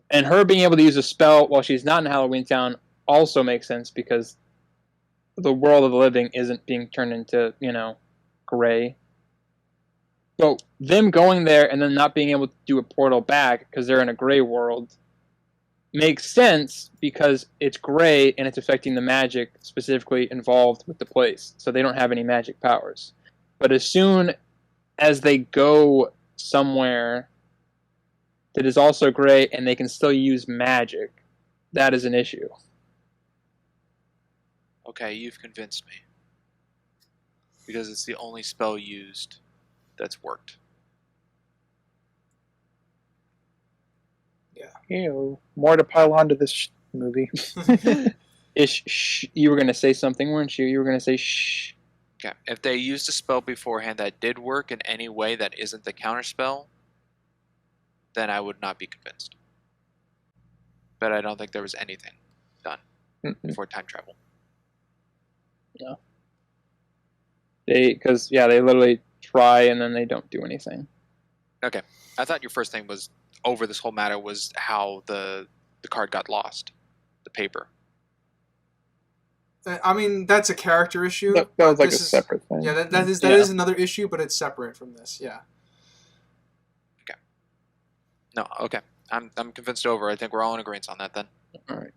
And her being able to use a spell while she's not in HalloweenTown also makes sense because the world of the living isn't being turned into, gray. So them going there and then not being able to do a portal back because they're in a gray world makes sense because it's gray and it's affecting the magic specifically involved with the place. So they don't have any magic powers. But as soon as they go somewhere that is also gray and they can still use magic, that is an issue. Okay, you've convinced me. Because it's the only spell used that's worked. More to pile onto this movie. You were going to say something, weren't you? You were going to say shh. Okay, if they used a spell beforehand that did work in any way that isn't the counterspell, then I would not be convinced. But I don't think there was anything done for time travel. No. They literally try and then they don't do anything. Okay, I thought your first thing was over this whole matter was how the card got lost, the paper. I mean, that's a character issue. That was like a separate thing. Yeah, that is another issue, but it's separate from this. Yeah. Okay. No, okay. I'm convinced over. I think we're all in agreement on that then. All right.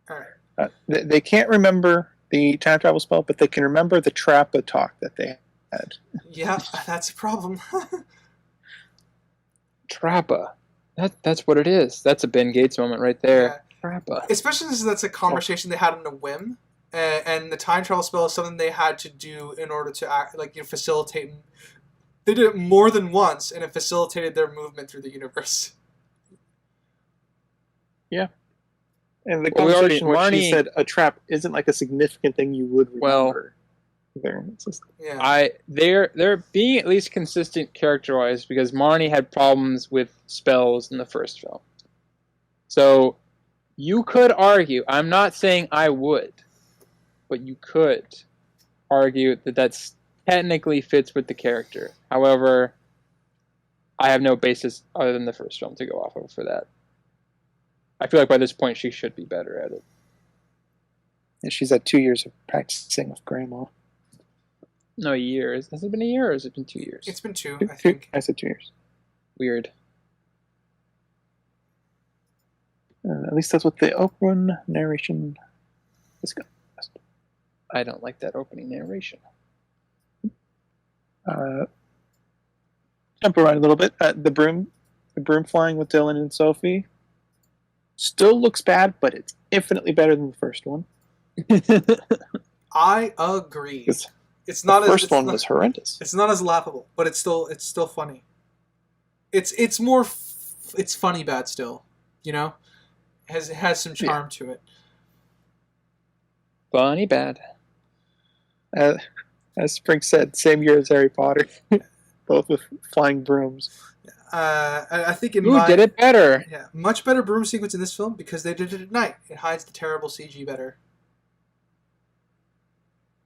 All right. They can't remember the time travel spell, but they can remember the Trappa talk that they had. Yeah, that's a problem. Trappa. That's what it is. That's a Ben Gates moment right there. Yeah. Trappa. Especially since that's a conversation they had on a whim, and the time travel spell is something they had to do in order to facilitate. They did it more than once, and it facilitated their movement through the universe. Yeah. And the conversation where she said a trap isn't like a significant thing you would remember. They're being at least consistent character-wise because Marnie had problems with spells in the first film. So you could argue, I'm not saying I would, but you could argue that that's technically fits with the character. However, I have no basis other than the first film to go off of for that. I feel like by this point she should be better at it. And she's had 2 years of practicing with Grandma. No, a year. Has it been a year or has it been 2 years? It's been 2, I think. I said 2 years. Weird. At least that's what the open narration discussed. I don't like that opening narration. Jump around a little bit. The broom flying with Dylan and Sophie still looks bad, but it's infinitely better than the first one. I agree. It's not. The first one was horrendous. It's not as laughable, but it's still funny. It's more. It's funny bad still. You know, it has some charm to it. Funny bad. As Frank said, same year as Harry Potter, both with flying brooms. I think did it better. Yeah, much better broom sequence in this film because they did it at night. It hides the terrible CG better.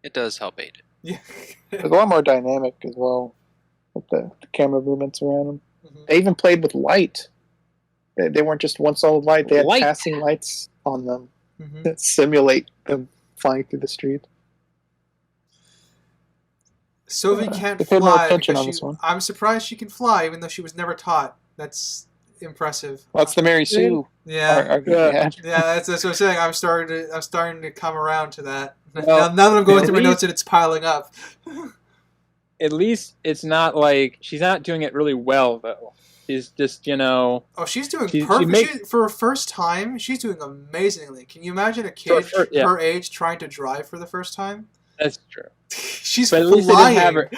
It does help aid it. Yeah, it's a lot more dynamic as well with the camera movements around them. Mm-hmm. They even played with light. They weren't just one solid light. They had passing lights on them that simulate them flying through the street. Sophie can't they paid fly. More attention on this one. I'm surprised she can fly, even though she was never taught. That's impressive. Well, that's the Mary Sue. Yeah, yeah. That's what I'm saying. I'm starting to come around to that. Well, now that I'm going through my notes and it's piling up. At least it's not like she's not doing it really well though. She's just Oh, she's doing perfect. For her first time, she's doing amazingly. Can you imagine a kid her age trying to drive for the first time? That's true. She's but at flying. Least they didn't have her.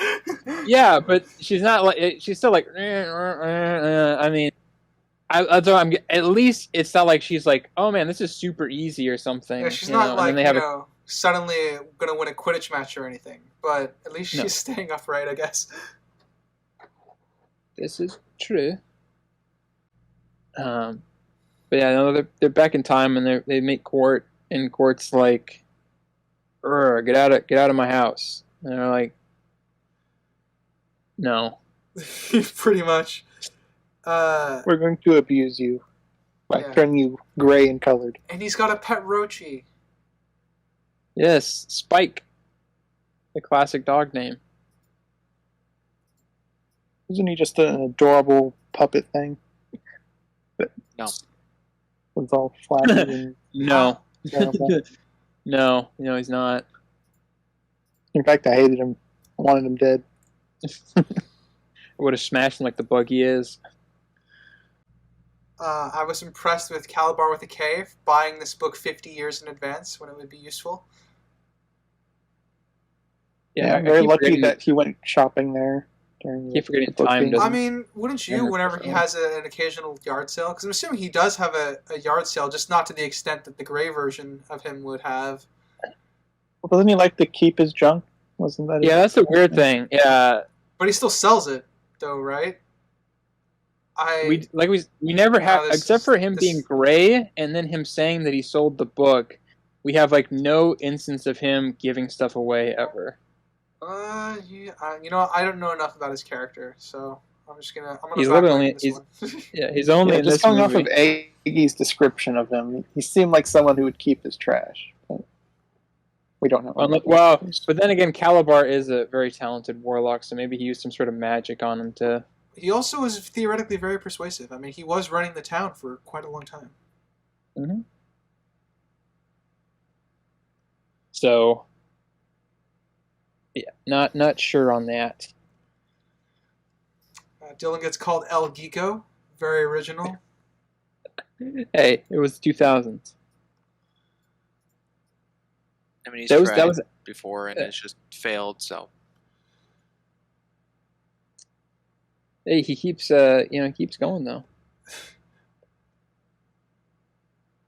Yeah, but she's not like she's still like. I mean, at least it's not like she's like, oh man, this is super easy or something. Yeah, she's not like suddenly gonna win a Quidditch match or anything. But at least she's staying upright, I guess. This is true. But yeah, no, they're back in time and they make court, and court's like, get out of my house. And they're like, no. Pretty much. We're going to abuse you by turning you gray and colored. And he's got a pet roachy. Yes, Spike. The classic dog name. Isn't he just an adorable puppet thing? No. It's all flashy and no. No, he's not. In fact, I hated him. I wanted him dead. I would have smashed him like the bug he is. I was impressed with Kalabar with a K buying this book 50 years in advance when it would be useful. Yeah, I'm very lucky that he went shopping there. Keep forgetting time. I mean, wouldn't you? Whenever he has an occasional yard sale, because I'm assuming he does have a yard sale, just not to the extent that the gray version of him would have. Well, doesn't he like to keep his junk? Wasn't that? Yeah, that's a weird thing. Yeah, but he still sells it, though, right? We never have, except for him being gray, and then him saying that he sold the book. We have like no instance of him giving stuff away ever. I don't know enough about his character, so I'm gonna. He's literally he's only in this going movie. Off of Aggie's description of him, he seemed like someone who would keep his trash. But we don't know. Well, but then again, Kalabar is a very talented warlock, so maybe he used some sort of magic on him to. He also was theoretically very persuasive. I mean, he was running the town for quite a long time. Mm-hmm. So. Yeah, not sure on that. Dylan gets called El Geeko. Very original. Hey, it was 2000s. I mean, he's tried before and it's just failed. So. Hey, he keeps keeps going though.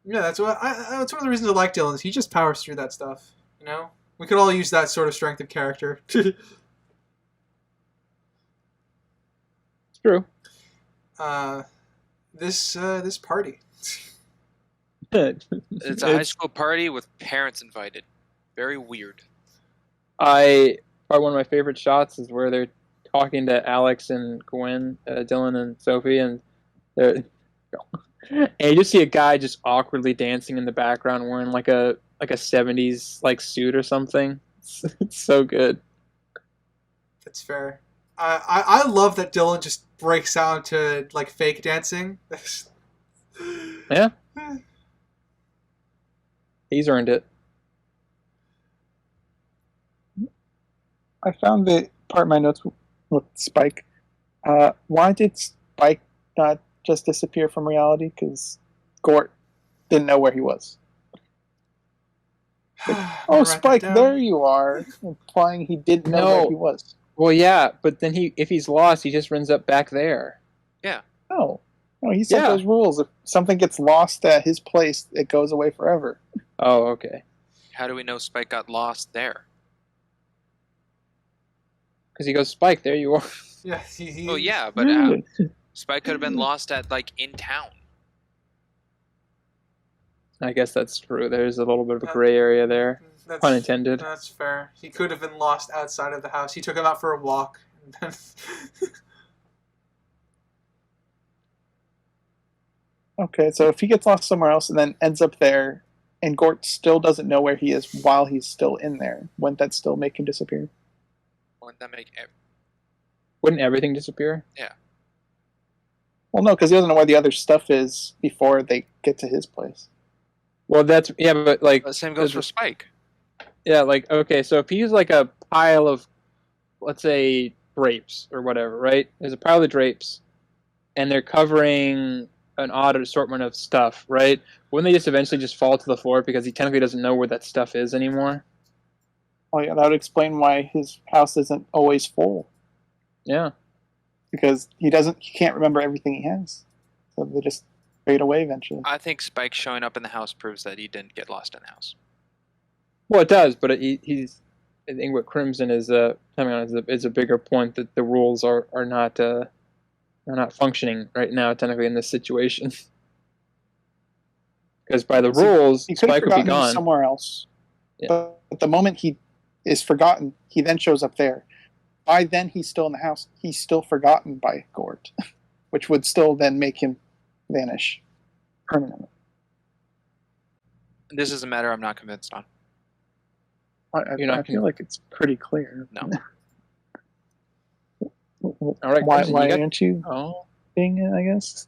Yeah, that's one of the reasons I like Dylan. Is he just powers through that stuff. You know. We could all use that sort of strength of character. It's true. This party. It's a high school party with parents invited. Very weird. Probably one of my favorite shots is where they're talking to Alex and Gwen, Dylan and Sophie, and And you just see a guy just awkwardly dancing in the background, wearing like a 70s like suit or something. It's so good. That's fair. I love that Dylan just breaks out into like fake dancing. Yeah. He's earned it. I found the part of my notes with Spike. Why did Spike not just disappear from reality? Because Gort didn't know where he was. Oh, Spike, there you are, implying he didn't know where he was. Well, yeah, but then if he's lost, he just ends up back there. Yeah. No, he set those rules. If something gets lost at his place, it goes away forever. Oh, okay. How do we know Spike got lost there? Because he goes, Spike, there you are. Yeah. Oh, yeah, but Spike could have been lost at like in town. I guess that's true. There's a little bit of a gray area there. Pun intended. That's fair. He could have been lost outside of the house. He took him out for a walk. And then Okay, so if he gets lost somewhere else and then ends up there, and Gort still doesn't know where he is while he's still in there, wouldn't that still make him disappear? Wouldn't that make... Wouldn't everything disappear? Yeah. Well, no, because he doesn't know where the other stuff is before they get to his place. Well, but like... The same goes for Spike. Yeah, like, okay, so if he's like a pile of, let's say, drapes or whatever, right? There's a pile of drapes, and they're covering an odd assortment of stuff, right? Wouldn't they just eventually just fall to the floor because he technically doesn't know where that stuff is anymore? Oh, yeah, that would explain why his house isn't always full. Yeah. Because he can't remember everything he has. So they just fade away eventually. I think Spike showing up in the house proves that he didn't get lost in the house. Well, it does, but he's. I think what Crimson is coming on is a bigger point that the rules are not functioning right now technically in this situation. Because by the rules, Spike would be gone somewhere else. Yeah. But the moment he is forgotten, he then shows up there. By then, he's still in the house. He's still forgotten by Gort, which would still then make him vanish permanently. This is a matter I'm not convinced on. I feel like it's pretty clear. No. All right, why aren't you being it, I guess?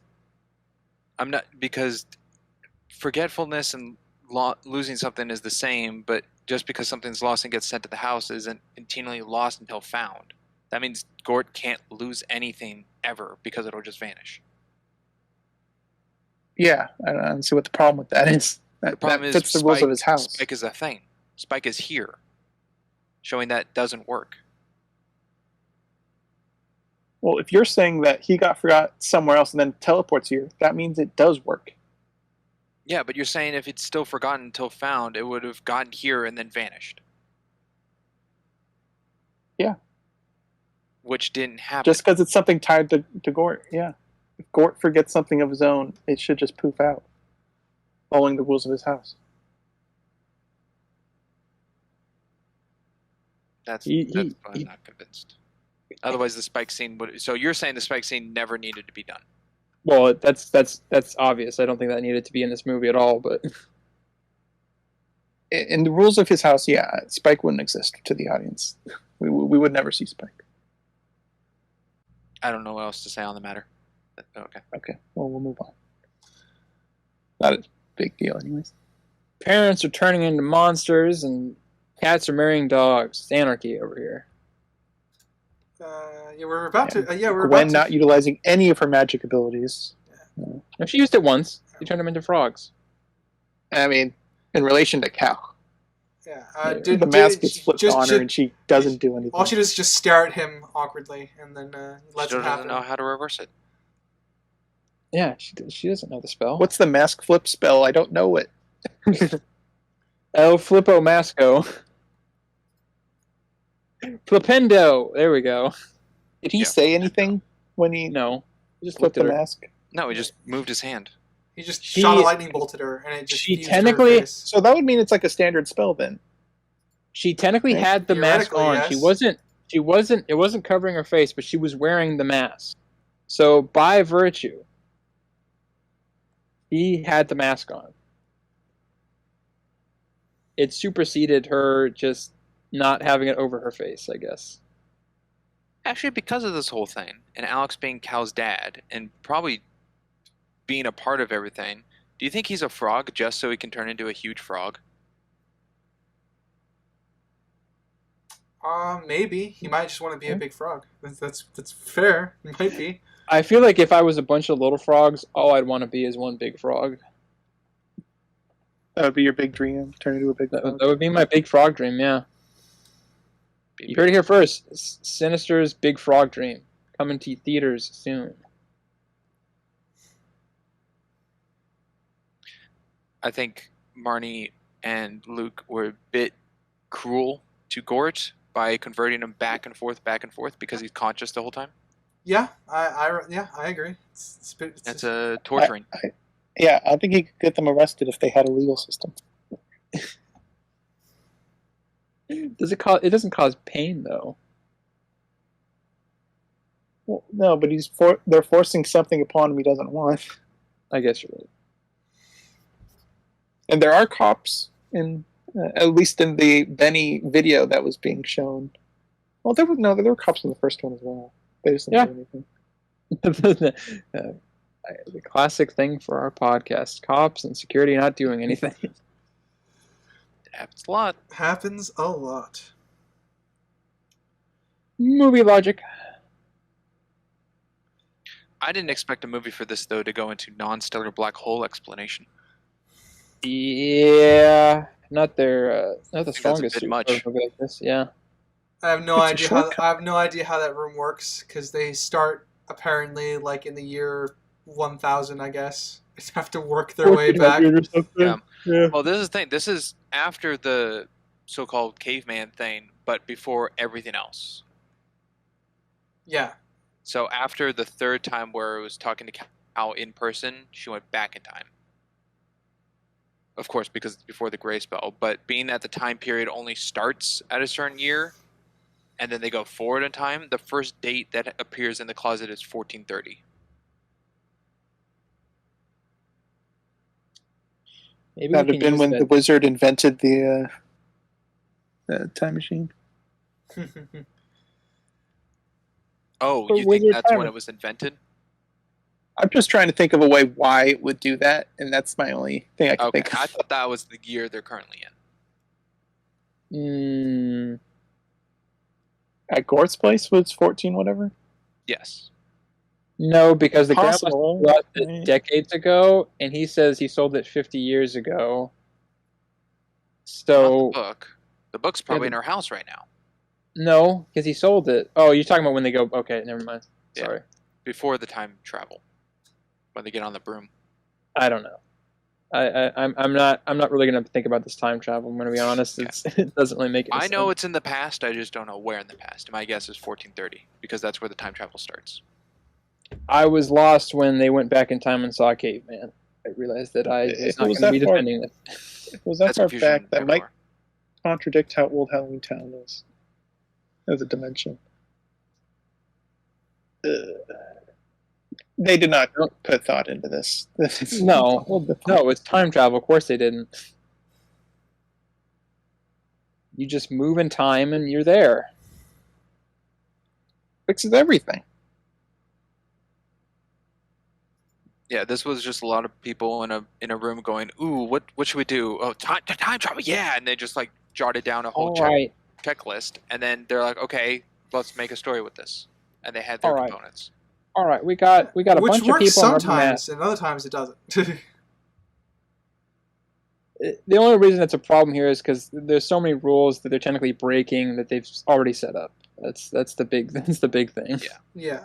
I'm not, because forgetfulness and losing something is the same, but just because something's lost and gets sent to the house isn't continually lost until found. That means Gort can't lose anything ever because it'll just vanish. Yeah, I don't see what the problem with that is. The problem fits the rules of his house. Spike is a thing. Spike is here, showing that doesn't work. Well, if you're saying that he got forgot somewhere else and then teleports here, that means it does work. Yeah, but you're saying if it's still forgotten until found, it would have gotten here and then vanished. Yeah. Which didn't happen. Just because it's something tied to Gort, yeah. If Gort forgets something of his own, it should just poof out, following the rules of his house. That's why I'm not convinced. Otherwise, the Spike scene would... So you're saying the Spike scene never needed to be done? Well, that's obvious. I don't think that needed to be in this movie at all, but... In the rules of his house, yeah, Spike wouldn't exist to the audience. We would never see Spike. I don't know what else to say on the matter. Okay. Okay, well, we'll move on. Not a big deal, anyways. Parents are turning into monsters, and cats are marrying dogs. It's anarchy over here. Yeah, we're about to. Gwen not utilizing any of her magic abilities. No, she used it once. She turned them into frogs. I mean, in relation to Cal. Yeah. The mask gets flipped on her and she doesn't do anything. All she does is just stare at him awkwardly and then lets it happen. She doesn't know how to reverse it. Yeah, she doesn't know the spell. What's the mask flip spell? I don't know it. El Flippo Masco. Flipendo. There we go. Did he say anything when he just flipped the mask? No, he just moved his hand. He just shot a lightning bolt at her, and it just. She technically. So that would mean it's like a standard spell then. She technically had the mask on. Yes. She wasn't. It wasn't covering her face, but she was wearing the mask. So by virtue, He had the mask on. It superseded her just not having it over her face, I guess. Actually, because of this whole thing, and Alex being Cal's dad, and probably being a part of everything, do you think he's a frog just so he can turn into a huge frog? Maybe he might just want to be a big frog. That's fair. It might be. I feel like if I was a bunch of little frogs, all I'd want to be is one big frog. That would be your big dream. Turn into a big frog. That would be my big frog dream, yeah. You heard it here first. Sinister's Big Frog Dream. Coming to theaters soon. I think Marnie and Luke were a bit cruel to Gort by converting him back and forth because he's conscious the whole time. Yeah, I agree. That's a torturing. I think he could get them arrested if they had a legal system. It doesn't cause pain though. Well, no, but they're forcing something upon him he doesn't want. I guess you're right. And there are cops in, at least in the Benny video that was being shown. Well, there were cops in the first one as well. They just didn't do anything. The classic thing for our podcast: cops and security not doing anything. It happens a lot. Happens a lot. Movie logic. I didn't expect a movie for this though to go into non-stellar black hole explanation. Yeah, not the strongest. That's a bit much. For a movie like this. Yeah. I have no idea how that room works because they start apparently like in the year 1000, I guess. They have to work their way back. Yeah. Well, this is the thing. This is after the so-called caveman thing, but before everything else. Yeah. So after the third time where it was talking to Cal in person, she went back in time. Of course, because it's before the gray spell. But being that the time period only starts at a certain year, and then they go forward in time, the first date that appears in the closet is 1430. Maybe that would have been when the wizard invented the time machine. Oh, you think that's when it was invented? I'm just trying to think of a way why it would do that, and that's my only thing I can think of. I thought that was the year they're currently in. At Gort's place was 14 whatever? Yes. No, because the grandma Possible. bought it decades ago, and he says he sold it 50 years ago. So Not the book. The book's probably in her house right now. No, because he sold it. Oh, you're talking about when they go. Okay, never mind. Sorry. Yeah. Before the time travel, when they get on the broom. I don't know. I'm not really gonna think about this time travel. I'm gonna be honest. It doesn't really make any sense. I know it's in the past. I just don't know where in the past. My guess is 1430 because that's where the time travel starts. I was lost when they went back in time and saw a caveman. I realized that I was not going to be defending it. If it was that far back, that might contradict how old HalloweenTown is as a dimension. They did not put thought into this. No, it's time travel. Of course they didn't. You just move in time and you're there. Fixes everything. Yeah, this was just a lot of people in a room going, "Ooh, what should we do? Oh, time travel, yeah!" And they just like jotted down a whole checklist, and then they're like, "Okay, let's make a story with this." And they had their components. All right, we got a bunch of people. Which works sometimes, and other times it doesn't. The only reason it's a problem here is because there's so many rules that they're technically breaking that they've already set up. That's the big thing. Yeah. Yeah.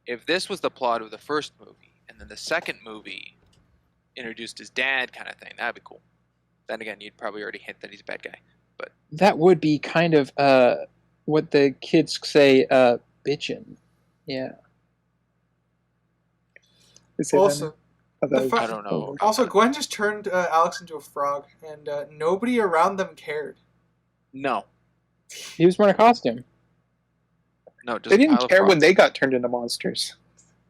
If this was the plot of the first movie, and then the second movie introduced his dad kind of thing, that'd be cool. Then again, you'd probably already hint that he's a bad guy. But that would be kind of what the kids say, bitchin'. Yeah. Also, I don't know. Also, Gwen just turned Alex into a frog, and nobody around them cared. No. He was wearing a costume. No, just they didn't care when they got turned into monsters.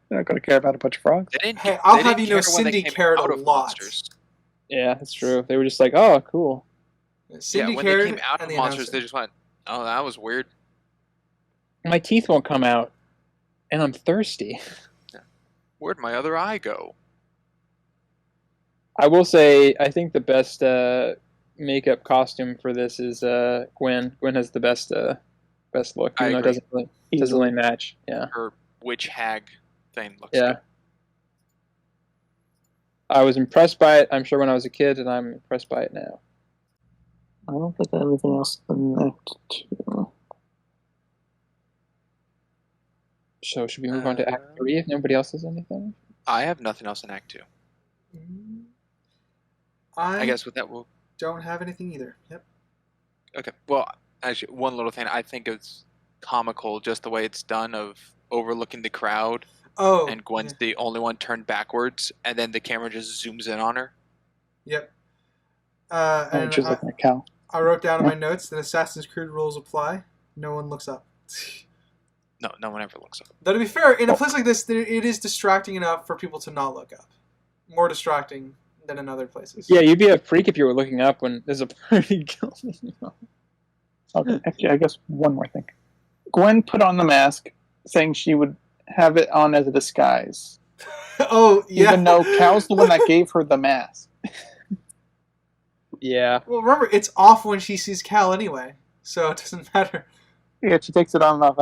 They're not going to care about a bunch of frogs. They didn't. Hey, I'll they have didn't you know, care when they Cindy came cared out a of lot. Monsters. Yeah, that's true. They were just like, oh, cool. Cindy yeah, when cared, they came out and of the Monsters, announcer. they just went, "Oh, that was weird." My teeth won't come out, and I'm thirsty. Where'd my other eye go? I will say, I think the best makeup costume for this is Gwen. Gwen has the best look, I even though it agree. doesn't really match. Yeah. Her witch hag thing looks Yeah. good. I was impressed by it, I'm sure, when I was a kid, and I'm impressed by it now. I don't think I have anything else in Act 2. So should we move on to Act 3 if nobody else has anything? I have nothing else in Act 2. I guess with that, we'll... don't have anything either. Yep. Okay. Well, actually, one little thing. I think it's comical just the way it's done of overlooking the crowd. Oh. And Gwen's the only one turned backwards, and then the camera just zooms in on her. Yep. And Just looking at Cal. I wrote down in my notes that Assassin's Creed rules apply. No one looks up. No one ever looks up. Though to be fair, in a place like this, it is distracting enough for people to not look up. More distracting than in other places. Yeah, you'd be a freak if you were looking up when there's a party going on. Okay, actually, I guess one more thing. Gwen put on the mask, saying she would have it on as a disguise. Oh, yeah. Even though Cal's the one that gave her the mask. Yeah. Well, remember, it's off when she sees Cal anyway, so it doesn't matter. Yeah, she takes it on and off.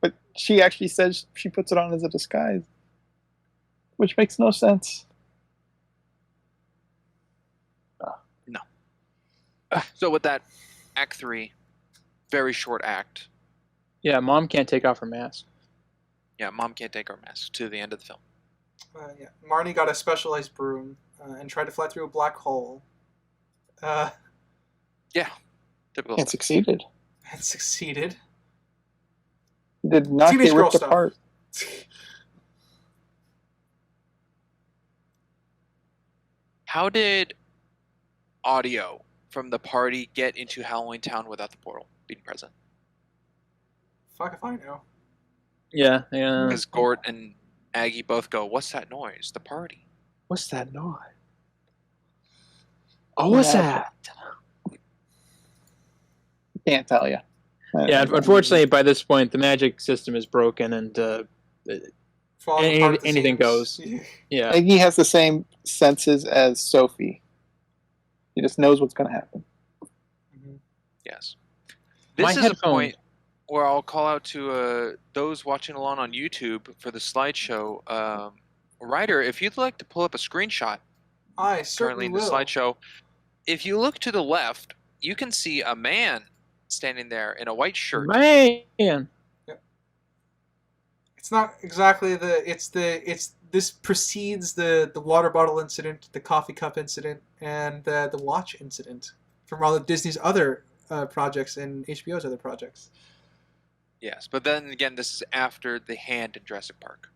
But she actually says she puts it on as a disguise. Which makes no sense. No. So with that, Act 3, very short act. Yeah, Mom can't take off her mask. Yeah, Mom can't take her mask to the end of the film. Yeah. Marnie got a specialized broom and tried to fly through a black hole. Yeah. Typical And stuff. succeeded. And succeeded. Did not Teenage get girl ripped stuff. apart. How did audio from the party get into HalloweenTown without the portal being present? Fuck if I know. Yeah. Because Gort and Aggie both go, "What's that noise? The party." What's that noise? Oh, what's that? Can't tell you. Yeah, unfortunately, by this point, the magic system is broken, and Falling apart at the anything seams. goes. Yeah. Aggie has the same senses as Sophie. He just knows what's going to happen. Yes. My This is a headphone- point where I'll call out to those watching along on YouTube for the slideshow. Ryder, if you'd like to pull up a screenshot I currently certainly in the will. slideshow, if you look to the left, you can see a man standing there in a white shirt. Man. It's not exactly this precedes the water bottle incident, the coffee cup incident, and the watch incident from all of Disney's other projects and HBO's other projects. Yes, but then again, this is after the hand in Jurassic Park.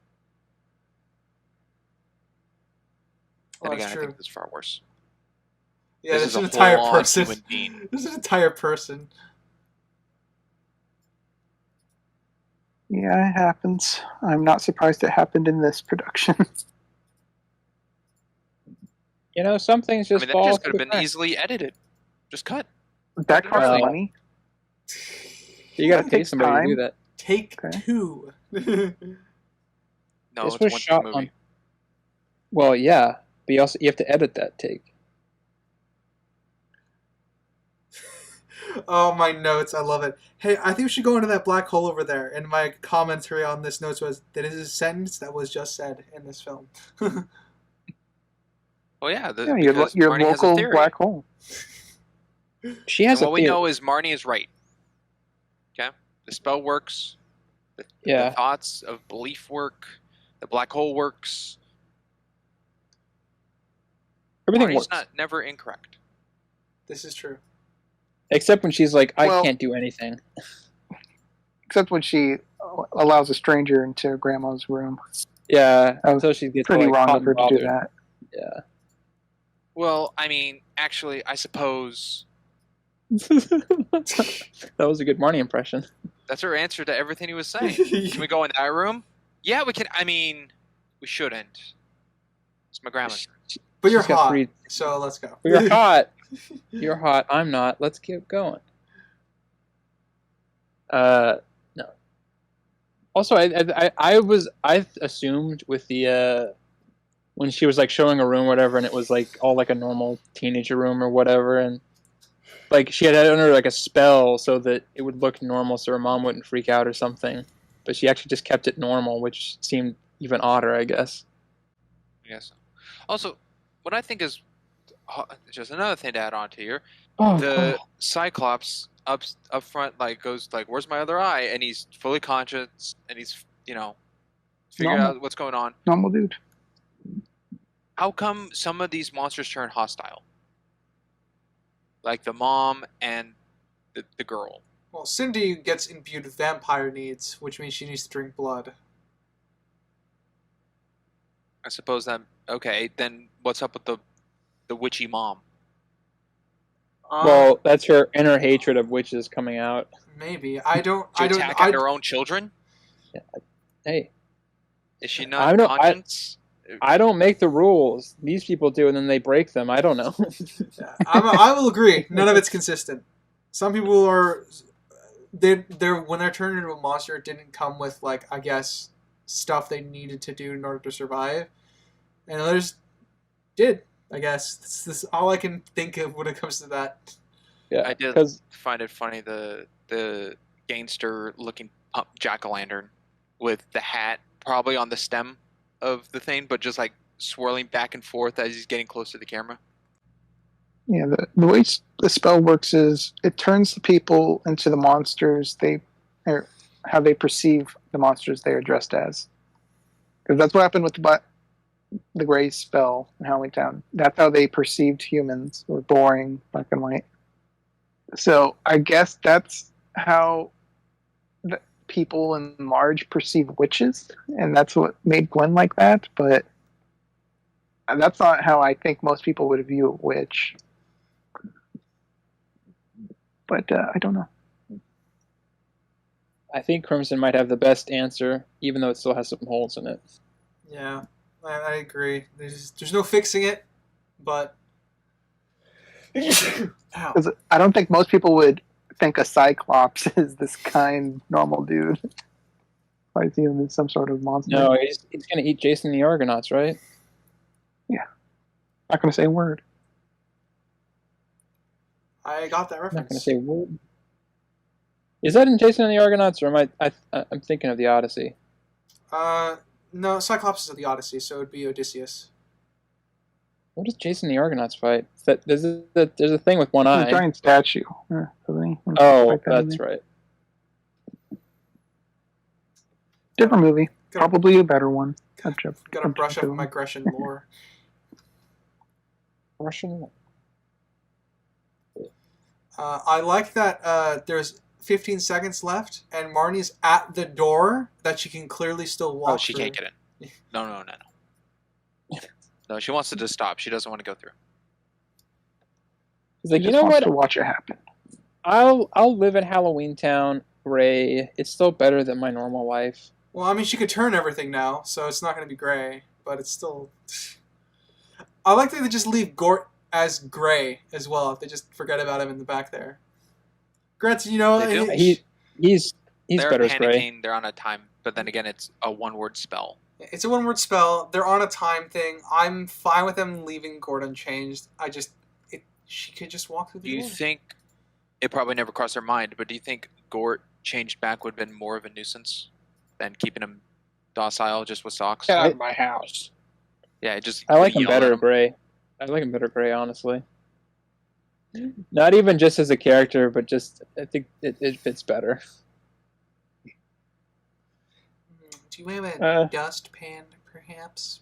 Oh, And again, that's I true. think it's far worse. Yeah, This this is is an a entire full-on person. human being. This is an entire person. Yeah, it happens. I'm not surprised it happened in this production. You know, some things just I mean, that fall just could through have the been cracks. easily edited. Just cut. That costs Well, money. You got to That pay takes somebody to do time. that. Take Okay. 2. No, This it's was one shot movie. on. Well, yeah, but you have to edit that take. Oh, my notes. I love it. Hey, I think we should go into that black hole over there. And my commentary on this notes was that it is a sentence that was just said in this film. Well, yeah, Yeah, because your Marnie has a local theory. black hole. She has And a what we theory. know is Marnie is right. Okay? The spell works. The Yeah. thoughts of belief work. The black hole works. Everything Marnie's works. not never incorrect. This is true. Except when she's like, I Well- can't do anything. Except when she allows a stranger into Grandma's room. Yeah, That was until she gets Pretty like, wrong hot of her and to do bothered. that. Yeah. Well, I mean, actually, I suppose That was a good Marnie impression. that's her answer to everything he was saying. Can we go in that room? Yeah, we can. I mean, we shouldn't. It's my grandma's. But you're She's got hot, free- so let's go. You're hot. You're hot. I'm not. Let's keep going. No. Also, I assumed with the when she was like showing a room or whatever, and it was like all like a normal teenager room or whatever, and like she had under like a spell so that it would look normal, so her mom wouldn't freak out or something. But she actually just kept it normal, which seemed even odder, I guess. Yes. Also, what I think is just another thing to add on to here, Oh, the Cyclops up front like goes like, "Where's my other eye?" And he's fully conscious, and he's figuring Normal. out what's going on. normal dude. How come some of these monsters turn hostile? Like the mom and the girl. Well, Cindy gets imbued with vampire needs, which means she needs to drink blood. I suppose that okay. Then what's up with the witchy mom? Well, that's her inner hatred of witches coming out. Maybe I don't. To I don't. attack her own children? Hey, Is she I not don't- conscious? I don't make the rules. These people do, and then they break them. I don't know. I will agree. None of it's consistent. Some people are. They're when they're turned into a monster, it didn't come with like I guess stuff they needed to do in order to survive, and others did. I guess this is all I can think of when it comes to that. Yeah, I did 'cause- find it funny the gangster looking jack-o'-lantern with the hat probably on the stem of the thing, but just like swirling back and forth as he's getting close to the camera. Yeah, the way the spell works is it turns the people into the monsters or how they perceive the monsters they are dressed as. Because that's what happened with the gray spell in HalloweenTown. That's how they perceived humans, were boring, black and white. So I guess that's how the people in large perceive witches, and that's what made Gwen like that. But that's not how I think most people would view a witch. But I don't know. I think Crimson might have the best answer, even though it still has some holes in it. Yeah, I agree. There's no fixing it, but. Ow. 'Cause I don't think most people would think a Cyclops is this kind, normal dude. I see him as some sort of monster. No, he's going to eat Jason the Argonauts, right? Not going to say a word. I got that I'm not going to reference. say a word. Is that in Jason and the Argonauts, or am I'm thinking of the Odyssey? No, Cyclops is of the Odyssey, so it'd be Odysseus. What does Jason the Argonauts fight? There's a thing with one A eye. giant statue. Doesn't he? Oh, Like that, that's maybe. right. Different movie. Gotta- Probably a better one. Gotta brush up on my Grecian lore. Russian. I like that there's 15 seconds left, and Marnie's at the door that she can clearly still walk Oh, she through. can't get in. No. No, she wants to just stop. She doesn't want to go through. He's like, you Just know wants what? to watch it happen. I'll live in HalloweenTown, Ray. It's still better than my normal life. Well, I mean, she could turn everything now, so it's not going to be gray, but it's still... I like that they just leave Gort as gray as well, if they just forget about him in the back there. Granted, They do. He's They're better as Gray. panicking. They're on a time, but then again, it's a one-word spell. It's a one-word spell. They're on a time thing. I'm fine with them leaving Gort unchanged. She could just walk through Do the you door. think it probably never crossed her mind? But do you think Gort changed back would have been more of a nuisance than keeping him docile just with socks? Get out of my house. Yeah, just I like him yell at better Gray. I like him better Gray, honestly. Not even just as a character, but just I think it fits better. Do you have a Uh. dustpan, perhaps?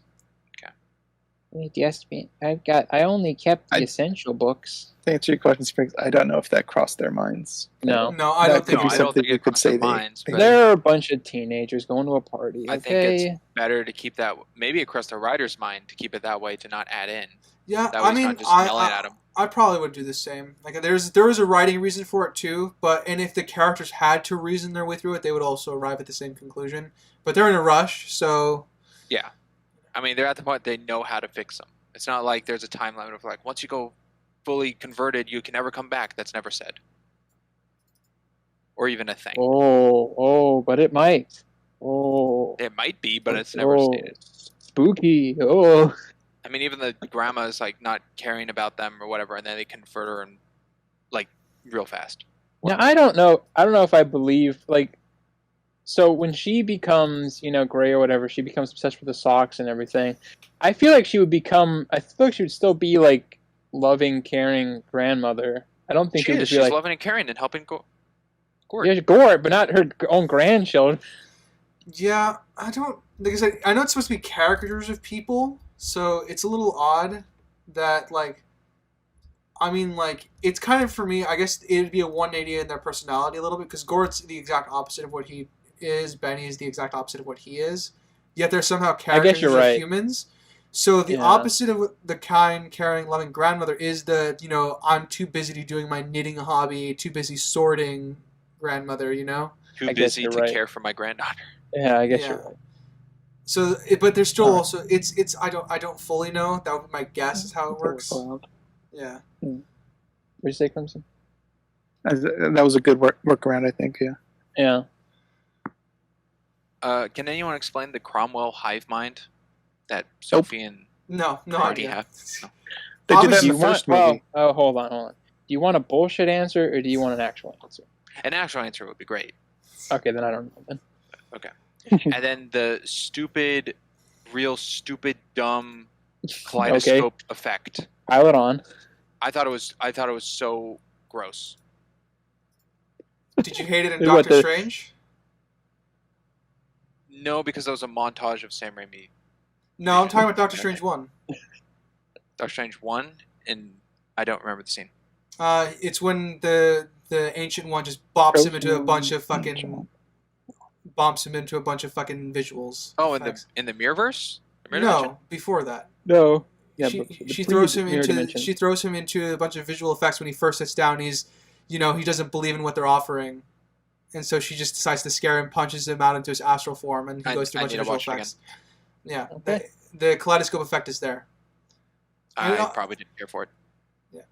Wait, yes, I only kept the I- essential books. To answer your question, Spriggs, I don't know if that crossed their minds. No. No, I That don't could think be No, so. I don't something think you it could crossed say their they- minds. But There are a bunch of teenagers going to a party. I think Okay, it's better to keep that. Maybe it crossed the writer's mind to keep it that way, to not add in. Yeah, That way I he's mean, not just yelling at him. I probably would do the same. Like there was a writing reason for it too, and if the characters had to reason their way through it, they would also arrive at the same conclusion. But they're in a rush, so Yeah. I mean, they're at the point they know how to fix them. It's not like there's a time limit of like, once you go fully converted, you can never come back. That's never said. Or even a thing. But it might. Oh. It might be, but it's never stated. Spooky. Oh. I mean, even the grandma's like not caring about them or whatever, and then they convert her and like real fast. Now I don't know if I believe like. So when she becomes, gray or whatever, she becomes obsessed with the socks and everything. I feel like she would still be like loving, caring grandmother. I don't think she's like loving and caring and helping Gort. Yeah, Gort, but not her own grandchildren. Yeah, I don't. Like I said, I know it's supposed to be caricatures of people, so it's a little odd that it's kind of, for me, I guess it'd be a 180 in their personality a little bit, because Gort's the exact opposite of what he is. Benny is the exact opposite of what he is. Yet they're somehow characters of humans. So the opposite of the kind, caring, loving grandmother is the, I'm too busy doing my knitting hobby, too busy sorting grandmother, Too busy to care for my granddaughter. Yeah, I guess you're right. So, but there's still also it's I don't fully know. That would be my guess is how it works. Yeah. What'd you say, Crimson? That was a good workaround, I think. Yeah. Yeah. Can anyone explain the Cromwell hive mind that Sophie and no Marty have? No. They did that in the first movie. Oh, hold on. Do you want a bullshit answer or do you want an actual answer? An actual answer would be great. Okay, then I don't know then. Okay. And then the real stupid, dumb kaleidoscope effect. Pile it on. I thought it was so gross. Did you hate it in Doctor Strange? No, because that was a montage of Sam Raimi. No, I'm talking about Doctor Strange 1. Doctor Strange 1? And I don't remember the scene. It's when the Ancient One just bops him into a bunch of fucking visuals. Oh, in the Mirrorverse? No, before that. No. Yeah, she throws him into a bunch of visual effects when he first sits down. He's, he doesn't believe in what they're offering, and so she just decides to scare him, punches him out into his astral form, and he goes through a bunch of visual effects. Yeah, okay. The kaleidoscope effect is there. I probably didn't care for it. Yeah,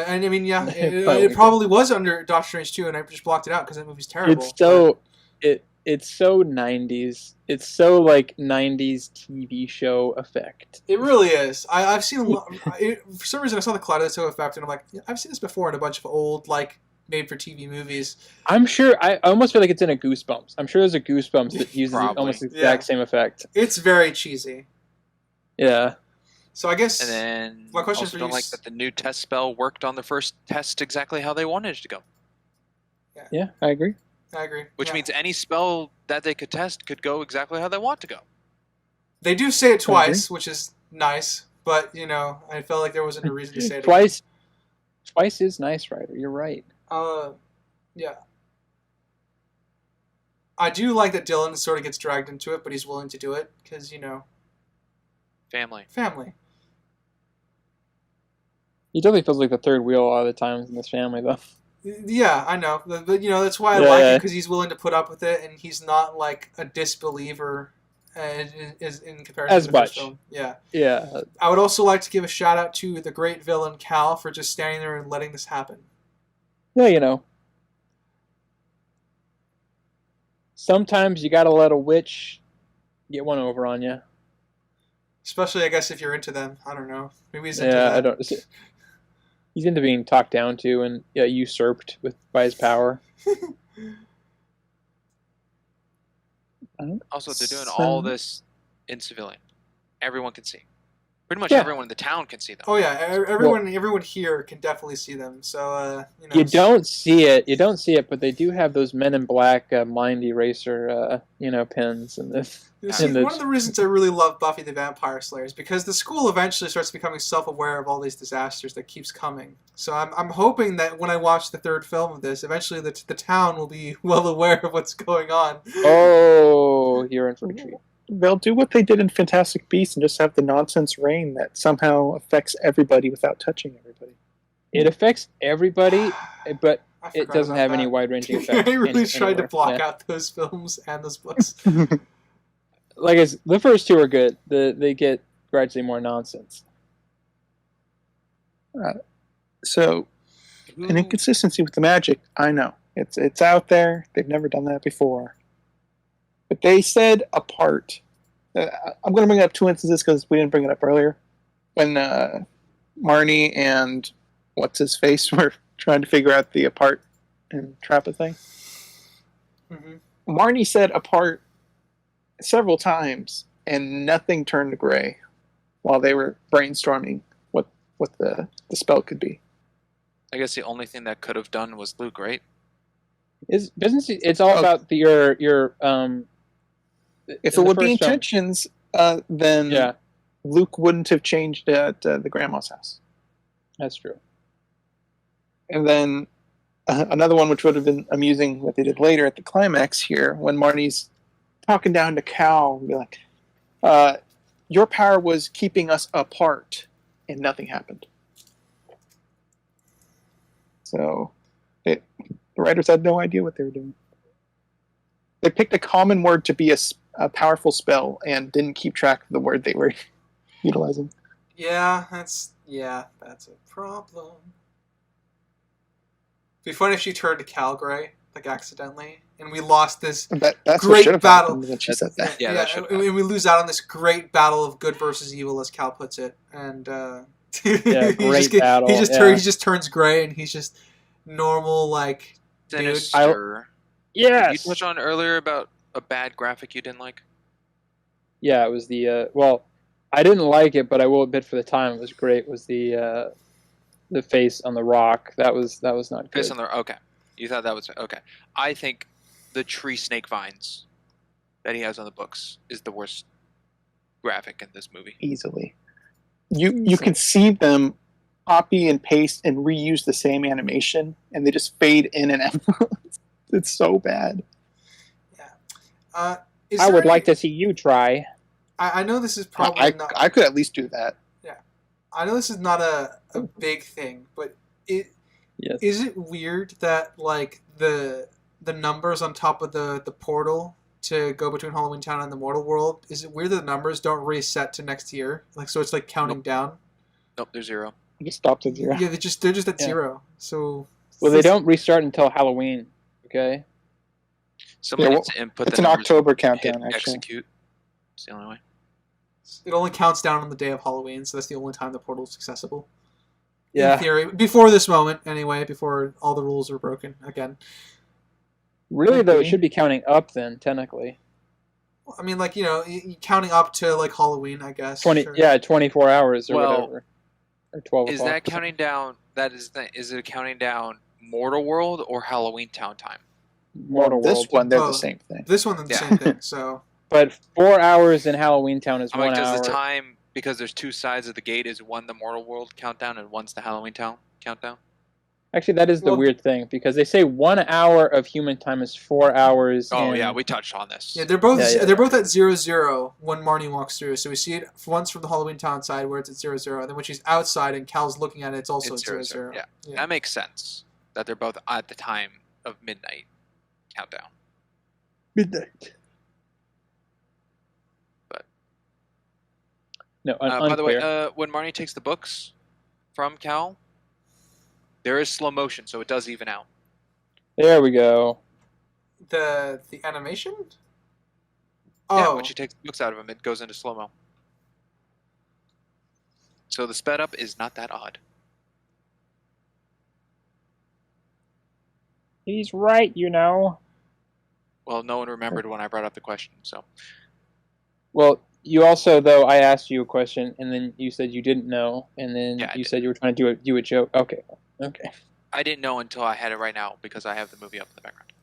and I mean, it probably was under Doctor Strange 2, and I just blocked it out because that movie's terrible. It's so 90s. It's so like 90s TV show effect. It really is. I've seen a lot. For some reason, I saw the kaleidoscope effect, and I'm like, I've seen this before in a bunch of old made-for-TV movies. I'm sure. I almost feel like it's in a Goosebumps. I'm sure there's a Goosebumps that uses almost the exact same effect. It's very cheesy. Yeah. So I guess. And then my question also don't like that the new test spell worked on the first test exactly how they wanted it to go. Yeah, I agree. Which means any spell that they could test could go exactly how they want to go. They do say it twice, which is nice, but I felt like there wasn't a reason to say it twice. Again. Twice is nice, Ryder. You're right. Yeah. I do like that Dylan sort of gets dragged into it, but he's willing to do it because family. He definitely feels like the third wheel a lot of the times in this family, though. Yeah, I know, but that's why I like him, because he's willing to put up with it, and he's not like a disbeliever in comparison to the first film. Yeah. I would also like to give a shout out to the great villain Cal for just standing there and letting this happen. Yeah, sometimes you gotta let a witch get one over on you. Especially, I guess, if you're into them. I don't know. Maybe he's into that. I don't. He's into being talked down to and usurped by his power. Also, they're doing all this in civilian. Everyone can see. Pretty much everyone in the town can see them. Oh yeah, everyone here can definitely see them. So you don't see it. You don't see it, but they do have those Men in Black mind eraser pins in this. One of the reasons I really love Buffy the Vampire Slayer is because the school eventually starts becoming self-aware of all these disasters that keeps coming. So I'm hoping that when I watch the third film of this, eventually the town will be well aware of what's going on. Oh, you're in for a treat. they'll do what they did in Fantastic Beasts and just have the nonsense rain that somehow affects everybody without touching everybody. It affects everybody, but I it forgot doesn't about have that. any wide-ranging effects. I really tried to anywhere. block Yeah. out those films and those books. Like the first two are good. They get gradually more nonsense. So, an inconsistency with the magic, I know. It's out there. They've never done that before. But they said a part. I'm going to bring up two instances because we didn't bring it up earlier. When Marnie and what's-his-face were trying to figure out the apart and trap a thing. Mm-hmm. Marnie said apart several times, and nothing turned to gray while they were brainstorming what the spell could be. I guess the only thing that could have done was Luke, right? It's all about your if it would be intentions, then Luke wouldn't have changed at the grandma's house. That's true. And then another one, which would have been amusing, what they did later at the climax here, when Marnie's talking down to Cal and be like, your power was keeping us apart, and nothing happened. So the writers had no idea what they were doing. They picked a common word to be a powerful spell and didn't keep track of the word they were utilizing. Yeah, that's a problem. It'd be funny if she turned to Cal Gray, like accidentally, and we lost this that's great battle. When she said that. Yeah, that should and we lose out on this great battle of good versus evil, as Cal puts it. And great battle. He just turns gray, and he's just normal, like Sinister. Yes. Did you touch on earlier about a bad graphic you didn't like? Yeah, it was the well, I didn't like it, but I will admit for the time it was great. Was the face on the rock? That was not good. Face on the okay. You thought that was okay. I think the tree snake vines that he has on the books is the worst graphic in this movie. Easily. You can see them copy and paste and reuse the same animation, and they just fade in and out. It's so bad. Yeah. I would like to see you try. I know this is probably not... I could at least do that. Yeah. I know this is not a big thing, but is it weird that like the numbers on top of the portal to go between HalloweenTown and the mortal world, is it weird that the numbers don't reset to next year? Like, so it's like counting down? Nope, they're zero. You just stopped at zero. Yeah, they're just at zero. So well, they don't restart until Halloween. Okay. Somebody needs to input. It's an October countdown. Actually, execute. It's the only way. It only counts down on the day of Halloween, so that's the only time the portal is accessible. Yeah. In theory, before this moment, anyway, before all the rules are broken again. Really, though, it should be counting up then, technically. I mean, like, counting up to like Halloween, I guess. 24 hours or whatever, or 12. Is that counting down? Is it counting down Mortal World or HalloweenTown time? Mortal World. This one, they're the same thing. This one, they're the same thing. So. But 4 hours in HalloweenTown is 1 hour. Does the time, because there's two sides of the gate, is one the Mortal World countdown and one's the HalloweenTown countdown? Actually, that is the weird thing, because they say 1 hour of human time is 4 hours. Oh yeah, we touched on this. Yeah, they're both at 00 when Marnie walks through. So we see it once from the HalloweenTown side where it's at 00, and then when she's outside and Cal's looking at it, it's also at 00. Yeah, that makes sense. That they're both at the time of midnight countdown. Midnight. But no. By the way, when Marnie takes the books from Cal, there is slow motion, so it does even out. There we go. The animation? Yeah, when she takes the books out of him, it goes into slow-mo. So the sped up is not that odd. He's right, Well, no one remembered when I brought up the question, so. Well, you also, though, I asked you a question, and then you said you didn't know, and then you said you were trying to do a joke. Okay. I didn't know until I had it right now because I have the movie up in the background.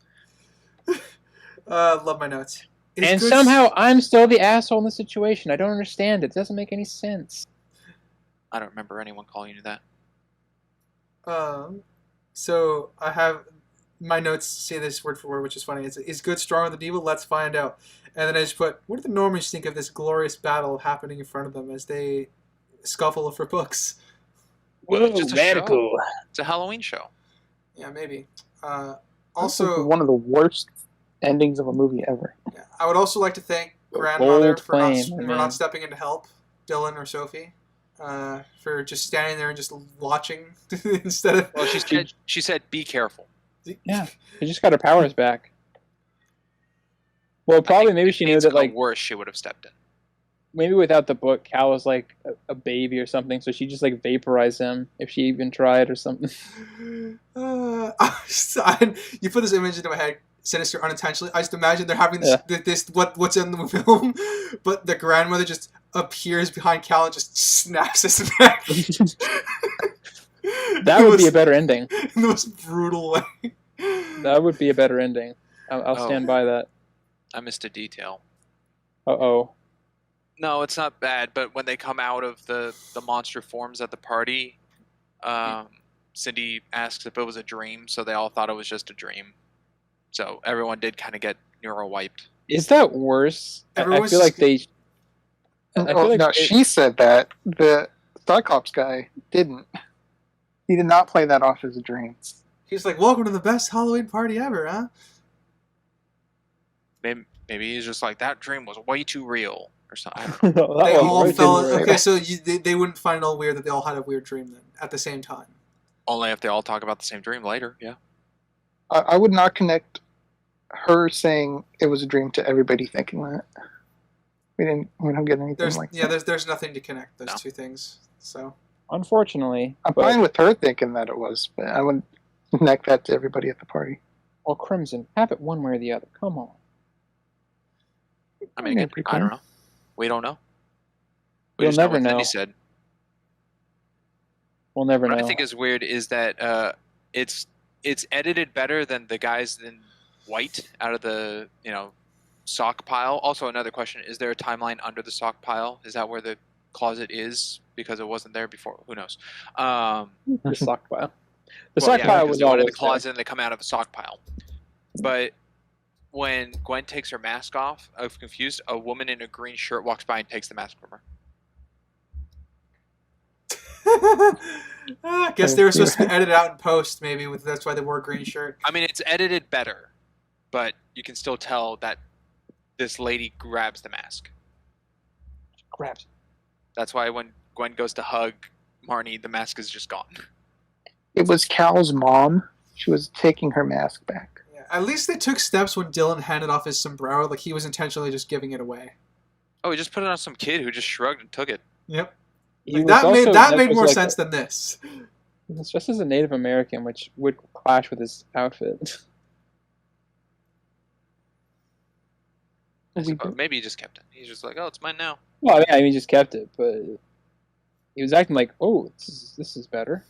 Love my notes. And somehow I'm still the asshole in the situation. I don't understand it. It doesn't make any sense. I don't remember anyone calling you that. So I have my notes say this word for word, which is funny. Is good stronger than evil? Let's find out. And then I just put, what do the normies think of this glorious battle happening in front of them as they scuffle for books? Whoa, It's just a radical. show. It's a Halloween show. Yeah, maybe. This Also, is one of the worst endings of a movie ever. yeah, I would also like to thank A grandmother bold for claim, I mean. not stepping in to help Dylan or Sophie, for just standing there and just watching instead of. Well, she said, "Be careful." Yeah, she just got her powers back. Well, probably maybe she knew that like worse, she would have stepped in. maybe without the book, Cal was like a baby or something, so she just like vaporized him if she even tried or something. You put this image into my head, sinister unintentionally. I just imagine they're having this what's in the film, but the grandmother just appears behind Cal and just snaps his neck. That would be a better ending. In the most brutal way. That would be a better ending. I'll stand by that. I missed a detail. Uh-oh. No, it's not bad, but when they come out of the monster forms at the party, Cindy asks if it was a dream, so they all thought it was just a dream. So everyone did kind of get neuro-wiped. Is that worse? I feel like they... She said that. The Cyclops guy didn't. He did not play that off as a dream. He's like, welcome to the best Halloween party ever, huh? Maybe he's just like, that dream was way too real, or something. They all fell... Okay, so they wouldn't find it all weird that they all had a weird dream then, at the same time. Only if they all talk about the same dream later, yeah. I would not connect her saying it was a dream to everybody thinking that. We don't get anything like that. Yeah, there's nothing to connect those two things. So unfortunately, I'm fine with her thinking that it was, but I wouldn't connect that to everybody at the party. Well, Crimson, have it one way or the other. Come on. I mean, again, I don't know. We don't know. We'll never know. Cindy said. We'll never know. What I think is weird is that it's edited better than the guys in white out of the sock pile. Also, another question: is there a timeline under the sock pile? Is that where the closet is because it wasn't there before? Who knows? The sock pile. The sock pile was always always in the closet, and they come out of a sock pile. But when Gwen takes her mask off, I'm confused. A woman in a green shirt walks by and takes the mask from her. I guess they were supposed to be edited out in post, maybe. That's why they wore a green shirt. I mean, it's edited better, but you can still tell that this lady grabs the mask. Grabs. That's why when Gwen goes to hug Marnie, the mask is just gone. It was Cal's mom. She was taking her mask back. Yeah, at least they took steps when Dylan handed off his sombrero, like he was intentionally just giving it away. Oh, he just put it on some kid who just shrugged and took it. Yep. Like that made more sense than this. It's just as a Native American, which would clash with his outfit. Maybe he just kept it. He's just like, oh, it's mine now. Well, I mean, he just kept it, but he was acting like, oh, this is better.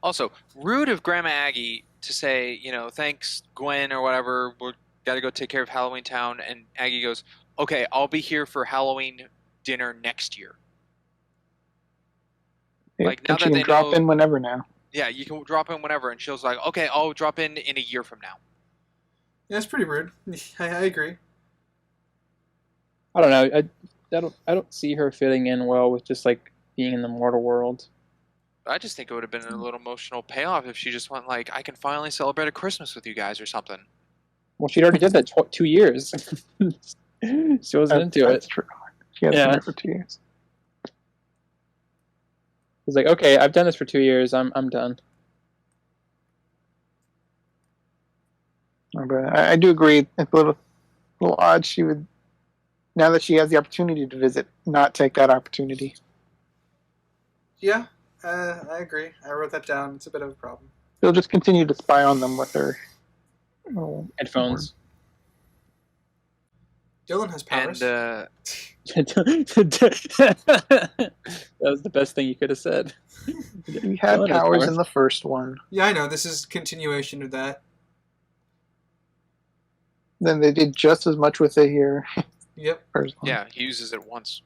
Also, rude of Grandma Aggie to say, thanks, Gwen, or whatever, we've got to go take care of HalloweenTown, and Aggie goes, okay, I'll be here for Halloween dinner next year. Yeah, like, now that they can drop know, in whenever now. Yeah, you can drop in whenever, and she's like, okay, I'll drop in a year from now. Yeah, it's pretty rude. I agree. I don't know. I don't see her fitting in well with just like being in the mortal world. I just think it would have been a little emotional payoff if she just went like, I can finally celebrate a Christmas with you guys or something. Well, she already did that 2 years. She wasn't into it. That's true. She has done it for 2 years. He's like, okay, I've done this for 2 years. I'm done. But I do agree. It's a little odd. She would, now that she has the opportunity to visit, not take that opportunity. Yeah, I agree. I wrote that down. It's a bit of a problem. They'll just continue to spy on them with their headphones. Dylan has powers. And that was the best thing you could have said. He had powers in the first one. Yeah, I know. This is continuation of that. Then they did just as much with it here. Yep. Yeah, he uses it once.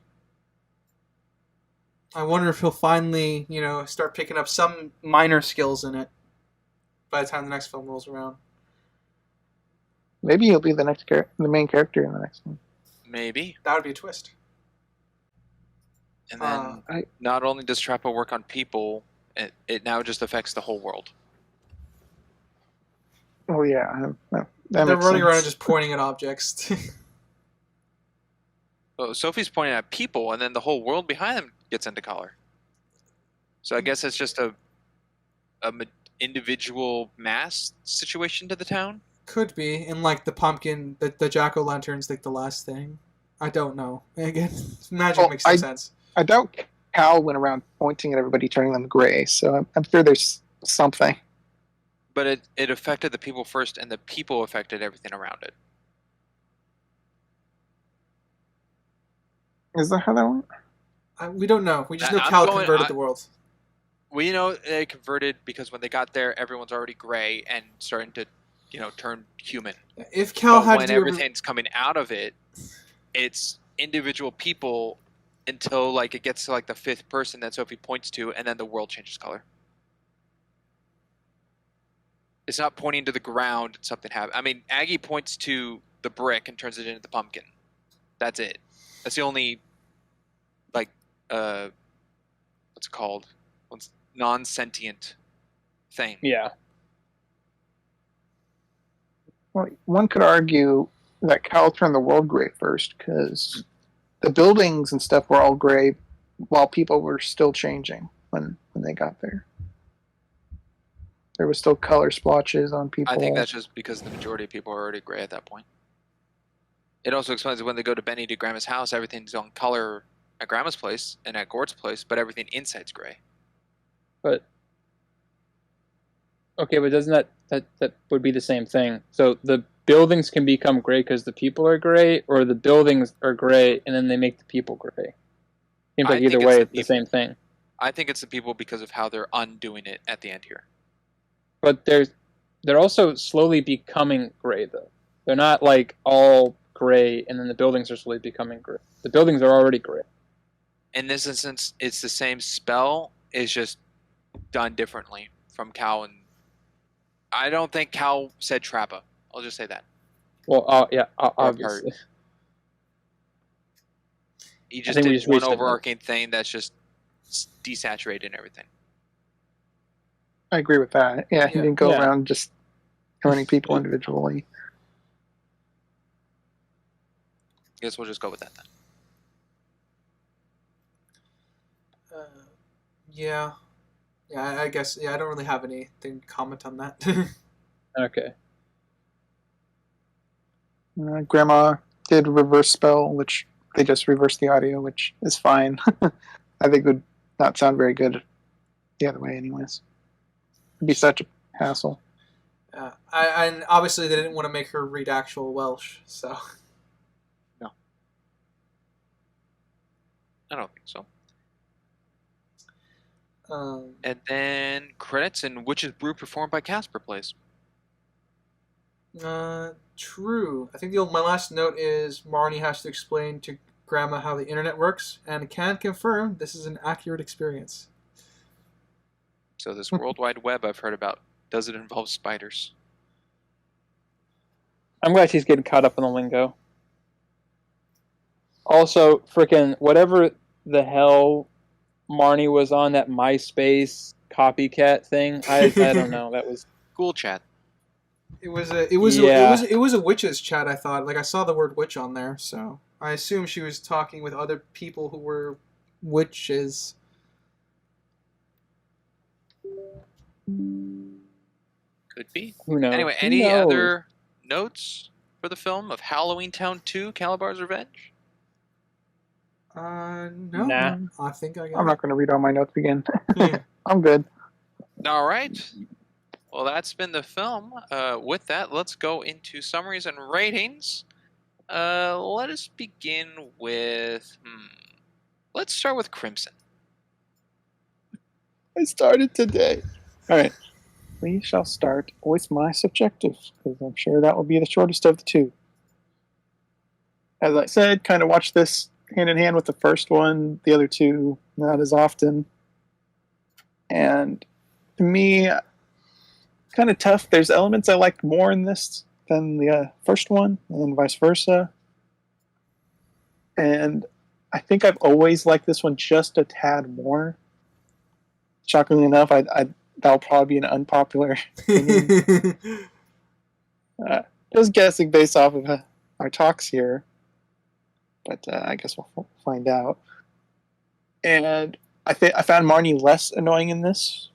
I wonder if he'll finally, start picking up some minor skills in it by the time the next film rolls around. Maybe he'll be the main character in the next one. Maybe. That would be a twist. And then not only does Trappa work on people, it now just affects the whole world. Oh yeah, that They're makes running around sense. just pointing at objects. Well, Sophie's pointing at people, and then the whole world behind them gets into color. So I guess it's just a individual mass situation to the town. Could be, and like the pumpkin, the jack-o'-lanterns, like the last thing. I don't know. Again, magic makes no sense. I doubt Cal went around pointing at everybody, turning them gray. So I'm sure there's something. But it affected the people first, and the people affected everything around it. Is that how that went? We don't know. We just know Cal converted the world. We know they converted because when they got there, everyone's already gray and starting to, turn human. If Cal had when everything's coming out of it, it's individual people until it gets to the fifth person that Sophie points to, and then the world changes color. It's not pointing to the ground and something happens. I mean, Aggie points to the brick and turns it into the pumpkin. That's it. That's the only, what's it called? Non-sentient thing. Yeah. Well, one could argue that Cal turned the world gray first, because the buildings and stuff were all gray while people were still changing when they got there. There was still color splotches on people. I think that's just because the majority of people are already gray at that point. It also explains that when they go to Benny to Grandma's house, everything's on color at Grandma's place and at Gord's place, but everything inside's gray. But okay, but doesn't that would be the same thing? So the buildings can become gray because the people are gray, or the buildings are gray and then they make the people gray? Seems like either way, it's the same thing. I think it's the people because of how they're undoing it at the end here. But they're also slowly becoming gray, though. They're not all gray and then the buildings are slowly becoming gray. The buildings are already gray. In this instance, it's the same spell. It's just done differently from Cal, and I don't think Cal said Trappa. I'll just say that. Well, yeah, obviously. He just did one overarching thing that's just desaturated and everything. I agree with that. Yeah, he didn't go around just turning people individually. Guess we'll just go with that then. Yeah, I guess. Yeah, I don't really have anything to comment on that. Okay. Grandma did reverse spell, which they just reversed the audio, which is fine. I think it would not sound very good the other way anyways. It'd be such a hassle. And obviously they didn't want to make her read actual Welsh, so... No. I don't think so. And then credits and Witch's Brew performed by Casper plays. True. I think my last note is Marnie has to explain to Grandma how the internet works, and can confirm this is an accurate experience. So this World Wide Web I've heard about, does it involve spiders? I'm glad she's getting caught up in the lingo. Also, frickin' whatever the hell Marnie was on, that MySpace copycat thing, I don't know. That was Ghoul chat. It was a witch's chat. I thought, I saw the word witch on there, so I assume she was talking with other people who were witches. Could be. Who knows? Anyway, any other notes for the film of HalloweenTown 2: Kalabar's Revenge? No. Nah. I think I got I'm not going to read all my notes again. I'm good. All right. Well, that's been the film. With that, let's go into summaries and ratings. Let us begin with... Let's start with Crimson. I started today. All right. We shall start with my subjective, because I'm sure that will be the shortest of the two. As I said, kind of watched this hand in hand with the first one. The other two, not as often. And to me, kind of tough. There's elements I liked more in this than the first one, and vice versa. And I think I've always liked this one just a tad more. Shockingly enough, that'll probably be an unpopular opinion. Just guessing based off of our talks here, but I guess we'll find out. And I found Marnie less annoying in this,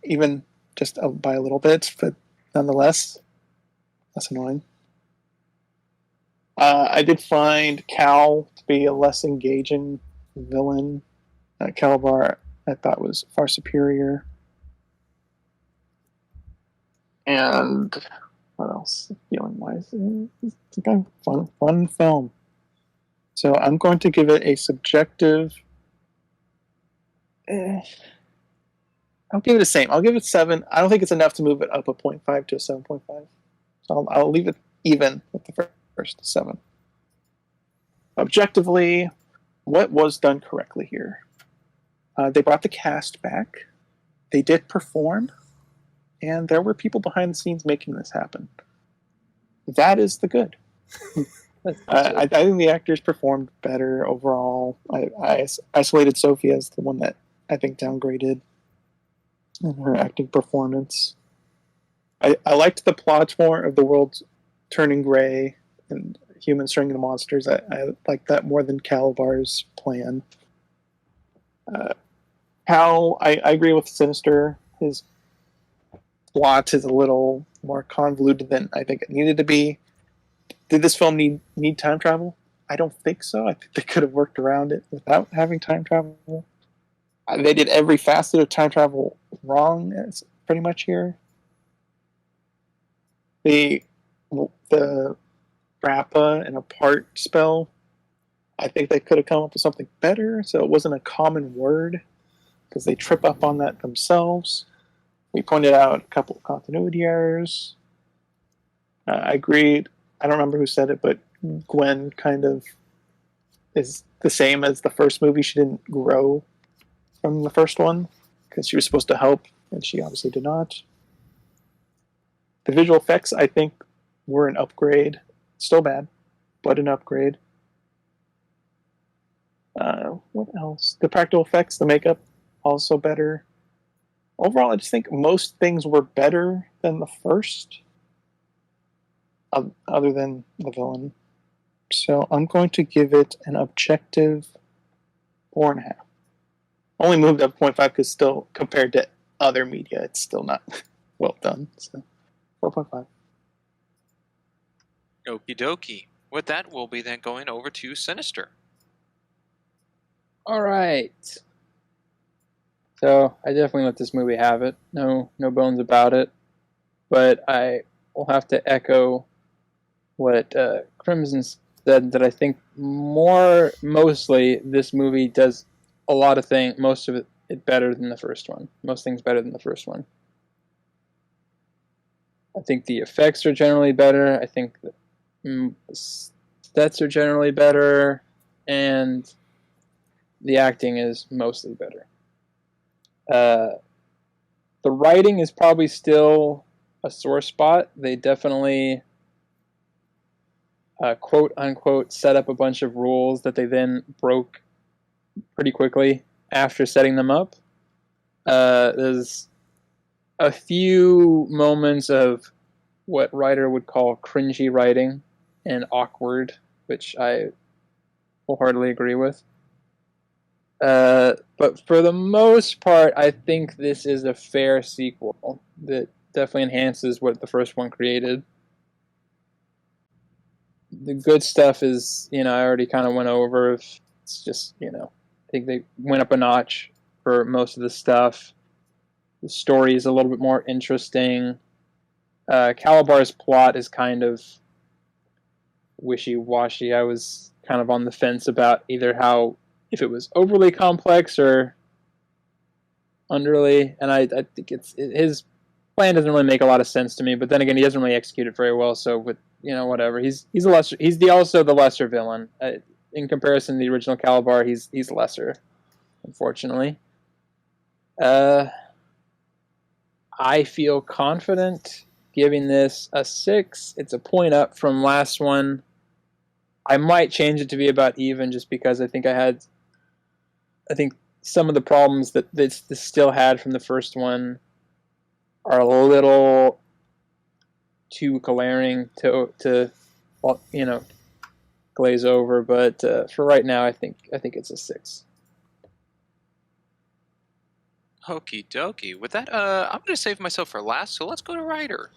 even just by a little bit, but nonetheless, less annoying. I did find Cal to be a less engaging villain. Kalabar, I thought, was far superior. And what else? Feeling wise, it's a kind of fun film. So I'm going to give it a subjective. I'll give it the same. I'll give it 7. I don't think it's enough to move it up a 0.5 to a 7.5. So I'll leave it even with the first 7. Objectively, what was done correctly here? They brought the cast back. They did perform. And there were people behind the scenes making this happen. That is the good. I think the actors performed better overall. I isolated Sophie as the one that I think downgraded in her acting performance. I liked the plot more of the world turning gray and humans turning into monsters. I like that more than Kalabar's plan. How I agree with Sinister. His plot is a little more convoluted than I think it needed to be. Did this film need time travel? I don't think so. I think they could have worked around it without having time travel. They did every facet of time travel wrong, pretty much here. The Rappa and apart spell, I think they could have come up with something better, so it wasn't a common word, because they trip up on that themselves. We pointed out a couple of continuity errors. I agreed. I don't remember who said it, but Gwen kind of is the same as the first movie. She didn't grow from the first one because she was supposed to help, and she obviously did not. The visual effects, I think, were an upgrade. Still bad, but an upgrade. What else? The practical effects, the makeup, also better. Overall, I just think most things were better than the first, other than the villain. So I'm going to give it an objective 4.5. Only moved up 0.5 because still, compared to other media, it's still not well done. So 4.5. Okie dokie. With that, we'll be then going over to Sinister. All right. So I definitely let this movie have it. No bones about it. But I will have to echo what Crimson said, that I think mostly this movie does a lot of things, most of it better than the first one. Most things better than the first one. I think the effects are generally better. I think the sets are generally better. And the acting is mostly better. The writing is probably still a sore spot. They definitely quote unquote set up a bunch of rules that they then broke pretty quickly after setting them up. There's a few moments of what writer would call cringy writing and awkward, which I wholeheartedly agree with. But for the most part, I think this is a fair sequel that definitely enhances what the first one created. The good stuff is, I already kind of went over. It's just, I think they went up a notch for most of the stuff. The story is a little bit more interesting. Kalabar's plot is kind of wishy-washy. I was kind of on the fence about either if it was overly complex or underly, and I think his plan doesn't really make a lot of sense to me. But then again, he doesn't really execute it very well. So with whatever, he's also the lesser villain. in comparison to the original Kalabar, he's lesser, unfortunately. I feel confident giving this a 6. It's a point up from last one. I might change it to be about even, just because I think some of the problems that this still had from the first one are a little too glaring to glaze over. But for right now, I think it's a 6. Okie dokie. With that, I'm going to save myself for last, so let's go to Ryder.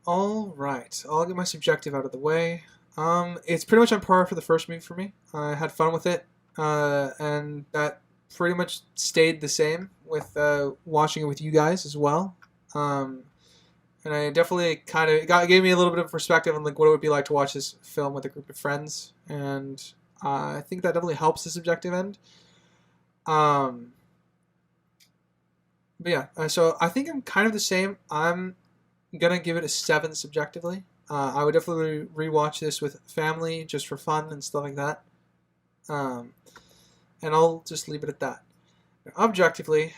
All right, I'll get my subjective out of the way. It's pretty much on par for the first movie for me. I had fun with it, and that pretty much stayed the same with watching it with you guys as well. And I definitely gave me a little bit of perspective on like what it would be like to watch this film with a group of friends, and I think that definitely helps the subjective end. But yeah, so I think I'm kind of the same. I'm gonna give it a 7 subjectively. I would definitely rewatch this with family just for fun and stuff like that. And I'll just leave it at that. Objectively,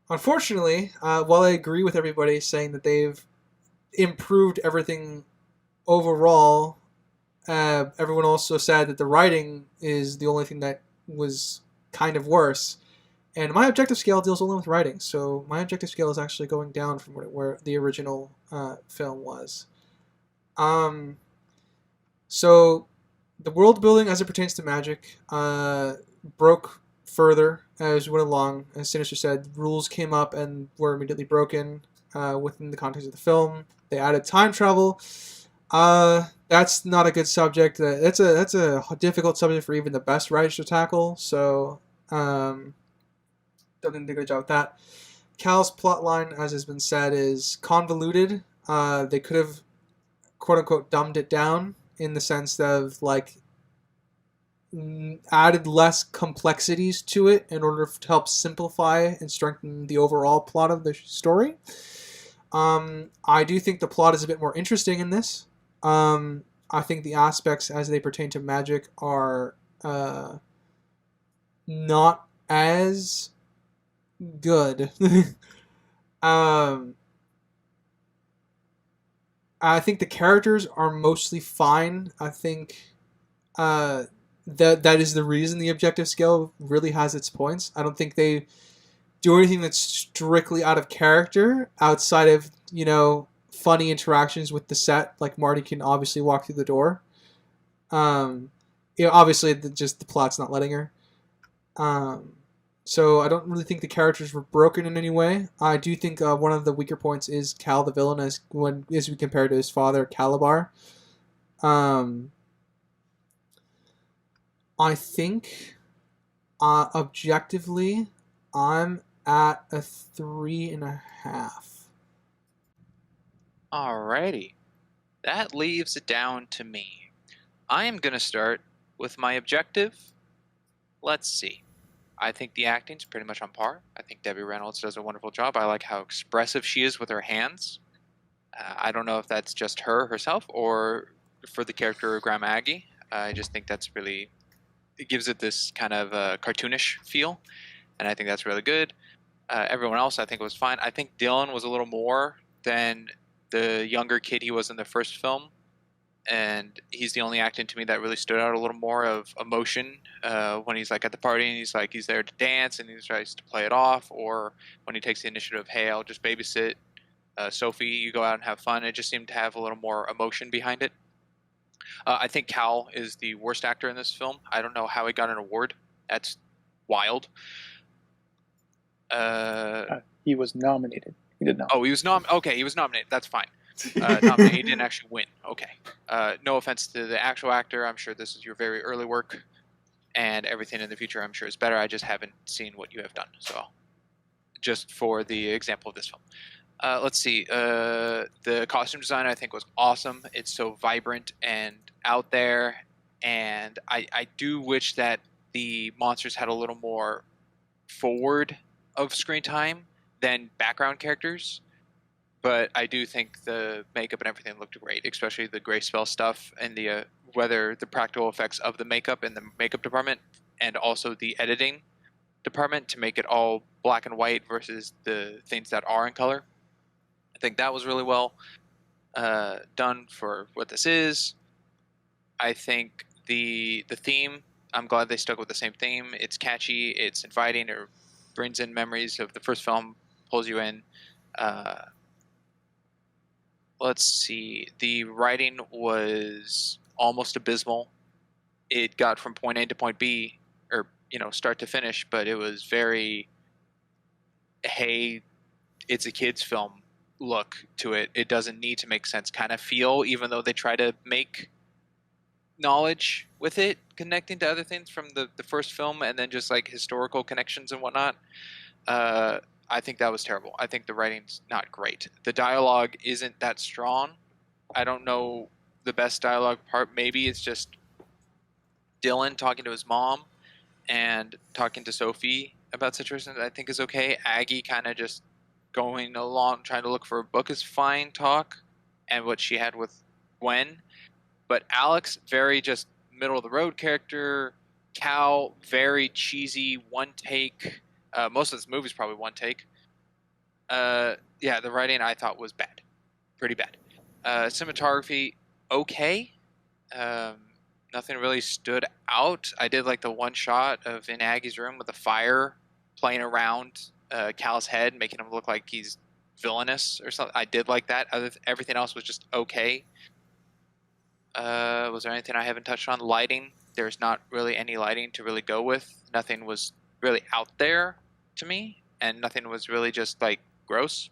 unfortunately, while I agree with everybody saying that they've improved everything overall, everyone also said that the writing is the only thing that was kind of worse. And my objective scale deals only with writing, so my objective scale is actually going down from where the original film was. So the world building as it pertains to magic broke further as we went along. As Sinister said, rules came up and were immediately broken within the context of the film. They added time travel. That's not a good subject. That's a difficult subject for even the best writers to tackle. So did a good job with that. Cal's plotline, as has been said, is convoluted. They could have, quote unquote, dumbed it down in the sense of like added less complexities to it in order to help simplify and strengthen the overall plot of the story. I do think the plot is a bit more interesting in this. I think the aspects as they pertain to magic are not as good. I think the characters are mostly fine. I think that is the reason the objective scale really has its points. I don't think they do anything that's strictly out of character outside of, funny interactions with the set. Like Marty can obviously walk through the door. Obviously just the plot's not letting her. So I don't really think the characters were broken in any way. I do think one of the weaker points is Cal the villain as we compare to his father, Kalabar. I think objectively I'm at a 3.5. Alrighty. That leaves it down to me. I am going to start with my objective. Let's see. I think the acting's pretty much on par. I think Debbie Reynolds does a wonderful job. I like how expressive she is with her hands. I don't know if that's just herself or for the character of Grandma Aggie. I just think that's really... It gives it this kind of cartoonish feel, and I think that's really good. Everyone else, I think, was fine. I think Dylan was a little more than the younger kid he was in the first film, and he's the only acting to me that really stood out a little more of emotion when he's like at the party and he's there to dance and he tries to play it off, or when he takes the initiative, hey, I'll just babysit Sophie, you go out and have fun. It just seemed to have a little more emotion behind it. I think Cal is the worst actor in this film. I don't know how he got an award. That's wild. He was nominated. He did not. Oh, he was Okay, he was nominated. That's fine. Nominated. He didn't actually win. Okay. No offense to the actual actor. I'm sure this is your very early work, and everything in the future I'm sure is better. I just haven't seen what you have done. So, just for the example of this film. Let's see. The costume design I think was awesome. It's so vibrant and out there, and I do wish that the monsters had a little more forward of screen time than background characters. but I do think the makeup and everything looked great, especially the gray spell stuff and the whether the practical effects of the makeup in the makeup department and also the editing department to make it all black and white versus the things that are in color. I think that was really well done for what this is. I think the theme, I'm glad they stuck with the same theme. It's catchy, it's inviting, it brings in memories of the first film, pulls you in. Let's see. The writing was almost abysmal. It got from point A to point B, or start to finish, but it was very, hey, it's a kids' film look to it. It doesn't need to make sense kind of feel, even though they try to make knowledge with it, connecting to other things from the first film, and then just like historical connections and whatnot. I think that was terrible. I think the writing's not great. The dialogue isn't that strong. I don't know the best dialogue part. Maybe it's just Dylan talking to his mom and talking to Sophie about situations I think is okay. Aggie kind of just going along trying to look for a book is fine talk, and what she had with Gwen. But Alex, very just middle of the road character. Cal, very cheesy, one take. Most of this movie's probably one take. Yeah, the writing I thought was bad. Pretty bad. Cinematography, okay. Nothing really stood out. I did like the one shot of in Aggie's room with the fire playing around Cal's head, making him look like he's villainous or something. I did like that. Everything else was just okay. Was there anything I haven't touched on? Lighting. There's not really any lighting to really go with. Nothing was really out there to me, and nothing was really just like gross.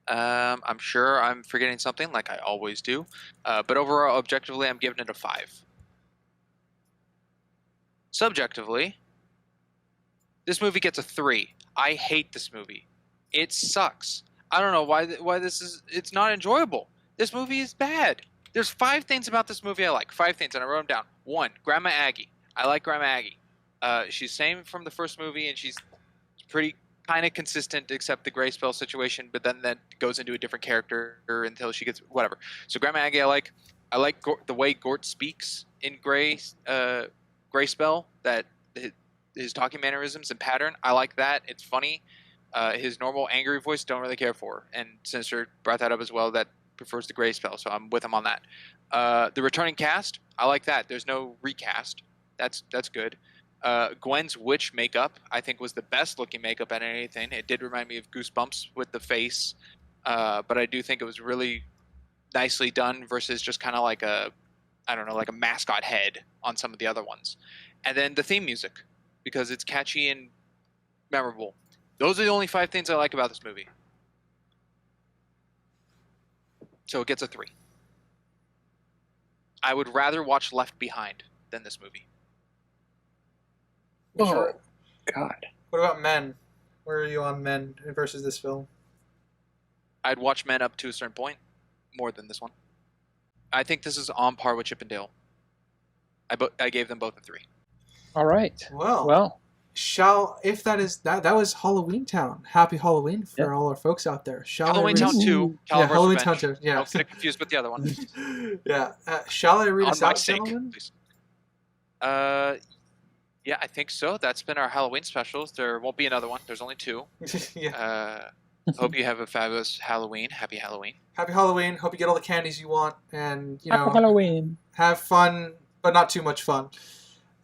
I'm sure I'm forgetting something like I always do. But overall, objectively, I'm giving it a 5. Subjectively, this movie gets a 3. I hate this movie. It sucks. I don't know why this is... It's not enjoyable. This movie is bad. There's 5 things about this movie I like. 5 things, and I wrote them down. 1, Grandma Aggie. I like Grandma Aggie. She's same from the first movie, and she's pretty kind of consistent, except the gray spell situation. But then that goes into a different character until she gets whatever. So Grandma Aggie, I like. I like the way Gort speaks in gray spell. That his talking mannerisms and pattern. I like that. It's funny. His normal angry voice, don't really care for. And Sinister brought that up as well. That prefers the gray spell, so I'm with him on that. The returning cast, I like that. There's no recast. That's good. Gwen's witch makeup, I think, was the best looking makeup at anything. It did remind me of Goosebumps with the face, but I do think it was really nicely done versus just kind of like a mascot head on some of the other ones. And then the theme music, because it's catchy and memorable. Those are the only 5 things I like about this movie. So it gets a 3. I would rather watch Left Behind than this movie. Oh, God. What about Men? Where are you on Men versus this film? I'd watch Men up to a certain point more than this one. I think this is on par with Chip and Dale. I gave them both a 3. All right. Well. If that was HalloweenTown. Happy Halloween for all our folks out there. HalloweenTown 2. Yeah, HalloweenTown 2. Yeah. Don't get confused with the other one. Yeah. Shall I read us On my out, sake, gentlemen? please. Yeah, I think so. That's been our Halloween specials. There won't be another one. There's only 2. Yeah. Hope you have a fabulous Halloween. Happy Halloween. Happy Halloween. Hope you get all the candies you want, and Happy Halloween. have fun, but not too much fun.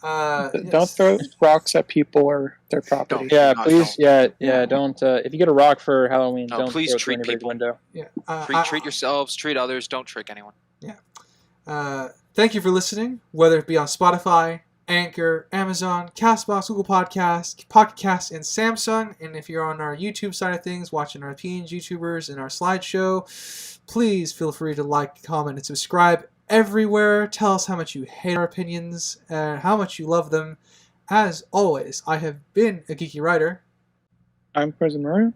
Don't throw rocks at people or their property. Yeah, No, please. don't. Yeah. Don't. If you get a rock for Halloween, No, don't please throw it treat through anybody's people. window. Yeah. Treat yourselves. Treat others. Don't trick anyone. Yeah. Thank you for listening, whether it be on Spotify, Anchor, Amazon, Castbox, Google Podcasts, Pocket Casts, and Samsung. And if you're on our YouTube side of things, watching our teens YouTubers and our slideshow, please feel free to like, comment, and subscribe everywhere. Tell us how much you hate our opinions and how much you love them. As always, I have been a geeky writer. I'm Prison Maroon.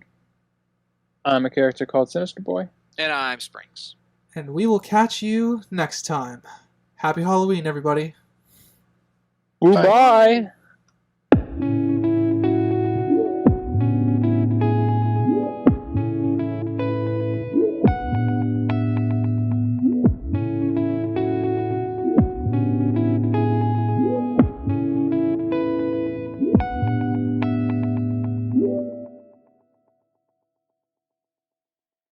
I'm a character called Sinister Boy. And I'm Springs. And we will catch you next time. Happy Halloween, everybody. Bye.